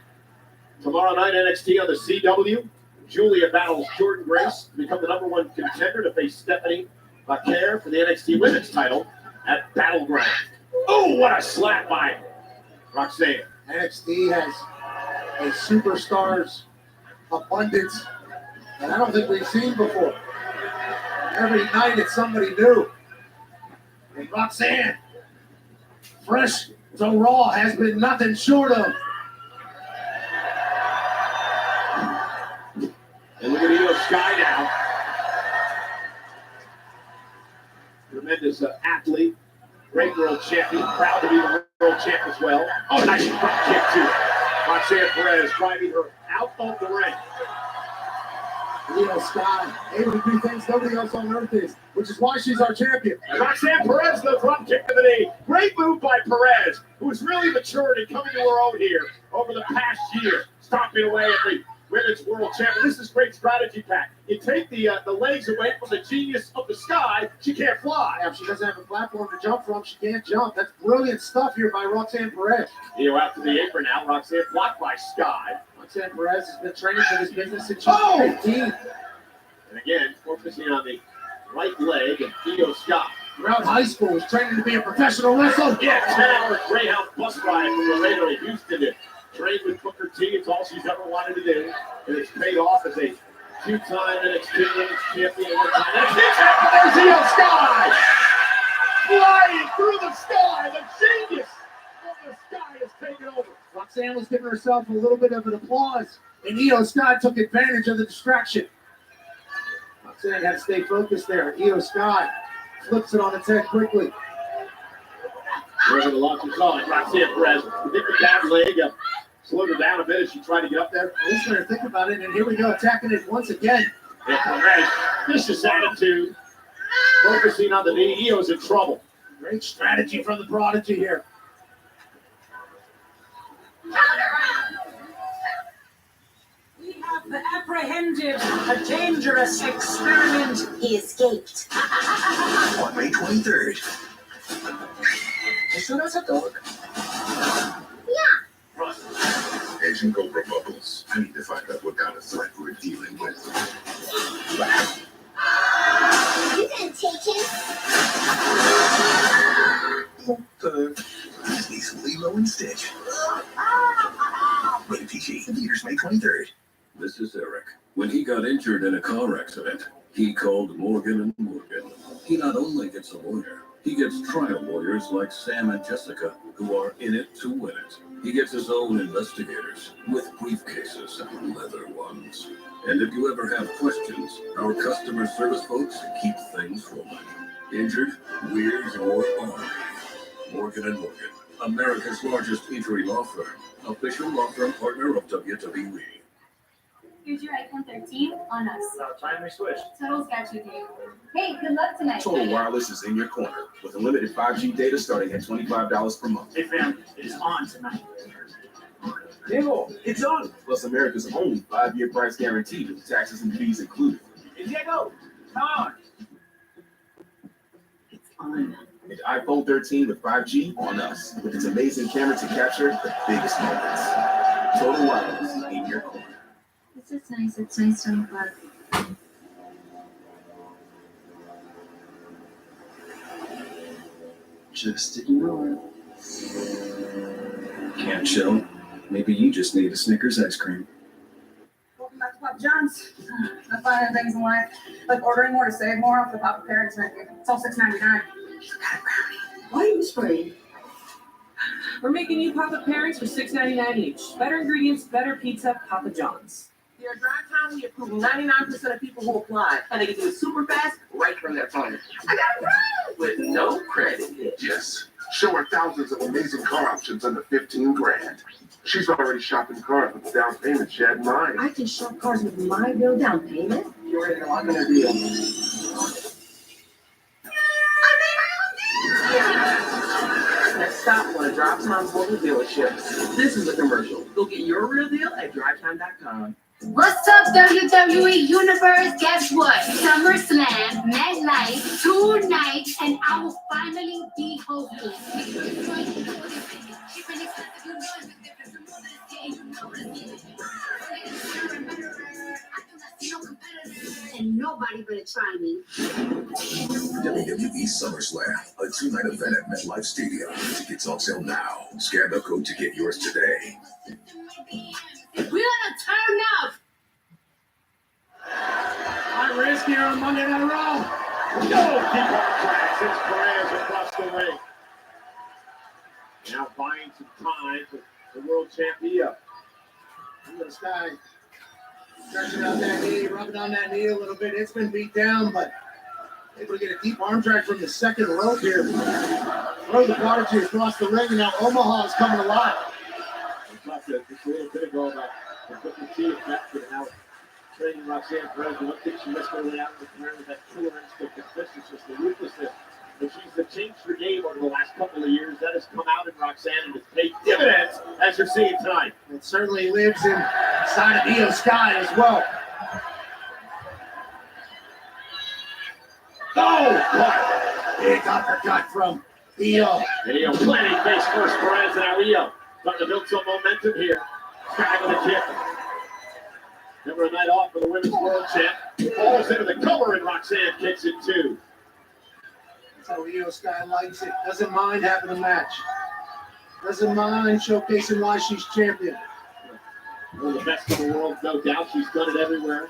Tomorrow night, NXT on the CW, Julia battles Jordan Grace to become the #1 contender to face Stephanie McMahon for the NXT Women's title at Battleground. Oh, what a slap by Roxanne.
NXT has a superstars abundance that I don't think we've seen before. Every night it's somebody new. And Roxanne, fresh
So Raw has been nothing short of.
And look at Io Sky now. Tremendous athlete. Great world champion. Proud to be the world champ as well. Oh, nice front kick too. Roxanne Perez driving her out of the ring.
Io Sky able to do things nobody else on earth is, which is why she's our champion.
And Roxanne Perez, the front kick to the knee. Great move by Perez, who's really matured and coming to her own here over the past year, stomping away at the women's world champion. This is great strategy, Pat. You take the legs away from the genius of the Sky, she can't fly.
Yeah, if she doesn't have a platform to jump from, she can't jump. That's brilliant stuff here by Roxanne Perez.
Io out to the apron now. Roxanne blocked by Sky.
Roxanne Perez has been training for this business since she was 15.
And again, focusing on the right leg of Io Sky.
Throughout high school, was training to be a professional wrestler.
Yeah, 10-hour Greyhound bus ride from Laredo to Houston to train with Booker T. It's all she's ever wanted to do. And it's paid off as a two-time NXT Women's Champion. There's Io Sky! Flying through the sky! The genius of the Sky is taking over.
Roxanne was giving herself a little bit of an applause, and Io Sky took advantage of the distraction. Roxanne had to stay focused there. Io Sky flips it on its head quickly.
Wherever the launcher's on, Roxanne Perez hit the bad leg, slowed her down a bit as she tried to get up there.
Listener, think about it, and here we go, attacking it once again.
Yeah, Perez, vicious attitude, focusing on the knee. Io's in trouble.
Great strategy from the Prodigy here.
We have apprehended a dangerous experiment. He escaped.
On May 23rd.
Eso no es a dog.
Asian Cobra Bubbles. I need to find out what kind of threat we're dealing with.
You didn't take him.
Just need some Lilo and Stitch. Rated PG. Theaters May 23rd.
This is Eric. When he got injured in a car accident, he called Morgan & Morgan. He not only gets a lawyer, he gets trial lawyers like Sam and Jessica, who are in it to win it. He gets his own investigators with briefcases and leather ones. And if you ever have questions, our customer service folks keep things rolling. Injured, weird, or ornery. Morgan & Morgan, America's largest injury law firm. Official law firm partner of WWE.
Here's your iPhone 13 on us.
About time we switched.
Total's got you, dude. Hey, good luck tonight.
Total Wireless is in your corner with unlimited 5G data starting at $25 per month.
Hey fam, it's on tonight.
Diego, it's on. Plus America's only 5-year price guarantee with taxes and fees included.
Hey Diego, come on.
It's on. An iPhone 13 with 5G on us with its amazing camera to capture the biggest moments. Total Wireless is in your corner.
This is nice. It's nice to unplug.
Just ignore it. Can't chill? Maybe you just need a Snickers ice cream.
Welcome back to Papa John's. I find things in life like ordering more to save more off the Papa Parents menu. It's all $6.99.
Why are you spraying?
We're making you Papa Pairings for $6.99 each. Better ingredients, better pizza, Papa John's.
Your drive time, we approve 99% of people who apply, and they can do it super fast right from their phone. I got a ride with no credit.
Yes. Show her thousands of amazing car options under 15 grand. She's already shopping cars with the down payment she had in mind.
I can shop cars with my real down payment.
You're ready to lock in a deal. Next stop, want to drive time for the dealership. This is a commercial. Go get your real deal at drivetime.com.
What's up, WWE Universe? Guess what? SummerSlam, MetLife, 2 nights, and I will finally be hosting. And nobody better try me.
WWE SummerSlam, a 2-night event at MetLife Stadium. Tickets on sale now. Scan the code to get yours today.
We're gonna turn up.
High risk here on Monday Night Raw. No, keep on tracks. It's Perez across the ring.
Now buying some time for the world champion.
Look at Sky. Stretching out that knee, rubbing on that knee a little bit. It's been beat down, but able to get a deep arm drag from the second rope here. Throw the prodigy across the ring, and now Omaha is coming alive.
We talked just a little bit ago about putting the key effect and how training Roxanne Perez. One thing she missed early out in the career was that killer instinct of viciousness, the ruthlessness. But she's changed her game over the last couple of years. That has come out in Roxanne and has paid dividends, as you're seeing tonight.
It certainly lives inside of Io Sky as well. Oh, big uppercut from Io.
Io planting face first, Perez, and now Io starting to build some momentum here. Sky with a kick. Never a night off for the women's world champ. Falls into the cover, and Roxanne kicks it too.
That's how Io Sky likes it. Doesn't mind having a match. Doesn't mind showcasing why she's champion.
One of the best in the world, no doubt. She's done it everywhere.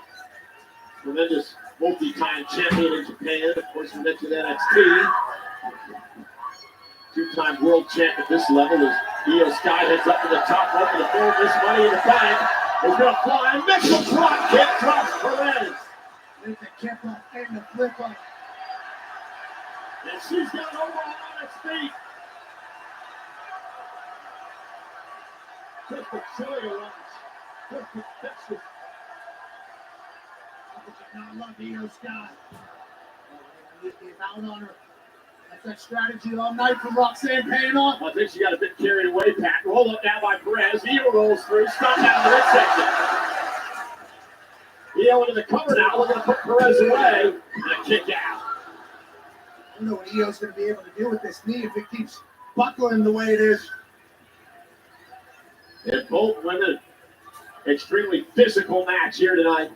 Tremendous multi-time champion in Japan. Of course, we mentioned NXT. Two-time world champ at this level as Io Sky heads up to the top rope of the floor. This Money in the Bank is going to fly. Mitchell drop kick drops Perez.
With the kick up and the flip up.
And she's got Omaha on its feet. Just a chilly runs. Just a Texas.
I love Io Sky. He's out on her. That's that strategy all night from Roxanne paying off.
I think she got a bit carried away, Pat. Roll up now by Perez. Io rolls through. Stop down the midsection. Io into the cover now. Looking to put Perez away. And a kick out.
I don't know what Io's going to be able to do with this knee if it keeps buckling the way it is.
And both women, extremely physical match here tonight.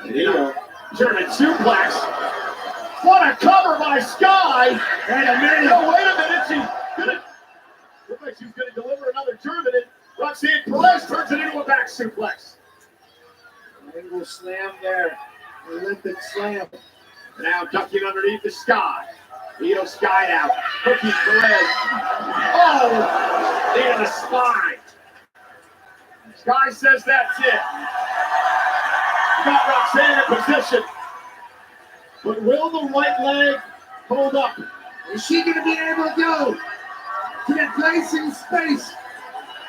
Io, German suplex. What a cover by Sky.
And a minute.
No, wait a minute. She's gonna. Looks like she's gonna deliver another German. And Roxanne Perez turns it into a back suplex.
Angle slam there. Olympic slam.
Now ducking underneath the Sky. Io Sky now. Cookie Perez. Oh! Into the spine. Sky says that's it. Got Roxanne in position. But will the right leg hold up?
Is she going to be able to go to that place in space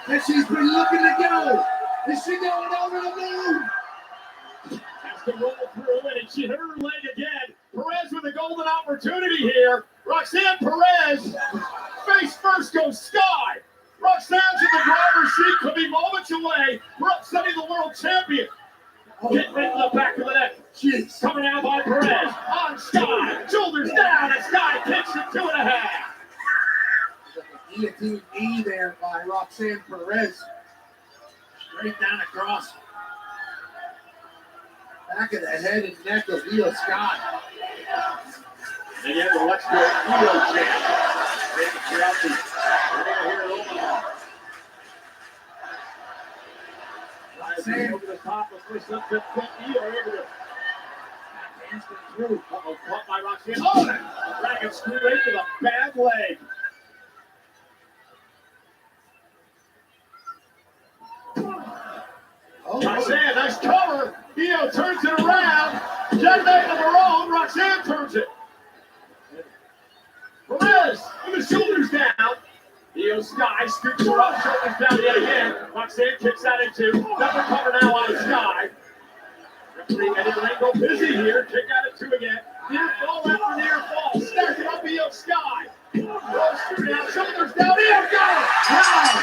that she's been looking to go? Is she going over the moon?
Has to roll through it, and she hurt her leg again. Perez with a golden opportunity here. Roxanne Perez, face first goes Sky. Roxanne's in the driver's seat, could be moments away. We're upsetting the world champion. Getting right to the back of the neck.
Jeez.
Coming out by Perez. On Sky. Shoulders down, and Sky kicks it 2.5.
Guillotine knee there by Roxanne Perez. Straight down across. Back of the head and neck of Io Sky.
And yet the Let's Go Io chant. Ready to clear out the here at Omaha. Roxanne over the top of first upset foot. Io able to hands through. Uh-oh, caught by Roxanne. Oh, dragon screw into the bad leg. Roxanne, nice cover. Io turns it around. Jackknife of her own. Roxanne turns it. Perez with the shoulders down. Io Sky scoops her up, shoulders down yet again. Roxanne kicks out into. Double cover now on Sky. Referee Eddie Ringo busy here. Kick out at 2 again. Near fall after near fall. Stacking up Io Sky. Rolls through now. Shoulders down. Io got it. Wow.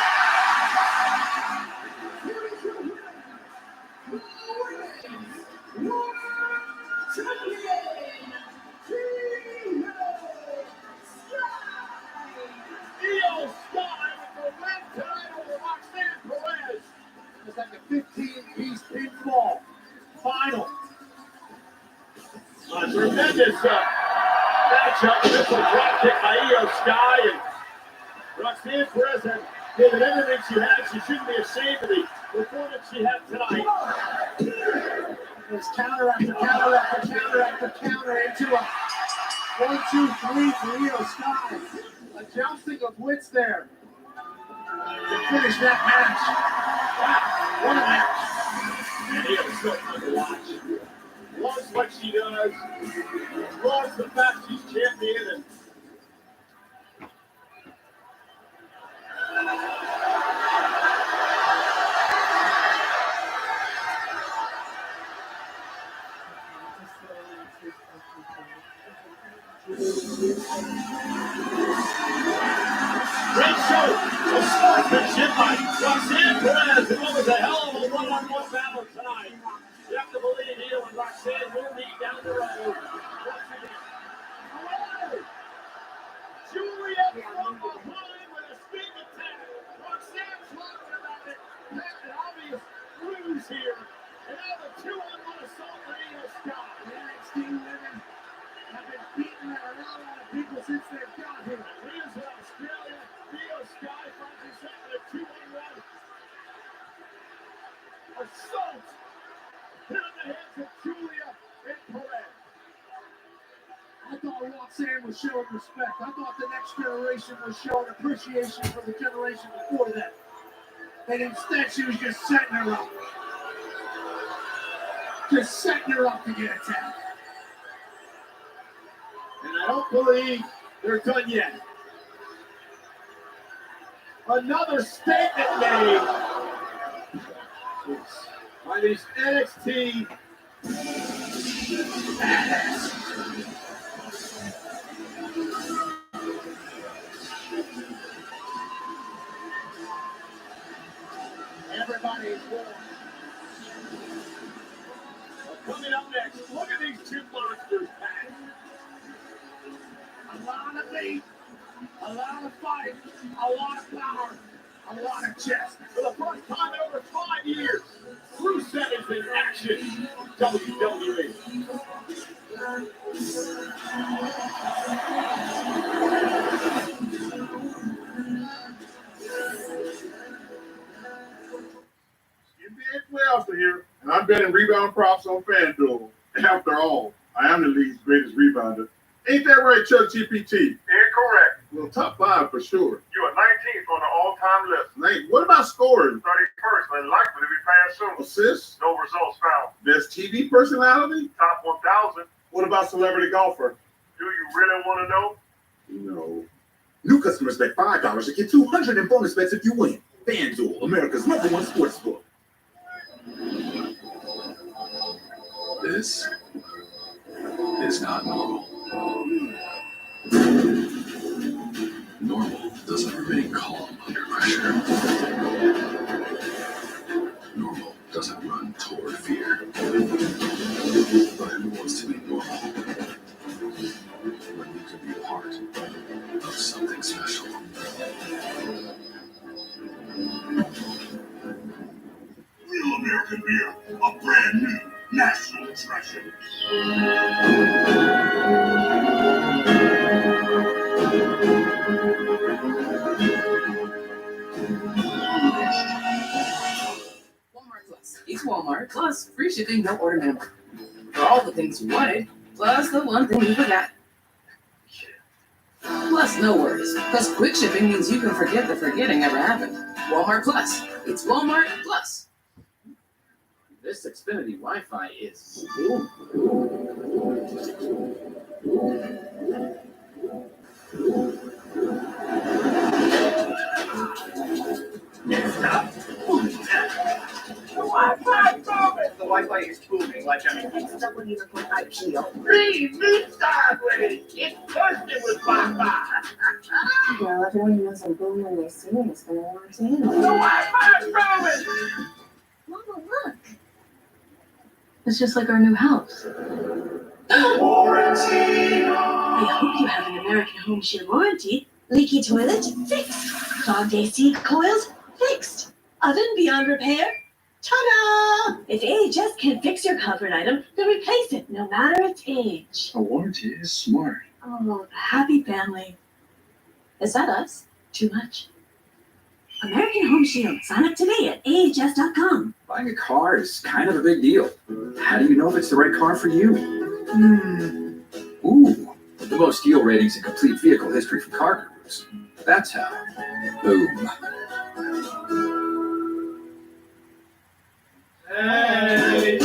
Io Sky with the red tie over Roxanne Perez.
It's like a 15-piece pinfall final.
A tremendous matchup. This will drop kick by Io Sky. And Roxanne Perez had given everything she had. She shouldn't be ashamed of the performance she had tonight.
There's counter after counter after counter after counter into a 1, 2, 3 for Io Sky. A jousting of wits there to finish that match. Wow, what a match.
And Io's so fun to watch. Loves what she does. Loves the fact she's champion. And great show of sportsmanship by Roxanne Perez. It was a hell of a one-on-one battle tonight. You have to believe Io and Roxanne will meet down the road. Once again. Julia from behind with a sneak attack. Roxanne talking about it. Had an obvious bruise here. And now the 2-on-1 assault for Io Sky.
The NXT women have been beating the hell out of people since they've got here.
Here's Australia. Io Sky finds herself in a 2-on-1 assault. Hit in the hands of Julia and Perez.
I thought Roxanne was showing respect. I thought the next generation was showing appreciation for the generation before that. And instead, she was just setting her up. Just setting her up to get attacked.
And I don't believe they're done yet. Another statement made by these NXT badass. Everybody is born. Coming up next, look at these two monsters back.
A lot of beat, a lot of fight, a lot of power, a lot of chest.
For the first time in over 5 years, Rusev is in action. WWE.
NBA playoffs are here, and I'm betting rebound props on FanDuel. After all, I am the league's greatest rebounder. Ain't that right, Chuck GPT?
Incorrect.
Well, top 5 for sure.
You are 19th on the all-time list.
What about scoring?
31st and likely to be passed soon.
Assists?
No results found.
Best TV personality?
Top 1,000.
What about celebrity golfer?
Do you really want to know?
No.
New customers bet $5 to get $200 in bonus bets if you win. FanDuel, America's #1 sportsbook.
This is not normal. Normal doesn't remain calm under pressure. Normal doesn't run toward fear. But who wants to be normal when you can be a part of something special?
Real American beer, a brand new national treasure.
Walmart Plus. It's Walmart Plus. Free shipping, no order minimum. For all the things you wanted, plus the one thing you forgot. Plus no worries, because quick shipping means you can forget the forgetting ever happened. Walmart Plus. It's Walmart Plus.
This Xfinity Wi-Fi is...
The Wi-Fi is booming like a...
Please move sideways. It's bursting with Wi-Fi.
Well, everyone knows I'm booming when they see it. It's gonna want to handle
The Wi-Fi's booming.
Mama, look. It's just like our new house.
Warranty.
I hope you have an American Home Shield warranty. Leaky toilet? Fixed. Clogged AC coils? Fixed. Oven beyond repair? Ta-da! If AHS can fix your comfort item, then replace it, no matter its age.
A warranty is smart.
Oh, happy family. Is that us? Too much? American Home Shield. Sign up today at ahs.com.
Buying a car is kind of a big deal. How do you know if it's the right car for you? Ooh, the
The most steel ratings in complete vehicle history for car gurus. That's how. Boom.
Hey.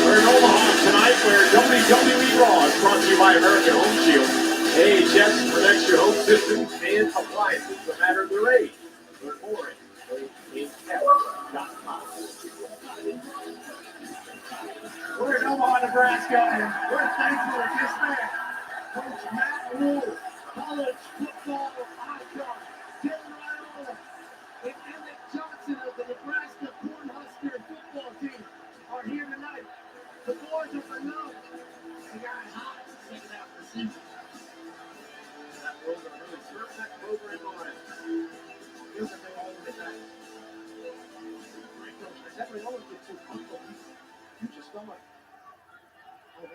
We're in Omaha tonight where WWE Raw is brought to you by American Home Shield. AHS protects your home systems and appliances no matter their age. Learn more at Mrkinghtx.com.
We're in Omaha, Nebraska, and we're thankful for this man, Coach Matt Rule, college football icon, Dylan Raiola, and Emmett Johnson of the Nebraska Cornhusker football team are here tonight. The boys of the know. They got hot second half of the season. That was a really perfect program on. Feels like they all did that. Great coach. I never know if it's too comfortable. You just don't like. Oh, wait.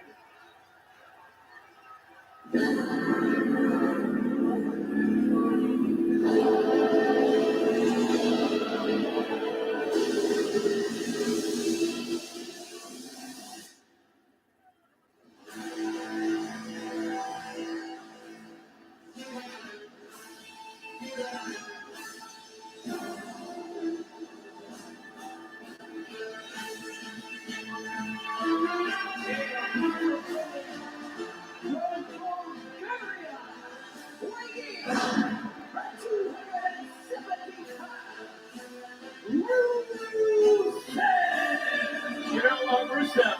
You know, Rusev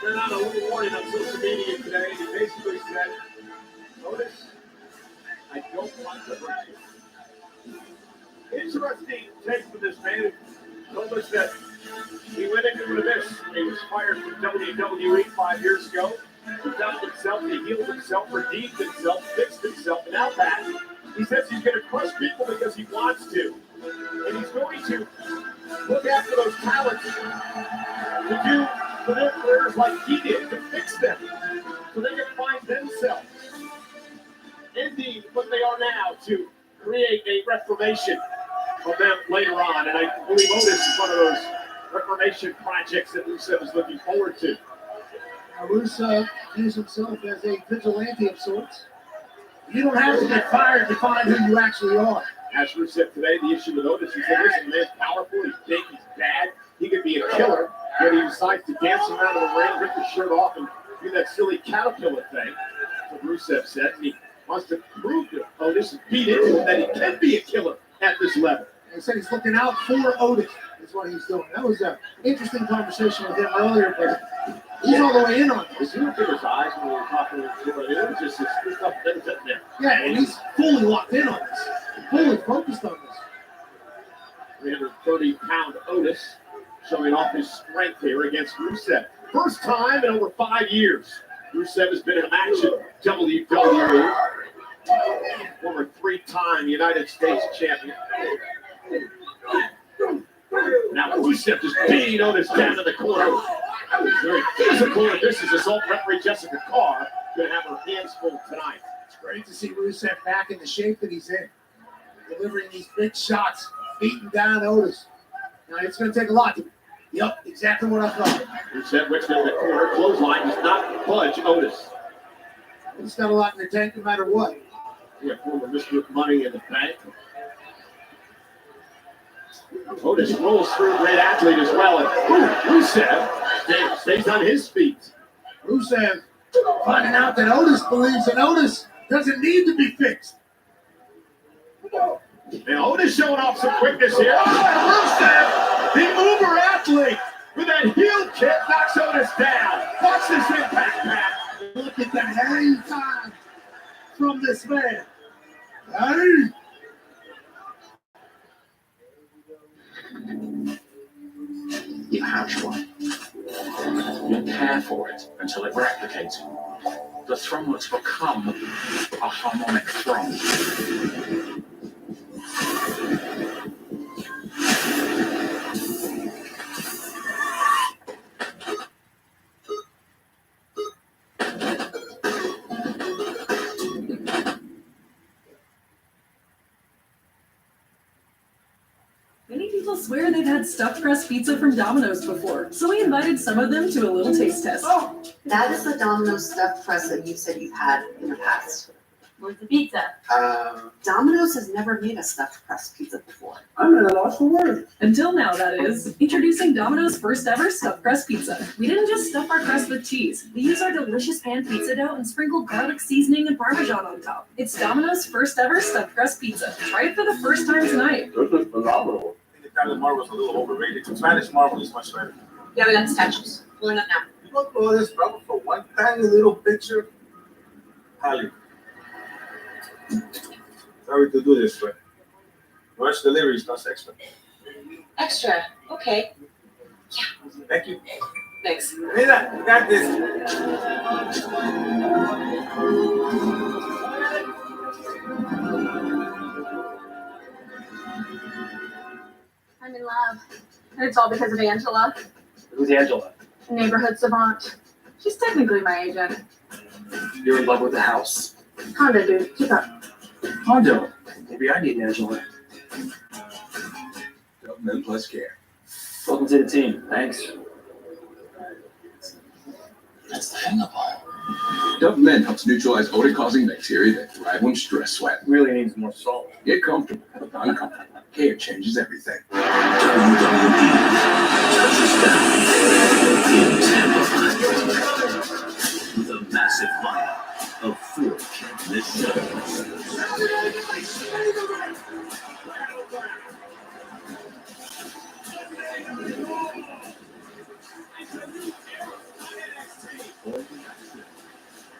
sent out a little warning on social media today. He basically said, Otis, I don't want to hurt you. Interesting take from this man who told us that he went into this. He was fired from WWE 5 years ago. He found himself, he healed himself, redeemed himself, fixed himself, and now back. He says he's going to crush people because he wants to. And he's going to look after those talents to do for their careers like he did, to fix them, so they can find themselves. Indeed, what they are now, to create a reformation of them later on. And I believe Otis is one of those reformation projects that Rusev is looking forward to.
Rusev views himself as a vigilante of sorts. You don't have to get fired to find who you actually are.
As Rusev today, the issue with Otis, he said, listen, the man's powerful, he's big, he's bad, he could be a killer, yet he decides to dance around in the ring, rip his shirt off, and do that silly caterpillar thing. That's what Rusev said, and he wants to prove to Otis and beat into him that he can be a killer at this level.
He said he's looking out for Otis. That's what he's doing. That was an interesting conversation with him earlier, but he's all the way in on this.
You look at his eyes when we were talking to him, it was just this stuff that was in there.
Yeah, and he's fully locked in on this, fully focused on this.
330-pound Otis showing off his strength here against Rusev. First time in over 5 years, Rusev has been in a match in WWE. Former 3-time United States champion. Now Rusev just beating Otis down in the corner. Very physical, and this is assault referee Jessica Carr going to have her hands full tonight.
It's great to see Rusev back in the shape that he's in, delivering these big shots, beating down Otis. Now it's going to take a lot to. Yep, exactly what I thought.
Rusev went down the corner, clothesline does not budge Otis.
He's got a lot in the tank no matter what.
Yeah, former Mr. Money in the Bank. Otis rolls through, a great athlete as well. And Rusev stays on his feet.
Rusev finding out that Otis believes that Otis doesn't need to be fixed.
And Otis showing off some quickness here. Rusev, the uber athlete, with that heel kick, knocks Otis down. Watch this impact, Pat.
Look at the hang time from this man. Hey.
You hatch one. You care for it until it replicates. The thrombus become a harmonic thrum.
people swear they've had stuffed crust pizza from Domino's before, so we invited some of them to a little taste test.
Oh, that is the Domino's stuffed crust that you said you've had in the past.
Where's the pizza?
Domino's has never made a stuffed crust pizza before.
I'm at a loss for words.
Until now, that is. Introducing Domino's first ever stuffed crust pizza. We didn't just stuff our crust with cheese. We use our delicious pan pizza dough and sprinkle garlic seasoning and Parmesan on top. It's Domino's first ever stuffed crust pizza. Try it for the first time tonight.
This is phenomenal. I think Italian marble is a little overrated. Spanish marble is much better.
Yeah, we got the statues. Pulling up now.
You don't throw this rubber for one tiny little picture. Holly. Sorry to do this, but rush delivery is not extra.
Extra. Okay.
Thank you.
Thanks.
Mira, you got this.
I'm in love. And it's all because of Angela,
Who's Angela?
neighborhood savant. She's technically my agent.
You're in love with the house.
Honda, dude. Keep up.
Hondo. Maybe I need an Angela.
Government plus care.
Welcome to the team. Thanks.
That's the hang up on. Dove helps neutralize odor-causing bacteria that thrive when stress sweat.
Really needs more salt.
Get comfortable, but uncomfortable. Care changes everything.
WWE touches down in Tampa with a massive lineup of 4 can't-miss shows.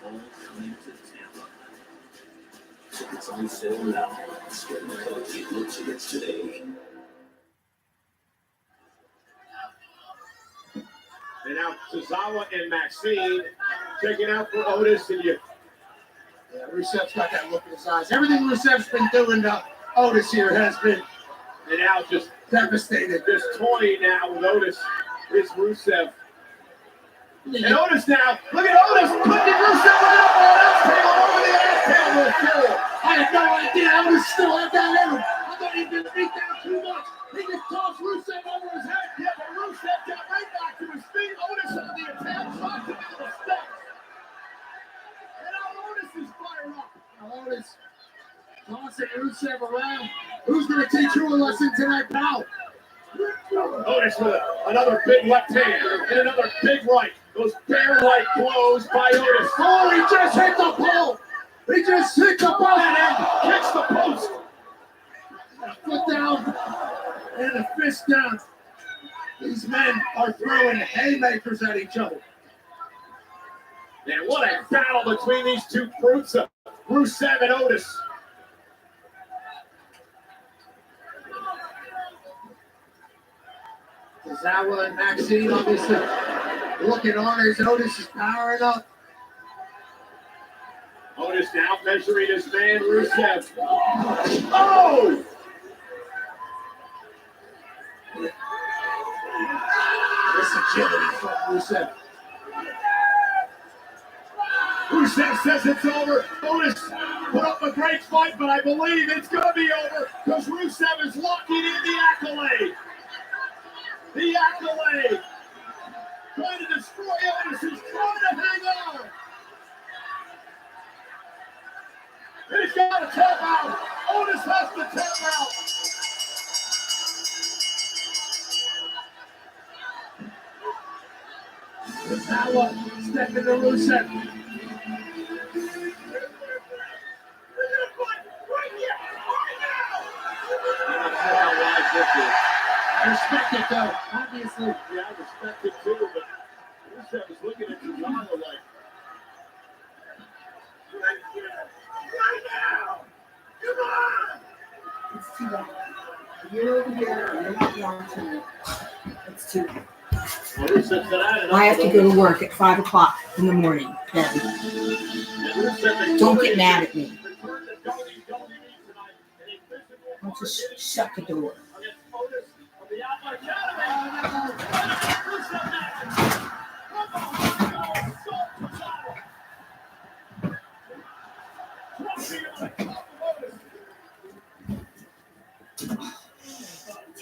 All coming to Tampa. Tickets on sale now. Scan the code to get tickets today.
And now Tozawa and Maxine checking out for Otis, and you.
Yeah, Rusev's got that look in his eyes. Everything Rusev's been doing to Otis here has been
And now just
devastated.
just toying now with Otis. It's Rusev. And Otis now, look at Otis putting Rusev on the table over the ass table.
I had no idea Otis still had that in him. I thought he'd been beat down too much. He just tossed Rusev over his head.
Yeah, but Rusev got right back to his feet. Otis on the attack, knocked him into the steps. And now Otis is fired up.
Now Otis tossing Rusev around. Who's going to teach you a lesson tonight, pal?
Otis with another big left hand and another big right. Those bear-like blows by Otis.
Oh, he just hit the pole. He just hit the pole.
And kicks the post.
A foot down and a fist down. These men are throwing haymakers at each other.
And what a battle between these two brutes, Rusev and Otis.
Tozawa and Maxine obviously looking on as Otis is powering up.
Otis now measuring his man, Rusev. Oh!
This agility from Rusev.
Rusev says it's over. Otis put up a great fight, but I believe it's going to be over because Rusev is locking in the accolade. The accolade. Trying to destroy Otis. He's trying to hang on. He's got to tap out. Otis has to tap out.
Tozawa stepping to Rusev. I respect it though, obviously.
Yeah, I respect it too, but Rusev is looking at Tozawa like, right now! Come on!
It's too bad. You're over here, and you're on tonight. It's too bad.
Well, Rusev said,
I have to go to work at 5 o'clock in the morning. Then don't get mad at me. Don't just shut the door.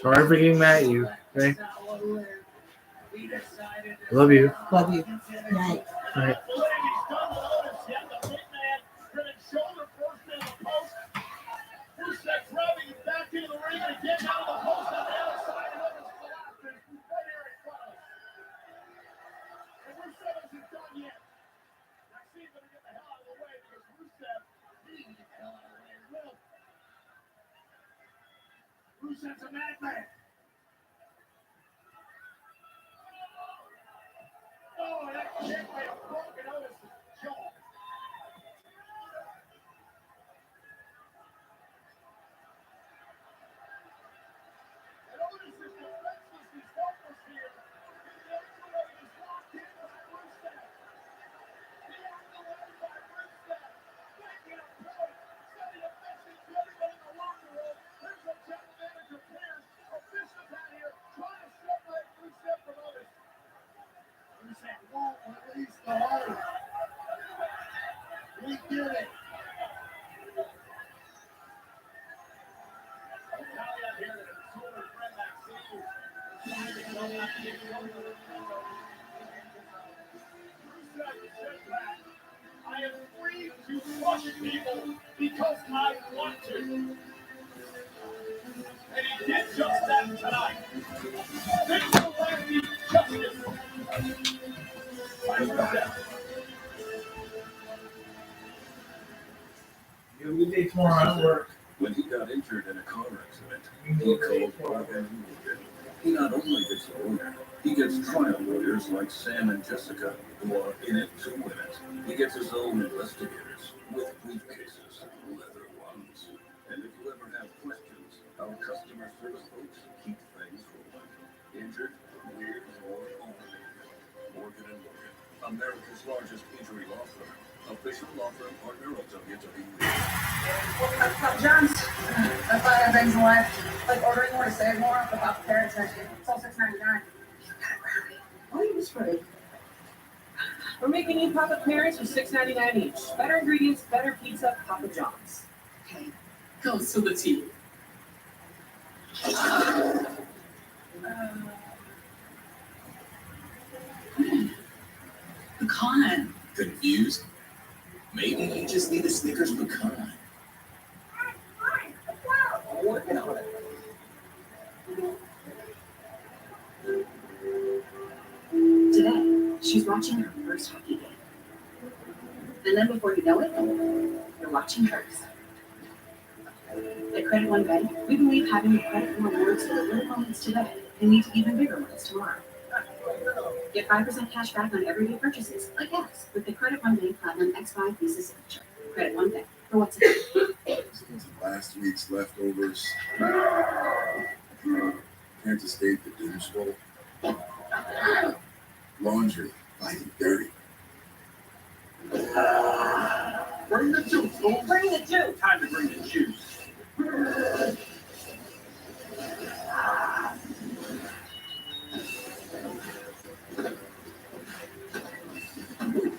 Sorry for getting mad at you. Okay. Love you.
Love you. Night.
Night.
Back into the ring and getting out of the post on the outside. And Otis collapses right here in front of us. And Rusev isn't done yet. Maxine going to get the hell out of the way because Rusev needs to get the hell out of the way as well. Rusev's a madman. Oh, that kick may have broken Otis' jaw. And Otis is defenseless. He's helpless here. The only way is locked in by Rusev. The accolade by Rusev. Making a point. Sending a message to everybody in the locker room. There's a general manager Pierce. Officials out here trying to separate Rusev from Otis. Rusev won't release the hold. We did it. I am free to crush people because I want to. And he did just that tonight. Things will not be justice.
You have a good day tomorrow at work.
When he got injured in a car accident, he called Morgan. He not only gets a lawyer, he gets trial lawyers like Sam and Jessica, who are in it to win it. He gets his own investigators with briefcases, leather ones. And if you ever have questions, our customer service folks keep things rolling. Injured, weird, or overrated. Morgan & Morgan, America's largest injury law firm. Official law firm partner of WWE.
Papa John's. I find things in life, like ordering more to save more off the Papa Parents menu. It's all $6.99.
Oh, you just ready. We're making you Papa Parents for $6.99 each. Better ingredients, better pizza, Papa John's.
Okay, go to the tea.
Pecan. Confused? Maybe you just need a Snickers pecan.
I'm working on it.
Today, she's watching her first hockey game. And then before you know it, you're watching hers. At Credit One Bank, we believe having the credit and rewards for the little moments today can lead to even bigger ones tomorrow. Get 5% cash back on everyday purchases, like gas, with the Credit One Bank Platinum X5 Visa Signature. Credit One Bank, for what's in it.
Last week's leftovers. Kansas State, the Doom Scroll. Laundry, fighting dirty.
Bring the juice, folks.
Bring the juice.
Time to bring the juice.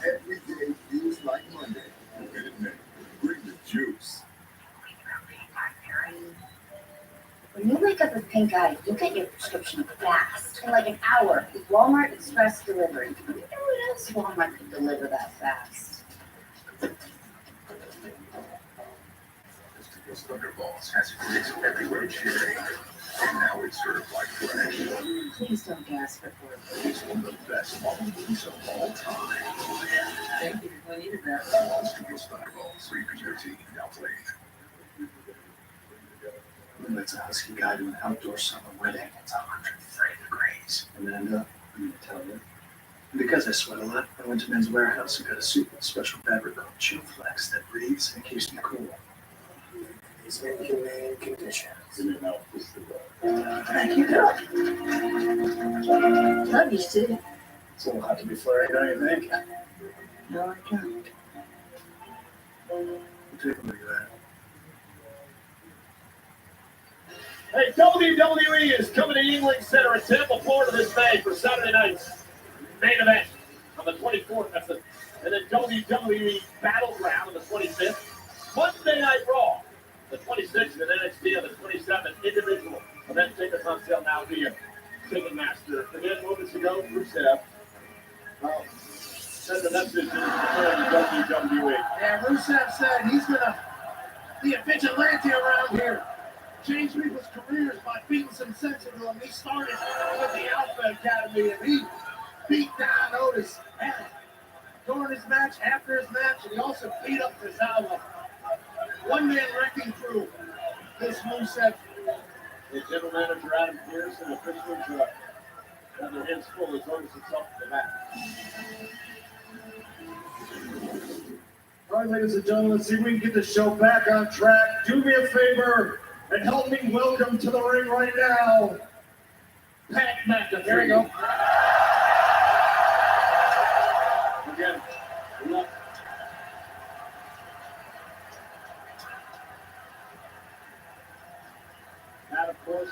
Everyday feels like Monday. Wait a minute. Bring the juice.
When you wake up with pink eye, you get your prescription fast. In like an hour with Walmart Express Delivery. I wonder what else Walmart could deliver that fast.
Mr. Thunderbolts has grits everywhere cherry. And now it's served like fresh.
Please don't gas before.
It's one of the best bubble teas of all time.
Thank you. I needed that.
Studios Thunderbolts, 3 now playing.
That's a husky guy to an outdoor summer wedding. It's 130 degrees. And then, I'm going to tell you. And because I sweat a lot, I went to Men's Warehouse and got a suit with a special fabric called Chill Flex that breathes and keeps me cool. He's in humane conditions. Thank you, Doc.
Love you too.
It's a little hot to be flurry, don't you think?
No, I don't.
Take a look at that.
Hey, WWE is coming to Yuengling Center in Tampa, Florida this May for Saturday night's main event on the 24th. And then WWE Battleground on the 25th. Monday Night Raw, the 26th, and NXT on the 27th. Individual
Event tickets on sale now via Ticketmaster. Again, moments ago, Rusev sent the message in WWE.
Yeah, Rusev said he's gonna be a vigilante around here. Change people's careers by beating some sense into them. He started with the Alpha Academy and he beat down Otis during his match, after his match, and he also beat up Tozawa. One-man wrecking crew. This Rusev.
The general manager Adam Pearce and officials have their hands full as Otis himself to the back.
All right, ladies and gentlemen, let's see if we can get the show back on track. Do me a favor and help me welcome to the ring right now, Pat McAfee.
There we go. Again, look. That, of course.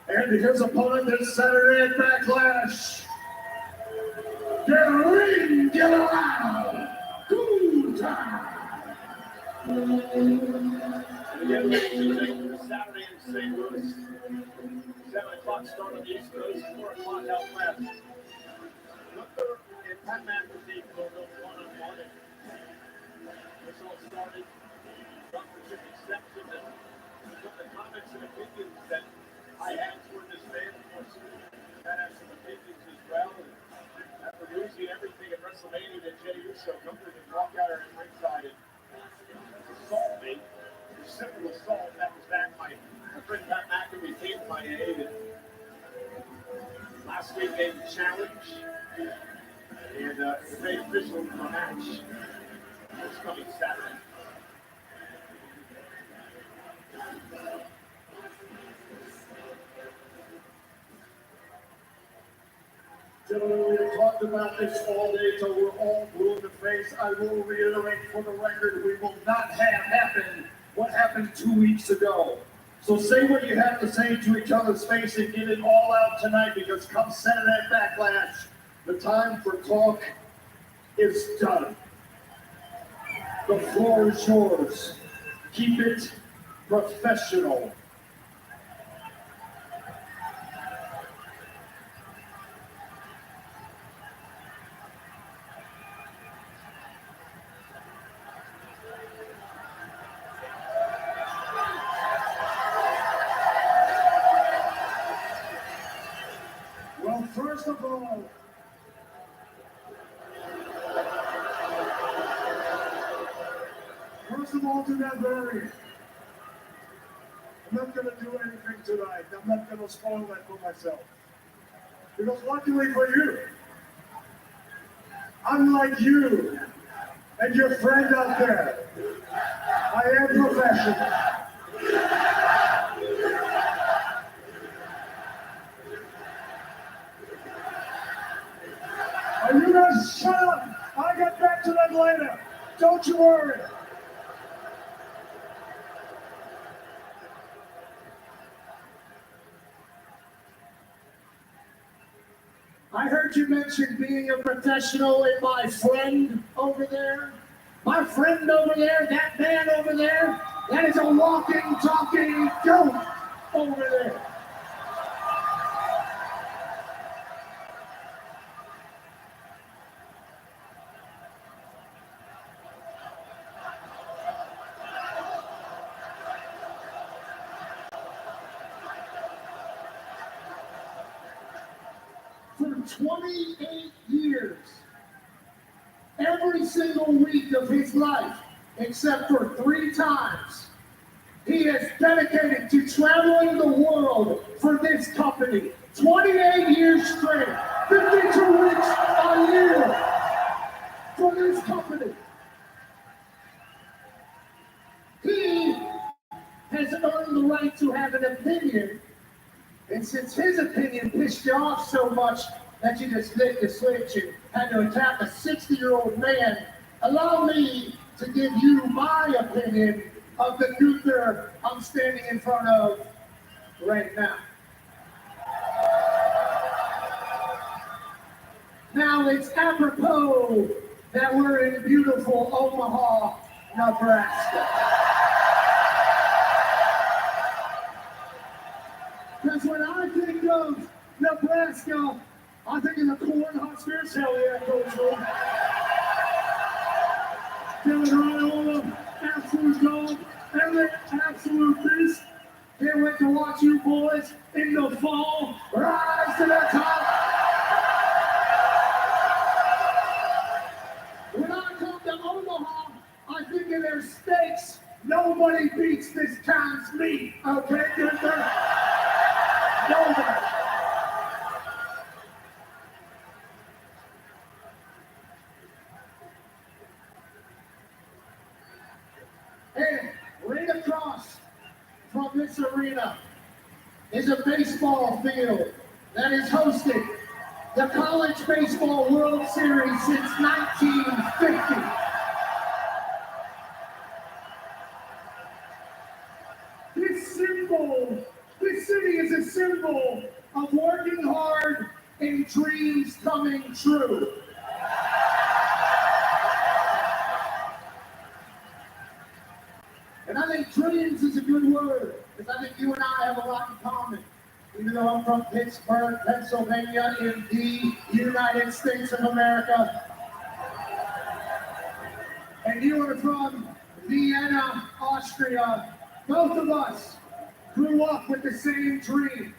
And his opponent this Saturday at Backlash, get ring, get around, good time.
Again, ladies and gentlemen, Saturday in St. Louis. 7 o'clock start on the East Coast, 4 o'clock out west. Gunther and Pat McAfee go one-on-one. This all started. Gunther took exception to some of the comments and opinions that I had toward this man. Of course, Pat had some opinions as well. And after losing everything at WrestleMania to Jey Uso, Gunther would walk out there at ringside and assault me. Simple assault. That was back my friend Pat McAfee came to my aid. And last week gave the challenge. And it's made official for a match this coming Saturday.
Gentlemen, we have talked about this all day till we're all blue in the face. I will reiterate for the record, we will not have happen what happened 2 weeks ago. So say what you have to say to each other's face and get it all out tonight, because come Saturday at Backlash, the time for talk is done. The floor is yours. Keep it professional. Well, first of all, do not worry. I'm not going to do anything tonight. I'm not going to spoil that for myself. Because luckily for you, unlike you and your friend out there, I am professional. Are you guys shut up? I'll get back to that later. Don't you worry. I heard you mention being a professional and my friend over there. My friend over there, that man over there, that is a walking, talking goat over there. For 28 years, every single week of his life, except for 3 times, he has dedicated to traveling the world for this company. 28 years straight, 52 weeks a year for this company. He has earned the right to have an opinion. And since his opinion pissed you off so much that you just lit the switch and had to attack a 60-year-old man, allow me to give you my opinion of the Gunther I'm standing in front of right now.
Now it's apropos that we're in beautiful Omaha, Nebraska. Because when I think of Nebraska, I think of the Cornhuskers. Hell yeah, Coach Will. Dylan Raiola, absolute dog, Elliott, absolute beast. Can't wait to watch you boys in the fall rise to the top. When I come to Omaha, I think of their steaks. Nobody beats this town's meat. Okay, Denver? Nobody. And right across from this arena is a baseball field that has hosted the College Baseball World Series since 1950. This city is a symbol of working hard and dreams coming true. And I think dreams is a good word, because I think you and I have a lot in common. Even though I'm from Pittsburgh, Pennsylvania, in the United States of America, and you are from Vienna, Austria, both of us grew up with the same dream.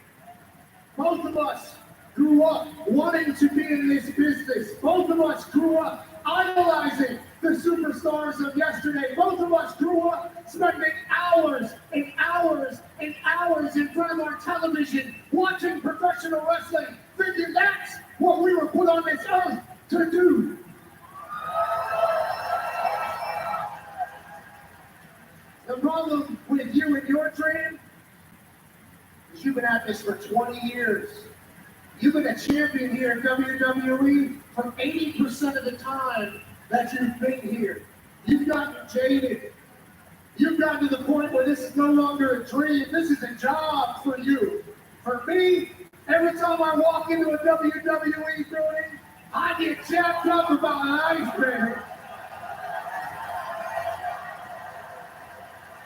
Both of us grew up wanting to be in this business. Both of us grew up idolizing the superstars of yesterday. Both of us grew up spending hours and hours and hours in front of our television watching professional wrestling, thinking that's what we were put on this earth to do. The problem with you and your dream is you've been at this for 20 years. You've been a champion here in WWE for 80% of the time that you've been here. You've gotten jaded. You've gotten to the point where this is no longer a dream. This is a job for you. For me, every time I walk into a WWE building, I get jacked up about an icebreaker.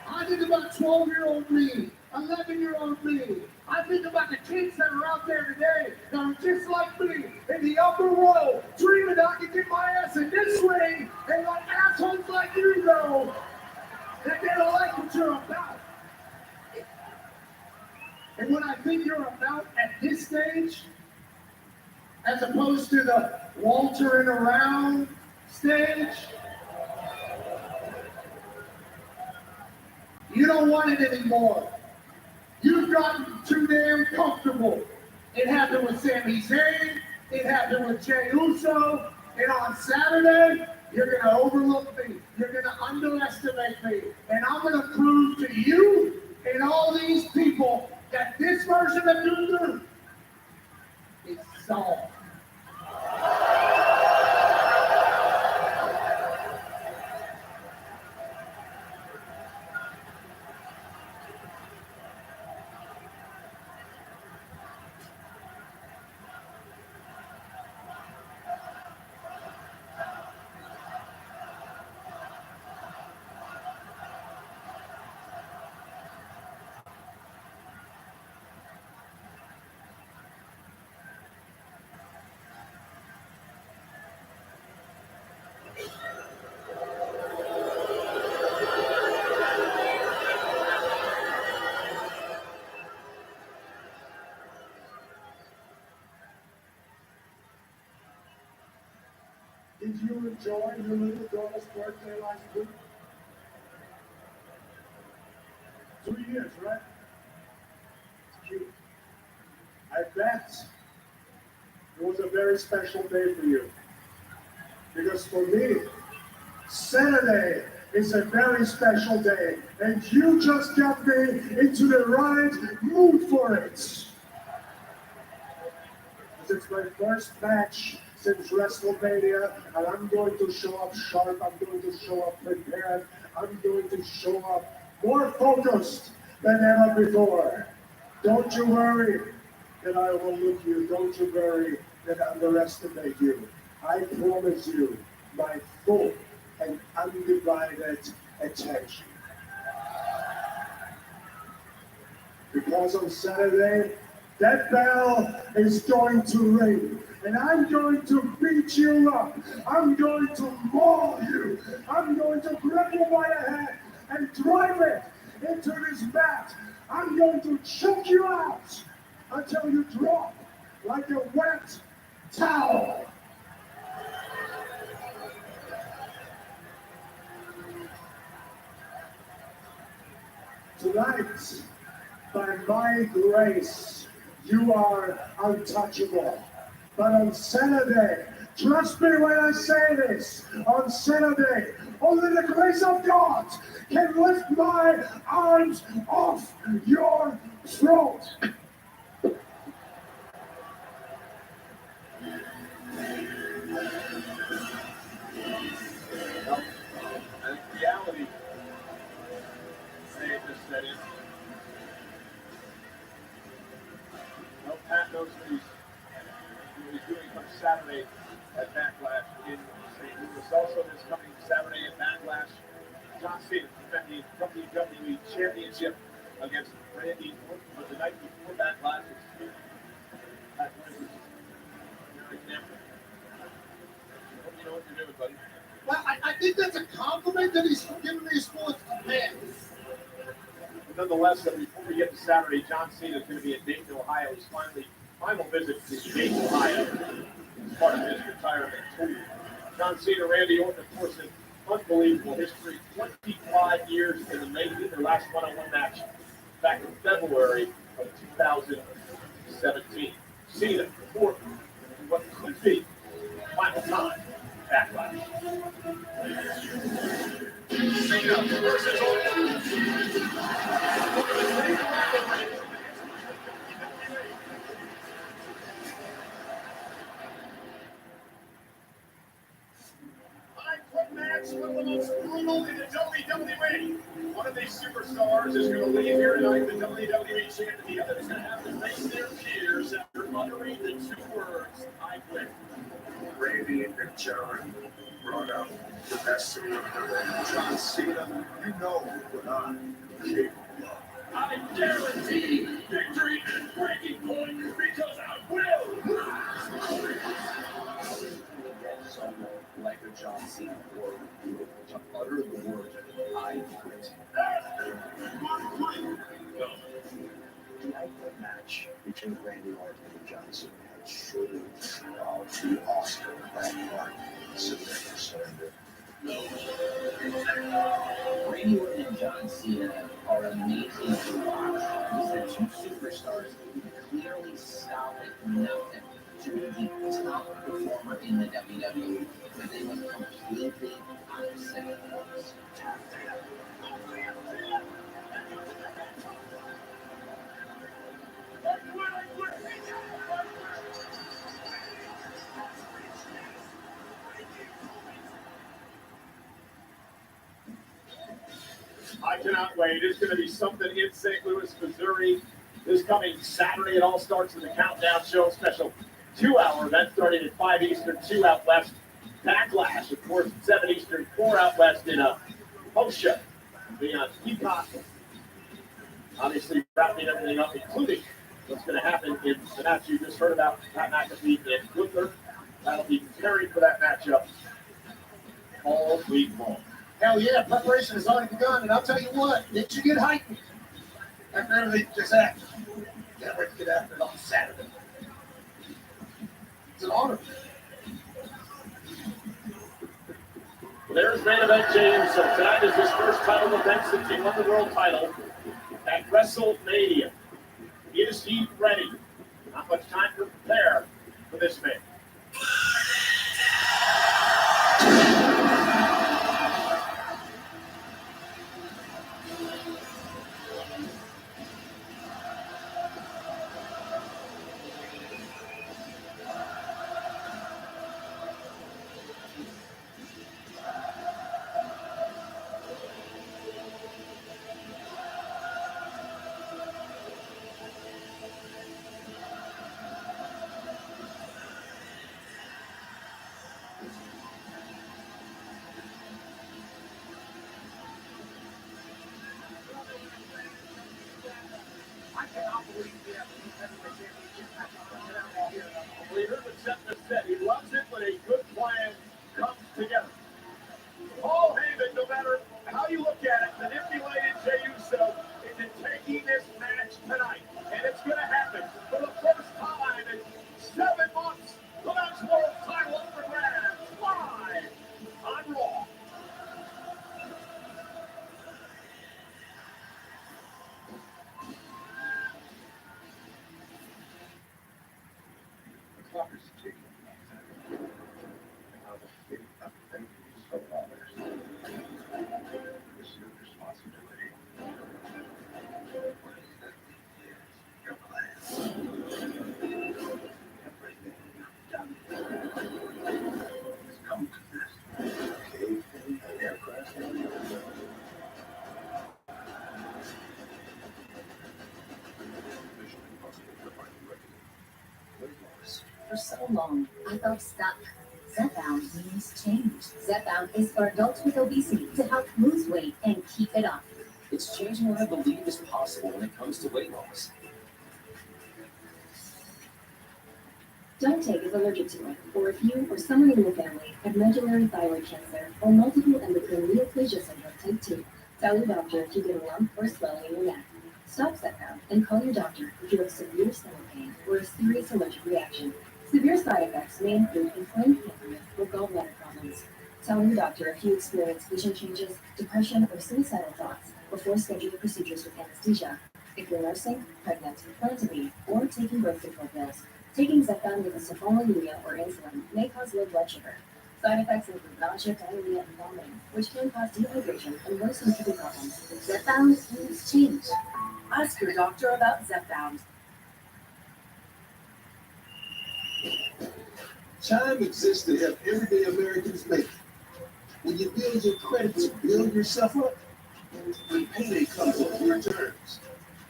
I think about 12-year-old me, 11-year-old me. I think about the kids that are out there today that are just like me in the upper row, dreaming I can get my ass in this ring and let assholes like you know that they don't like what you're about. And what I think you're about at this stage, as opposed to the waltzing around stage, you don't want it anymore. You've gotten too damn comfortable. It happened with Sami Zayn. It happened with Jey Uso. And on Saturday, you're going to overlook me. You're going to underestimate me. And I'm going to prove to you and all these people that this version of Gunther is soft. Did you enjoy your little girl's birthday last week? 2 years, right? It's cute. I bet it was a very special day for you. Because for me, Saturday is a very special day. And you just got me into the right mood for it. It's my first match since WrestleMania, and I'm going to show up sharp, I'm going to show up prepared, I'm going to show up more focused than ever before. Don't you worry that I will look you, don't you worry that underestimate you. I promise you my full and undivided attention. Because on Saturday, that bell is going to ring, and I'm going to beat you up. I'm going to maul you. I'm going to grab you by the head and drive it into this mat. I'm going to choke you out until you drop like a wet towel. Tonight, by my grace, you are untouchable. But on Saturday, trust me when I say this, on Saturday, only the grace of God can lift my arms off your throat.
And reality, say just set in. No, Pat knows what he's doing on Saturday at Backlash in St. Louis. Also this coming Saturday at Backlash, John Cena defending the WWE Championship against Randy Orton. But the night before Backlash, it's Pat Winters. Hope you know what you're doing, buddy.
Well, I think that's a compliment that he's giving me sports command.
Nonetheless, before we get to Saturday, John Cena is going to be in Dayton, Ohio. His final visit to Dayton, Ohio, as part of his retirement tour. John Cena, Randy Orton, of course, an unbelievable history. 25 years in the making. Their last one-on-one match back in February of 2017. Cena, Orton, what could be final time Backlash. Cena versus Orton. Match, one of the most brutal in the WWE. One of these superstars is going to leave here tonight, the WWE champion. The other is going to have to face their peers after uttering the two words, I quit.
Randy and John brought out the best of John Cena. You know what I'm capable of.
I guarantee victory at breaking point because I will.
Someone like a John Cena or to utter the word I quit. Tonight, the match between Randy Orton and John Cena had surely the Oscar that part. Surrender.
Randy Orton and John Cena are amazing to watch. These are two superstars who clearly stop at nothing to be the top performer in the WWE, but they look completely opposite of those.
I cannot wait. It's going to be something in St. Louis, Missouri. This coming Saturday, it all starts with the Countdown Show special 2-hour event starting at 5 Eastern, 2 out west. Backlash, of course, at 7 Eastern, 4 out west in a post show. Be on Peacock. Obviously, wrapping everything up, including what's going to happen in the match you just heard about, Pat McAfee and Gunther. That'll be preparing for that matchup all week long.
Hell yeah, preparation has already begun, and I'll tell you what, it should get heightened after everything just happened. Can't wait to get after it on Saturday. It's an honor.
There's main event, James. So tonight is his first title defense since he won the world title at WrestleMania. Is he ready? Not much time to prepare for this man. Leader would set the set. He loves it when a good plan comes together. Paul Heyman, no matter how you look at it, manipulated Jey Uso into taking this match tonight. And it's going to happen for the first time in 7 months. The Men's World title up for grabs live on Raw.
The clock is ticking. Now the fate of babies of others is your responsibility. What is that? Your plan. Everything you've done has come to this. Cave in an aircraft. Mission Impossible to find Mrkinghtx. Weight loss.
For so long, I felt stuck. Zepbound means change. Zepbound is for adults with obesity to help lose weight and keep it off.
It's changing what I believe is possible when it comes to weight loss.
Don't take is allergic to it, or if you or someone in your family have medullary thyroid cancer or multiple endocrine neoplasia syndrome type 2, tell your doctor if you get a lump or swelling in your neck. Stop Zepbound and call your doctor if you have severe stomach pain or a serious allergic reaction. Severe side effects may include inflamed pancreas or gallbladder problems. Tell your doctor if you experience vision changes, depression, or suicidal thoughts before scheduling procedures with anesthesia. If you're nursing, pregnant, plan to be, or taking birth control pills, taking Zepbound with a sulfonylurea or insulin may cause low blood sugar. Side effects include nausea, diarrhea, and vomiting, which can cause dehydration and worsen kidney problems. Zepbound means change.
Ask your doctor about Zepbound.
Time exists to help everyday Americans make it. When you build your credit to build yourself up, when payday comes on your terms,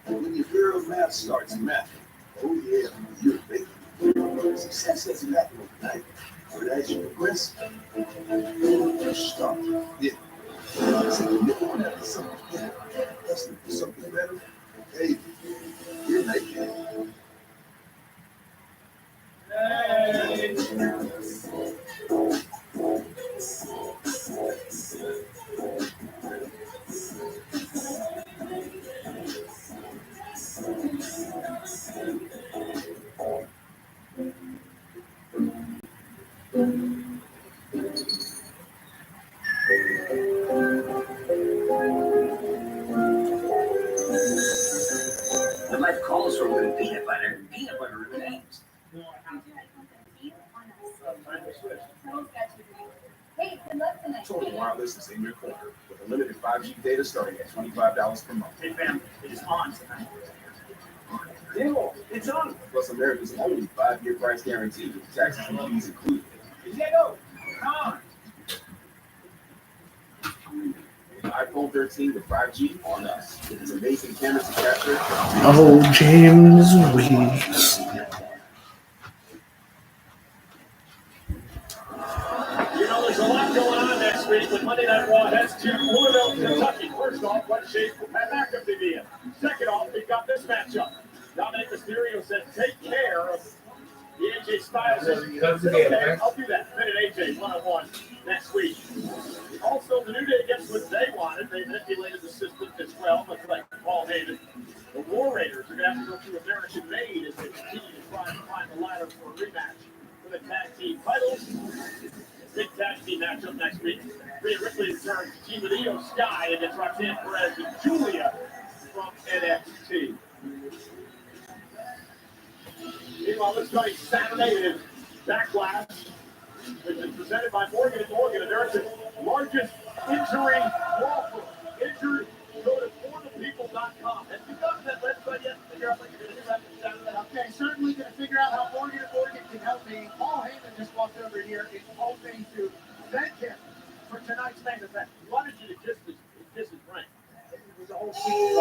when your girl math starts mathing, oh yeah, you're making it. Success doesn't happen overnight, but as you progress, you start getting. So when you're looking at something better, asking for something better, hey, you're making it.
The life calls for good peanut butter remains.
Hey, good luck tonight.
Total Wireless is in your corner with unlimited 5G data starting at $25 per month.
Hey, fam, it is on tonight.
Deal, it's on. Plus America's only 5-year price guarantee with taxes and fees included.
Diego, on.
iPhone 13 with 5G on us. With its amazing camera to capture.
Oh, James Weeks.
You know, there's a lot going on next week when Monday Night Raw heads to Louisville, Kentucky. First off, what shape will Pat McAfee be in? Second off, we've got this matchup. Dominic Mysterio said, take care of the AJ Styles. Okay, I'll do that. Minute AJ one-on-one next week. Also, the New Day gets what they wanted. They manipulated the system as well, much like Paul Heyman. The War Raiders are going to have to go through American Made as they continue to try to climb the ladder for a rematch for the tag team titles. Big tag team matchup next week. Rhea Ripley returns to Team with Io Sky against Roxanne Perez and Julia from NXT. Meanwhile, this coming Saturday is Backlash, which is presented by Morgan & Morgan, America's largest injury law firm. Injured, go to forthepeople.com. Have you gotten that website yet? Figure out what you're going to do after Saturday?
Okay, certainly going to figure out how Morgan & Morgan can help me. Paul Heyman just walked over here and hoping to thank him for tonight's main event.
He wanted you to kiss his ring. It was a whole scene.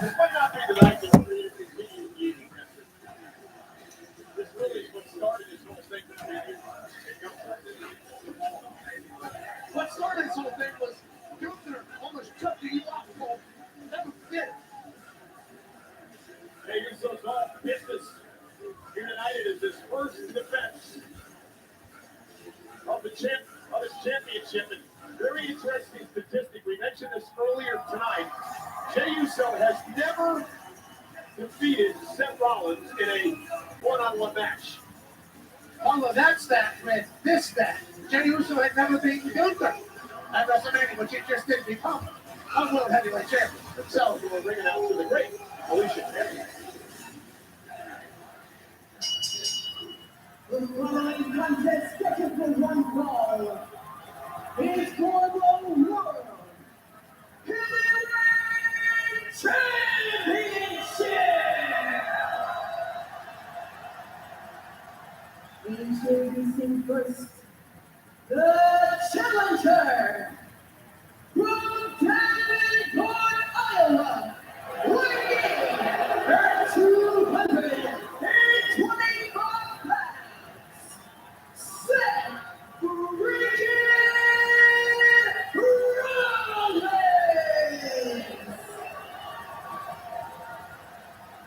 This might not be the right thing to continue using this really is what started this whole thing. What started this whole his championship. And very interesting statistic. We mentioned this earlier tonight. Jey Uso has never defeated Seth Rollins in a one-on-one match.
Although that's that with this that. Jey Uso had never beaten Gunther at WrestleMania, which he just didn't become a World Heavyweight Champion.
So we're bringing out to the great Alicia Perry.
The following contest scheduled for one fall is for the World Heavyweight Championship. Introducing first, the challenger from Davenport, Iowa, weighing at 225 pounds, Seth freaking Rollins.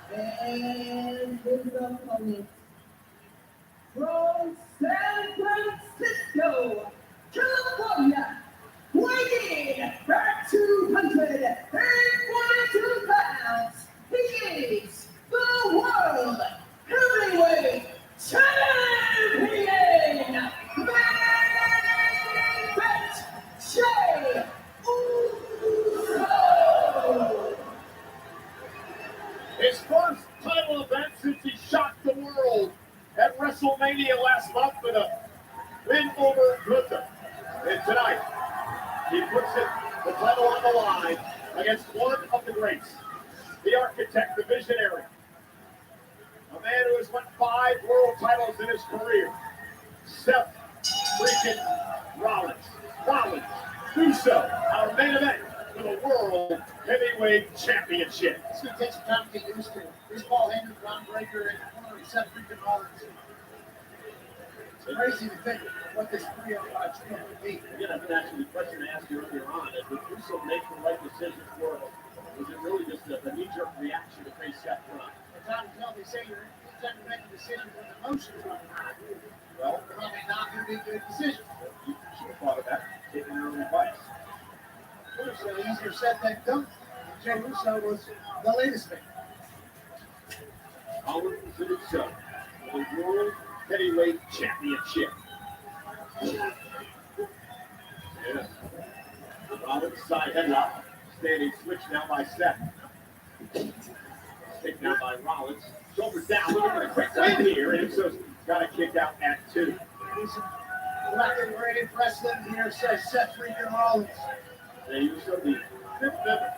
And his opponent from San Francisco, California, weighing at 242 pounds, he is the World Heavyweight Champion, Jey Uso.
His first title event since he shocked the world at WrestleMania last month with a win over Gunther. And tonight, he puts the title on the line against one of the greats, the architect, the visionary, a man who has won 5 world titles in his career, Seth freaking Rollins. Rollins, Uso, our main event for the World Heavyweight Championship.
It's going to take some time to get used to. This Paul Heyman, Ron Breaker, and Seth freaking Rollins. It's crazy to think what this 305 champ would be.
Again, I've been asking the question I asked you earlier on. Did Uso make the right decision for us? Was it really just a knee-jerk reaction to face Seth Rollins?
From time to time, they say anytime you make a decision when emotions run high,
Well,
probably not going to be a good decision.
you should have thought of that, taking your own advice.
Uso, easier said than done. Jey Uso was the latest thing.
Rollins and Uso for the World Heavyweight Championship. Yeah. Rollins side headlock. Standing switch now by Seth. Taken out by Rollins. Shoulders down. Looking for the quick win here. And Uso's got a kick out at 2.
Black and gray wrestling here says Seth freaking Rollins.
And Uso the 5th member.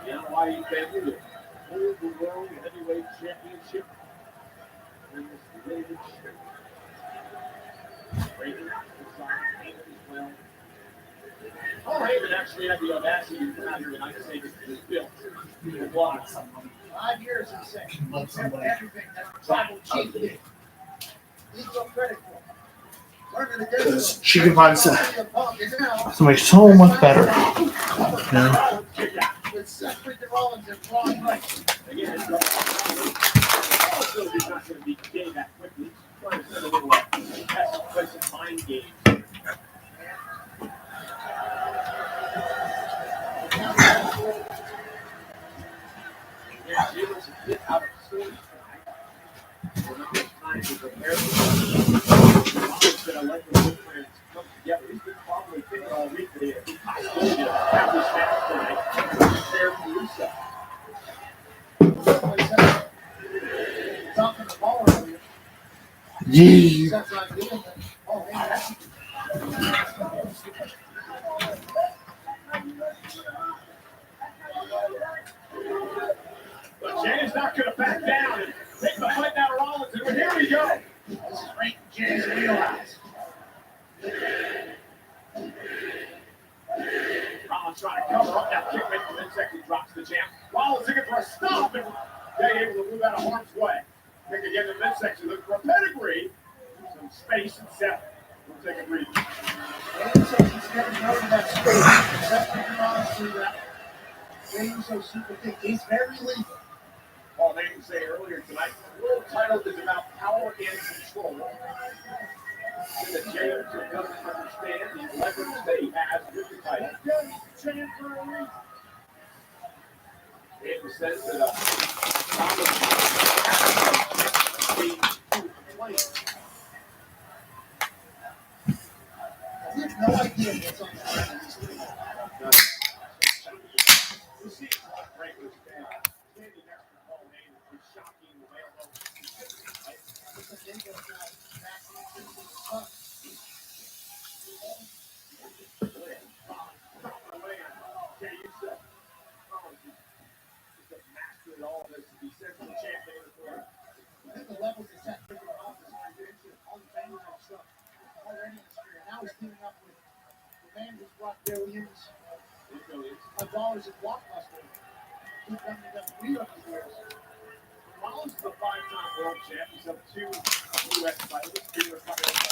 The NYE family to hold the World Heavyweight Championship. And this related shirt. Raven inside Heyman as well. Paul Heyman actually had the audacity to come out here tonight and say this is built to block.
5 years in saying everything that Tribal Chief did. He's no credit for.
Because she can find somebody so much better. Yeah.
With Seth freaking Rollins and Ron Breaker.
Again, it's also he's not going to be getting that quickly. Trying to set a little test of mind games. Yeah, she looks a bit out of sorts tonight. We're not much time to prepare for this. That I like when both friends come together. He's been probably thinking all week that he have this match tonight. Prepare for Rusev.
Talking to Paul earlier.
Yeah.
Seth's not doing that. Oh, man, that's.
But Jay's not going to back down and take the fight down to Rollins. And here we go.
This is right in Jay's wheelhouse.
Rollins trying to cover up that kick in the midsection, drops the champ. Rollins looking for a stop, and Jay able to move out of harm's way. Kick again in the midsection, looking for a pedigree. Some space and Seth will take a breather.
Uso keeps getting out of that space. Seth freaking Rollins through that. Jey Uso super kick. He's very lethal.
Paul Heyman say earlier tonight, the world title is about power and control. And the James doesn't understand the leverage that he has with the title. In the sense that
You have no idea what's on the ground in this league.
You see, Breaker's been standing there for Paul Heyman is shocking the way almost. All this to be central champion of the world.
I think the levels is set for the office are into all the bangers and stuff already in his career. Now he's teaming up with the man who's brought billions of dollars in Blockbuster. He's done WWE over the years.
Rollins is a five-time world champ. He's up 2 U.S. titles, 2 Intercontinental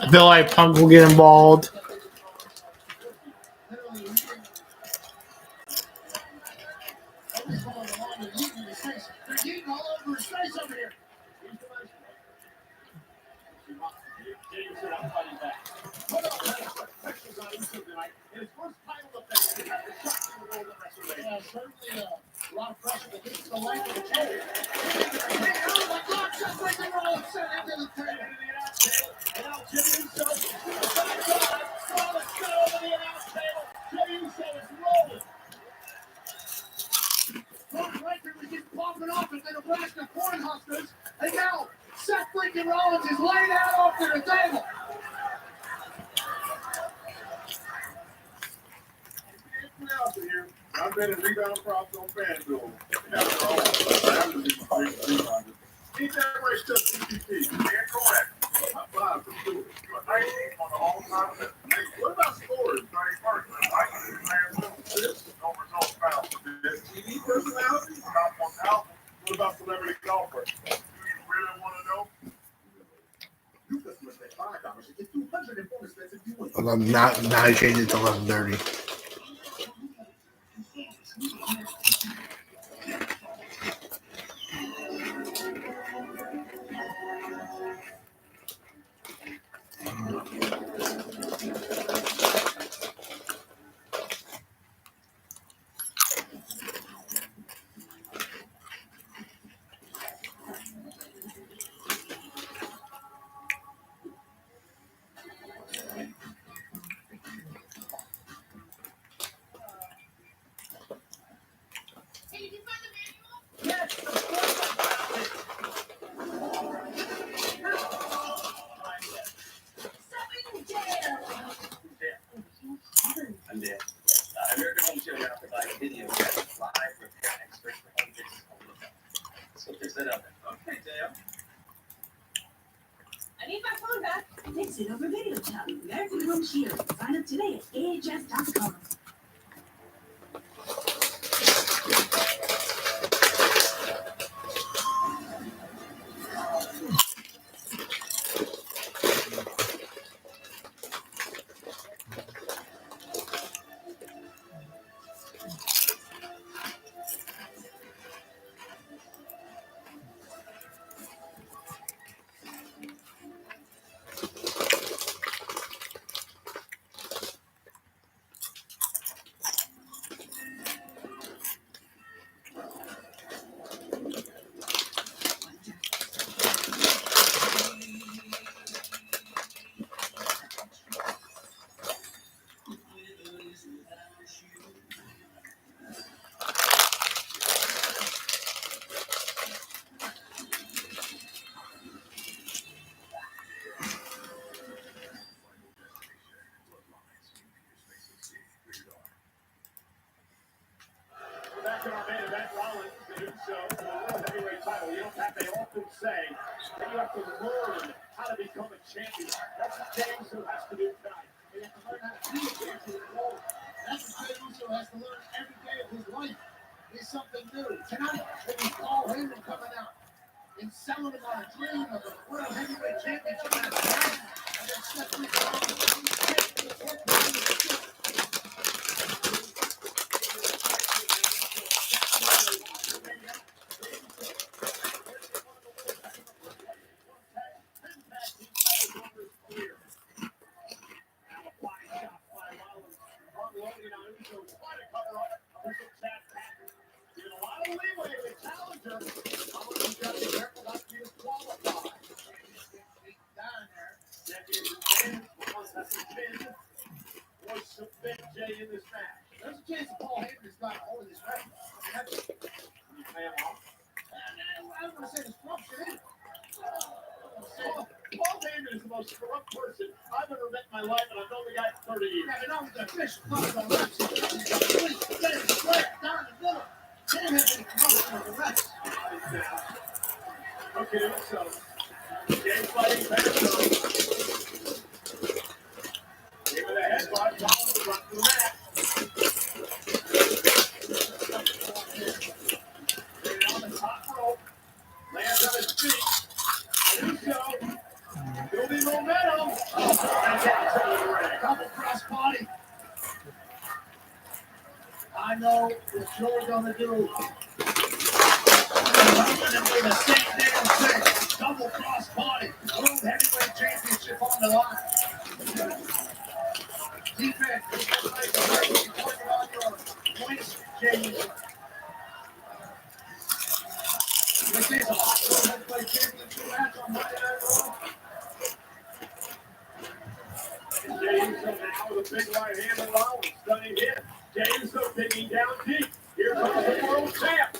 I feel like Punk will get involved.
Certainly a lot of pressure, but this is the length of the table. Rollins sent into the table.
Now Jim Uso, suicide dive. Rollins got over the announce table. Jim Uso is rolling.
Ron Breaker was just popping off at the Nebraska Cornhuskers, and now Seth freaking Rollins is laid out off to the table.
I've been in rebound props on FanDuel. And after all, I'm the great rebounder. Ain't that right, Chuck CPT? You're correct. I'm 5 for 2. You're 19 on the all-time list. Hey, what about scores? 31st. I can do this. No results found. This TV personality? Not one album. What about celebrity golfer? Do you really want to know? You just must pay $5 to get 200 in bonus bets if you win.
Now I changed it to 11:30.
American Home Show now provides video live repair experts for home fixes. So fix that up. Okay, Dale.
I need my phone back. Fix it over video chat. American Home Shield. Sign up today at ahs.com.
Back in our main event, Rollins and Uso for the World Heavyweight title. You know what they often say that you have to learn how to become a champion. That's what Jey Uso has to do tonight.
You have to learn how to be a champion. That's what Jey Uso has to learn every day of his life. Is something new. Tonight, when we saw Heyman coming out and selling him on a dream of a World Heavyweight Championship match tonight, and then Seth Rollins got it on with the fish. Fuck the rest. Get it square down the middle. Didn't have any promotion with the rest.
Okay, so Jay fighting back. Give it a headbutt. Rollins front to the mat. On the top rope. Lands on his feet. Uso. Building momentum. And down to the ring.
Double cross body. I know what you're gonna do. I'm gonna do the same damn thing. Double cross body. World Heavyweight Championship on the line. Defense. Working on your points, James. This is a World Heavyweight Championship match on Monday Night Raw.
Jey Uso now with a big right hand of Rollins. Stunning hit. Jey Uso digging down deep. Here comes the world champ.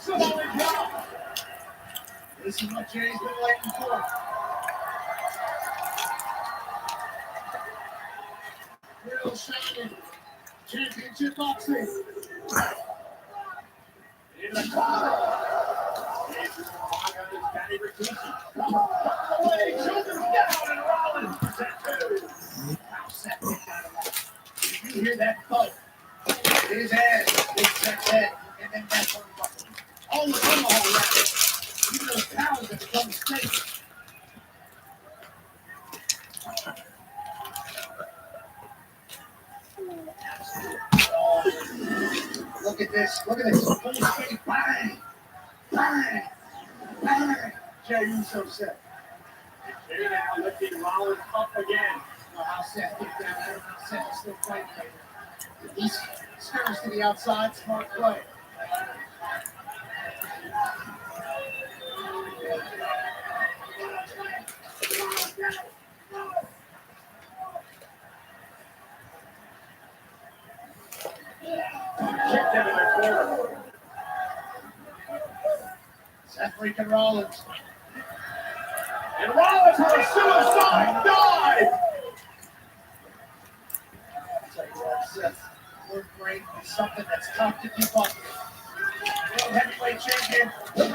Somebody drop. This is what Jay's been waiting for. Real shining championship boxing.
In the corner. Mrkinghtx. Away. Shoulders down and Rollins.
You hear that thud? His ass, his sex head, and then that one buckle. All the tomahawk racket. Even those cows that become steak. Look at this. Look at this. Full speed. Bang. Bang. Bang. Jey Uso said.
Jey now lifting Rollins up again.
Well, how Seth get down. I don't know how Seth is still fighting later. He skirts to the outside. Smart play.
Kicked him in the corner.
Seth freaking Rollins.
And Rollins with a suicide dive.
I'll tell you what, Seth, work rate is something that's tough to keep up with. World Heavyweight Champion.
Oh,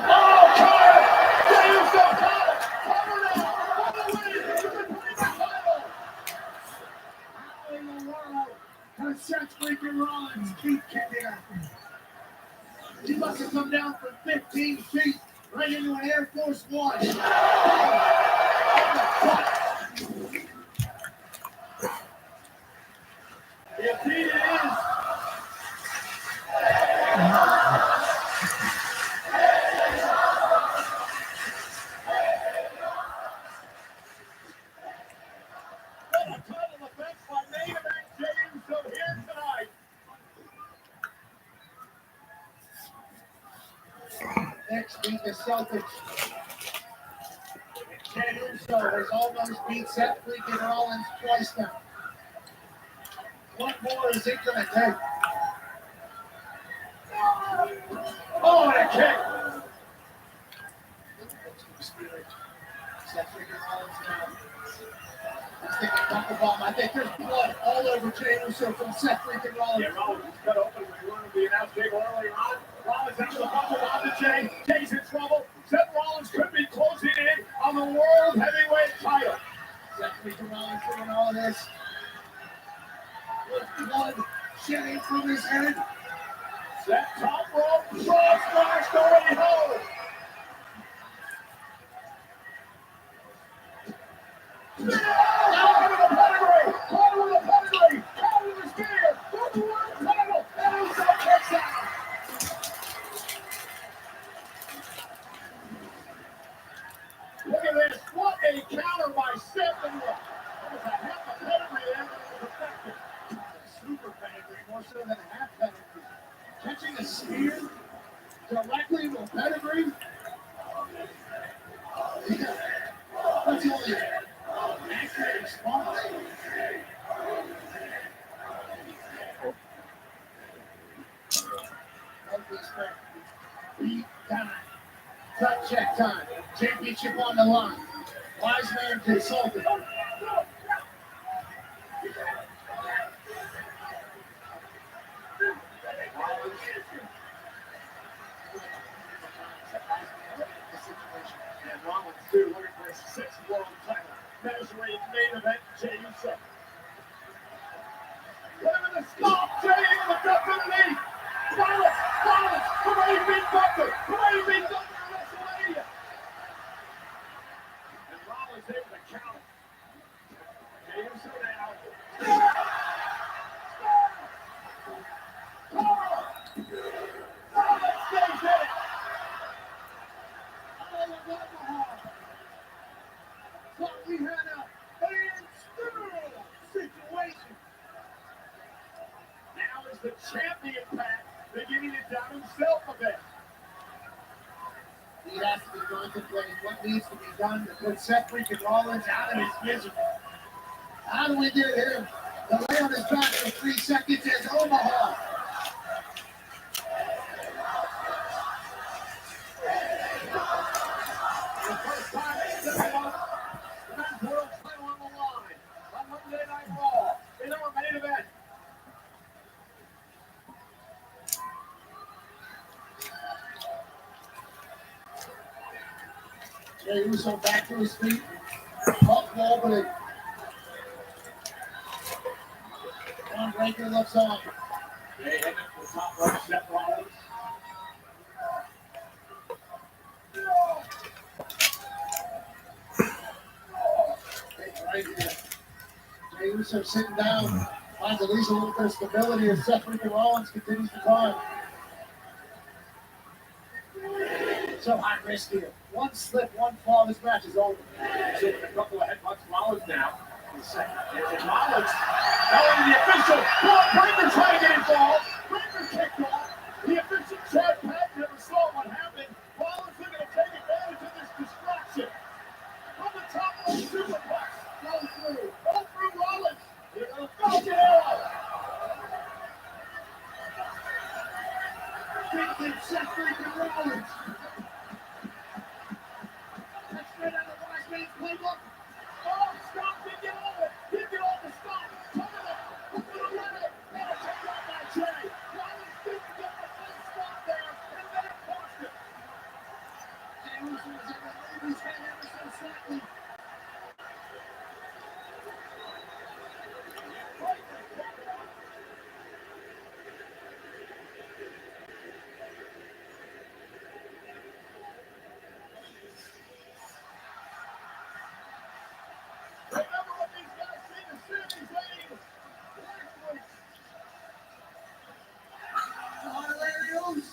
God! Jey Uso caught it! Cover now! On the way! He's defending the title!
How in the world does Seth freaking Rollins keep kicking out? He must have come down from 15 feet right into an Air Force One.
Indeed it is. What a title defense by main event Jey Uso here tonight.
Next beat the Celtics. Jey Uso has almost beat Seth freaking Rollins twice now. What more is it going to take?
Oh, and a kick.
Seth freaking Rollins now. He's taking a knuckle bomb. I think there's blood all over Jey Uso from Seth freaking Rollins.
Yeah, Rollins was cut open. We learned the announce table earlier on. Rollins into the buckle bomb to Jey. Jey's in trouble. Seth Rollins could be closing in on the World Heavyweight title.
Seth freaking Rollins doing all this. With blood shedding from his head.
Seth top rope. Frog splash going home. Down with a pedigree. Caught with a pedigree. Caught with a spear. Got the world title. And Uso kicks out. Look at this. What a counter by Seth. And look. That was a half a pedigree there, but it was effective.
Super pedigree, more so than a half pedigree. Catching a spear directly into a pedigree. That's the only accurate response. Championship on the line. Wise man consulting.
And Rollins too, looking for his sixth world title. Measuring main event, Jey Uso. Look at the stop, Jey in the WWE. Rollins, the way he beat Butler, the way he beat Butler in WrestleMania. And Rollins able to count. Jey Uso now. Rollins stays in it. Thought we had a standstill situation. Now is the champion Pat beginning to doubt himself a bit.
He has to be contemplating what needs to be done to put Seth freaking Rollins out of his misery. How do we get him to lay on his back for 3 seconds as Omaha?
The first time they stepped up, the men's world title on the line on Monday Night Raw in our main event.
Jey Uso back to his feet. Buck wobbling. John Breaker looks on.
Jey heading up to the top right, Seth Rollins.
Right here. Jey Uso sitting down. Finds at least a little bit of stability as Seth freaking Rollins continues to climb. So high risk here. One slip, one fall, this match is over.
So with a couple of headbutts, Rollins now in second. There's Rollins. Now the official. Breaker trying to get involved. Breaker kicked off. The official Chad Pat never saw what happened. Rollins looking to take advantage of this distraction. From the top of the superplex. Go through Rollins. They're going to Falcon Arrow.
Big Seth freaking Rollins. That's straight out of Wise Man's playbook.
Oh, stop. Didn't get all of it. Didn't get all the stop. Turn it. Look for the limit. Now take out by Jey. Rollins didn't get the full stop there. And then it cost him.
Jey Uso was able to move his head ever so slightly.
Remember what these guys say to Sami Zayn.
Hilarious.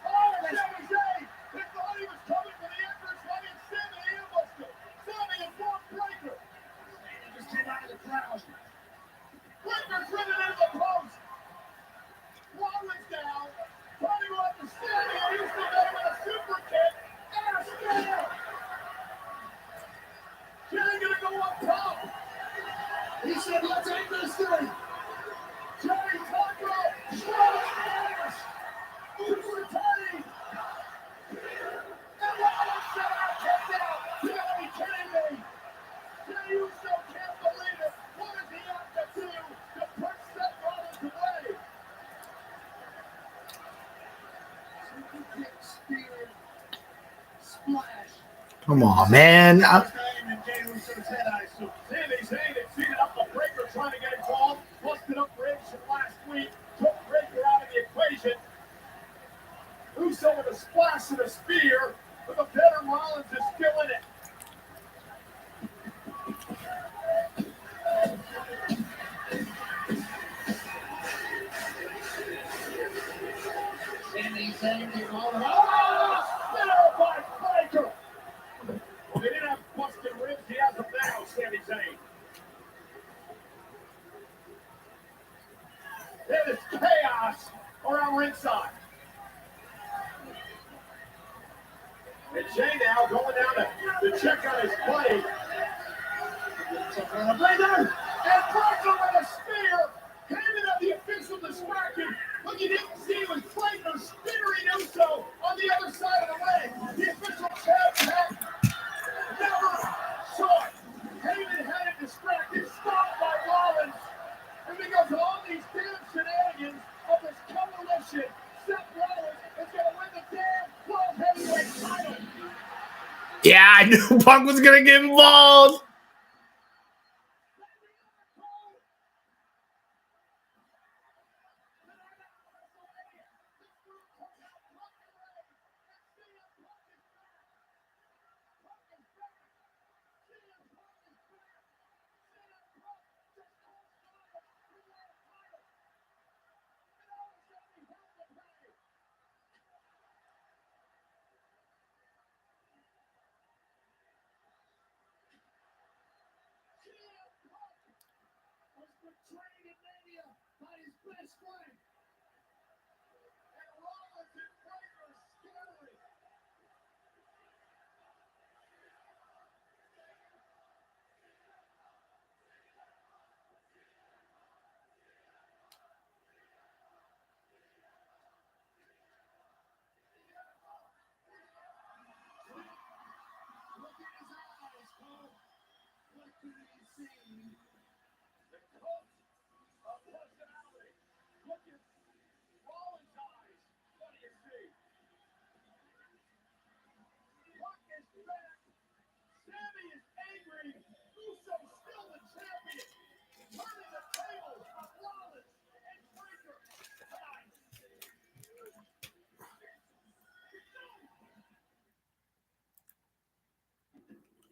Oh, Sami Zayn! He thought he was coming for the entrance while he Sami ambushed him. Sami and Brock Breaker.
He just came out of the crowd.
Breaker driven into the post. Rollins down. Trying to go after Sami and he's still there with a super kick and a spear. Jey gonna go up top.
He said, let's end this thing.
Jey Taco. Smash. Super tight. And Rollins set out, kicked out. You gotta be kidding me. Jey Uso can't believe it. What does he have to do to put Seth Rollins away?
Super kick, spear, splash.
Come on, man.
And Jey Uso's head, I assume.
Sami Zayn had seen it up the Breaker trying to get involved. Busted up for action last week. Took Breaker out of the equation. Uso with a splash and a spear. But the better Rollins is still in it.
Sami Zayn, they roll it.
Oh! Spear by Breaker. They didn't have busted ribs. He has them now, Sami Zayn. It is chaos around ringside. And Jey now going down to check on his buddy. And Breaker with a spear. Handed up the official distracted. What you didn't see was Clayton Spinnery Uso on the other side of the ring. The officials have never saw it. Heyman had it distracted, stopped by Rollins. And because of all these damn shenanigans of this coalition, Seth Rollins is going to win the damn World Heavyweight title.
Yeah, I knew Punk was gonna get involved.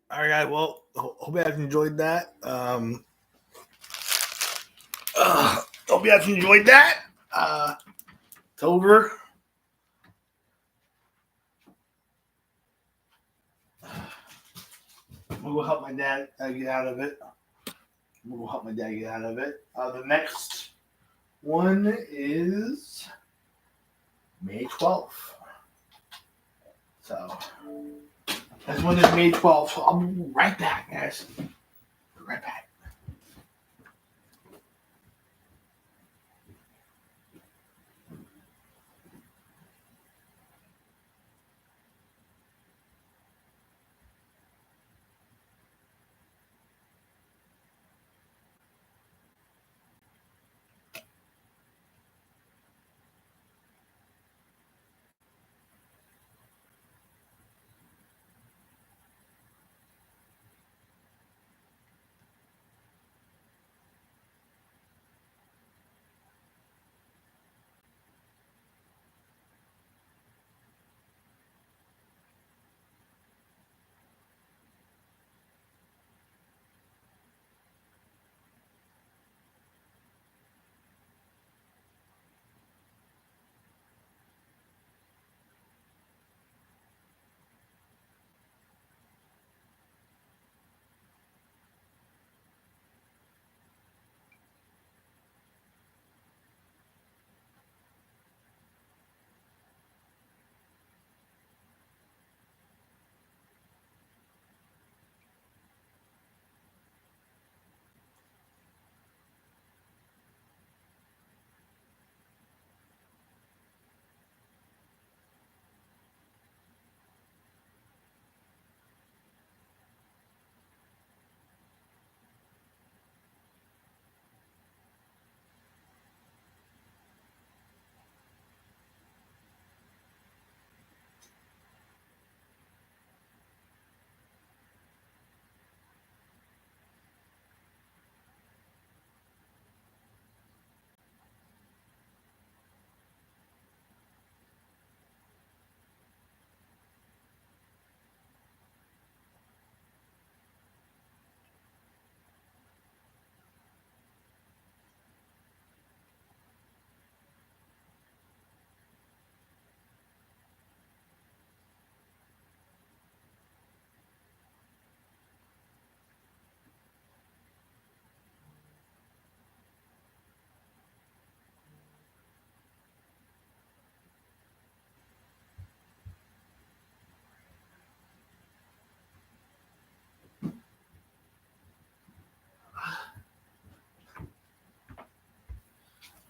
All right, well, hope you guys enjoyed that. Hope you guys enjoyed that. It's over. We'll go help my dad get out of it. The next one is May 12th. So, this one is May 12th. So I'll be right back, guys. Right back.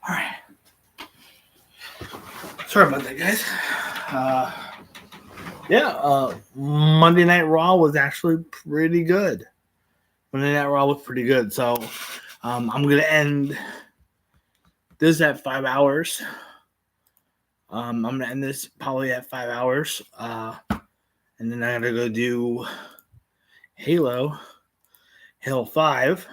All right. Sorry about that, guys. Monday Night Raw was actually pretty good. Monday Night Raw was pretty good. So I'm going to end this at 5 hours. I'm going to end this probably at 5 hours. And then I'm going to go do Halo 5.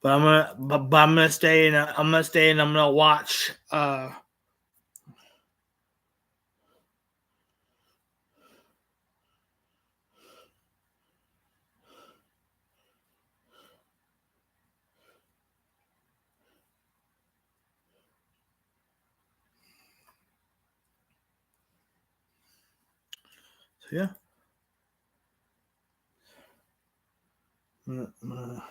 But I'm gonna stay and I'm gonna watch so yeah. I'm gonna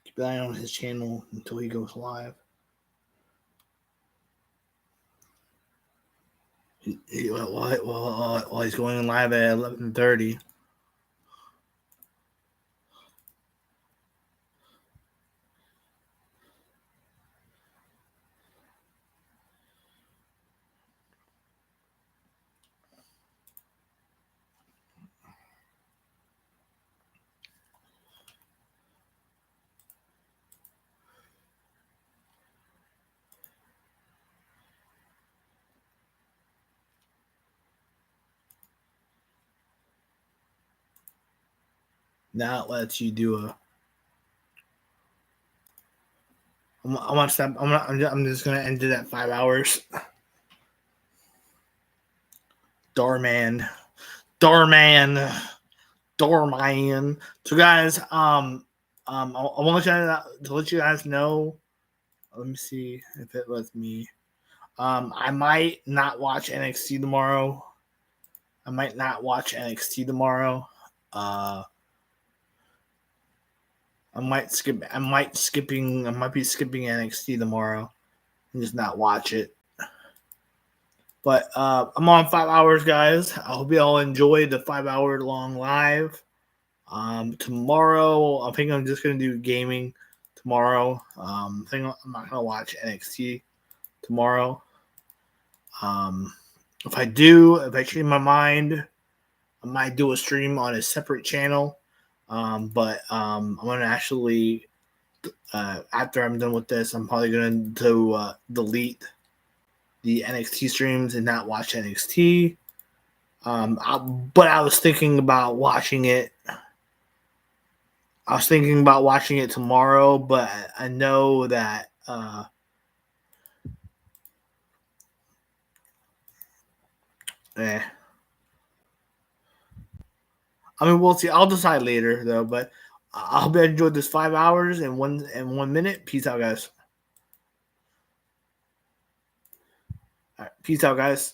keep an eye on his channel until he goes live. While he's going live at 11:30. Now it lets you do a. I'm just gonna end it at 5 hours. Doorman. So guys, I want to let you guys know. Let me see if it lets me. I might not watch NXT tomorrow. I might be skipping NXT tomorrow and just not watch it. But I'm on 5 hours, guys. I hope you all enjoyed the 5 hour long live. Tomorrow, I think I'm just gonna do gaming tomorrow. I'm not gonna watch NXT tomorrow. If I change my mind, I might do a stream on a separate channel. But I'm gonna actually, after I'm done with this, I'm probably gonna delete the NXT streams and not watch NXT. But I was thinking about watching it. Tomorrow, but I know that I mean, we'll see. I'll decide later, though. But I hope you enjoyed this 5 hours and 1 minute. Peace out, guys. All right, peace out, guys.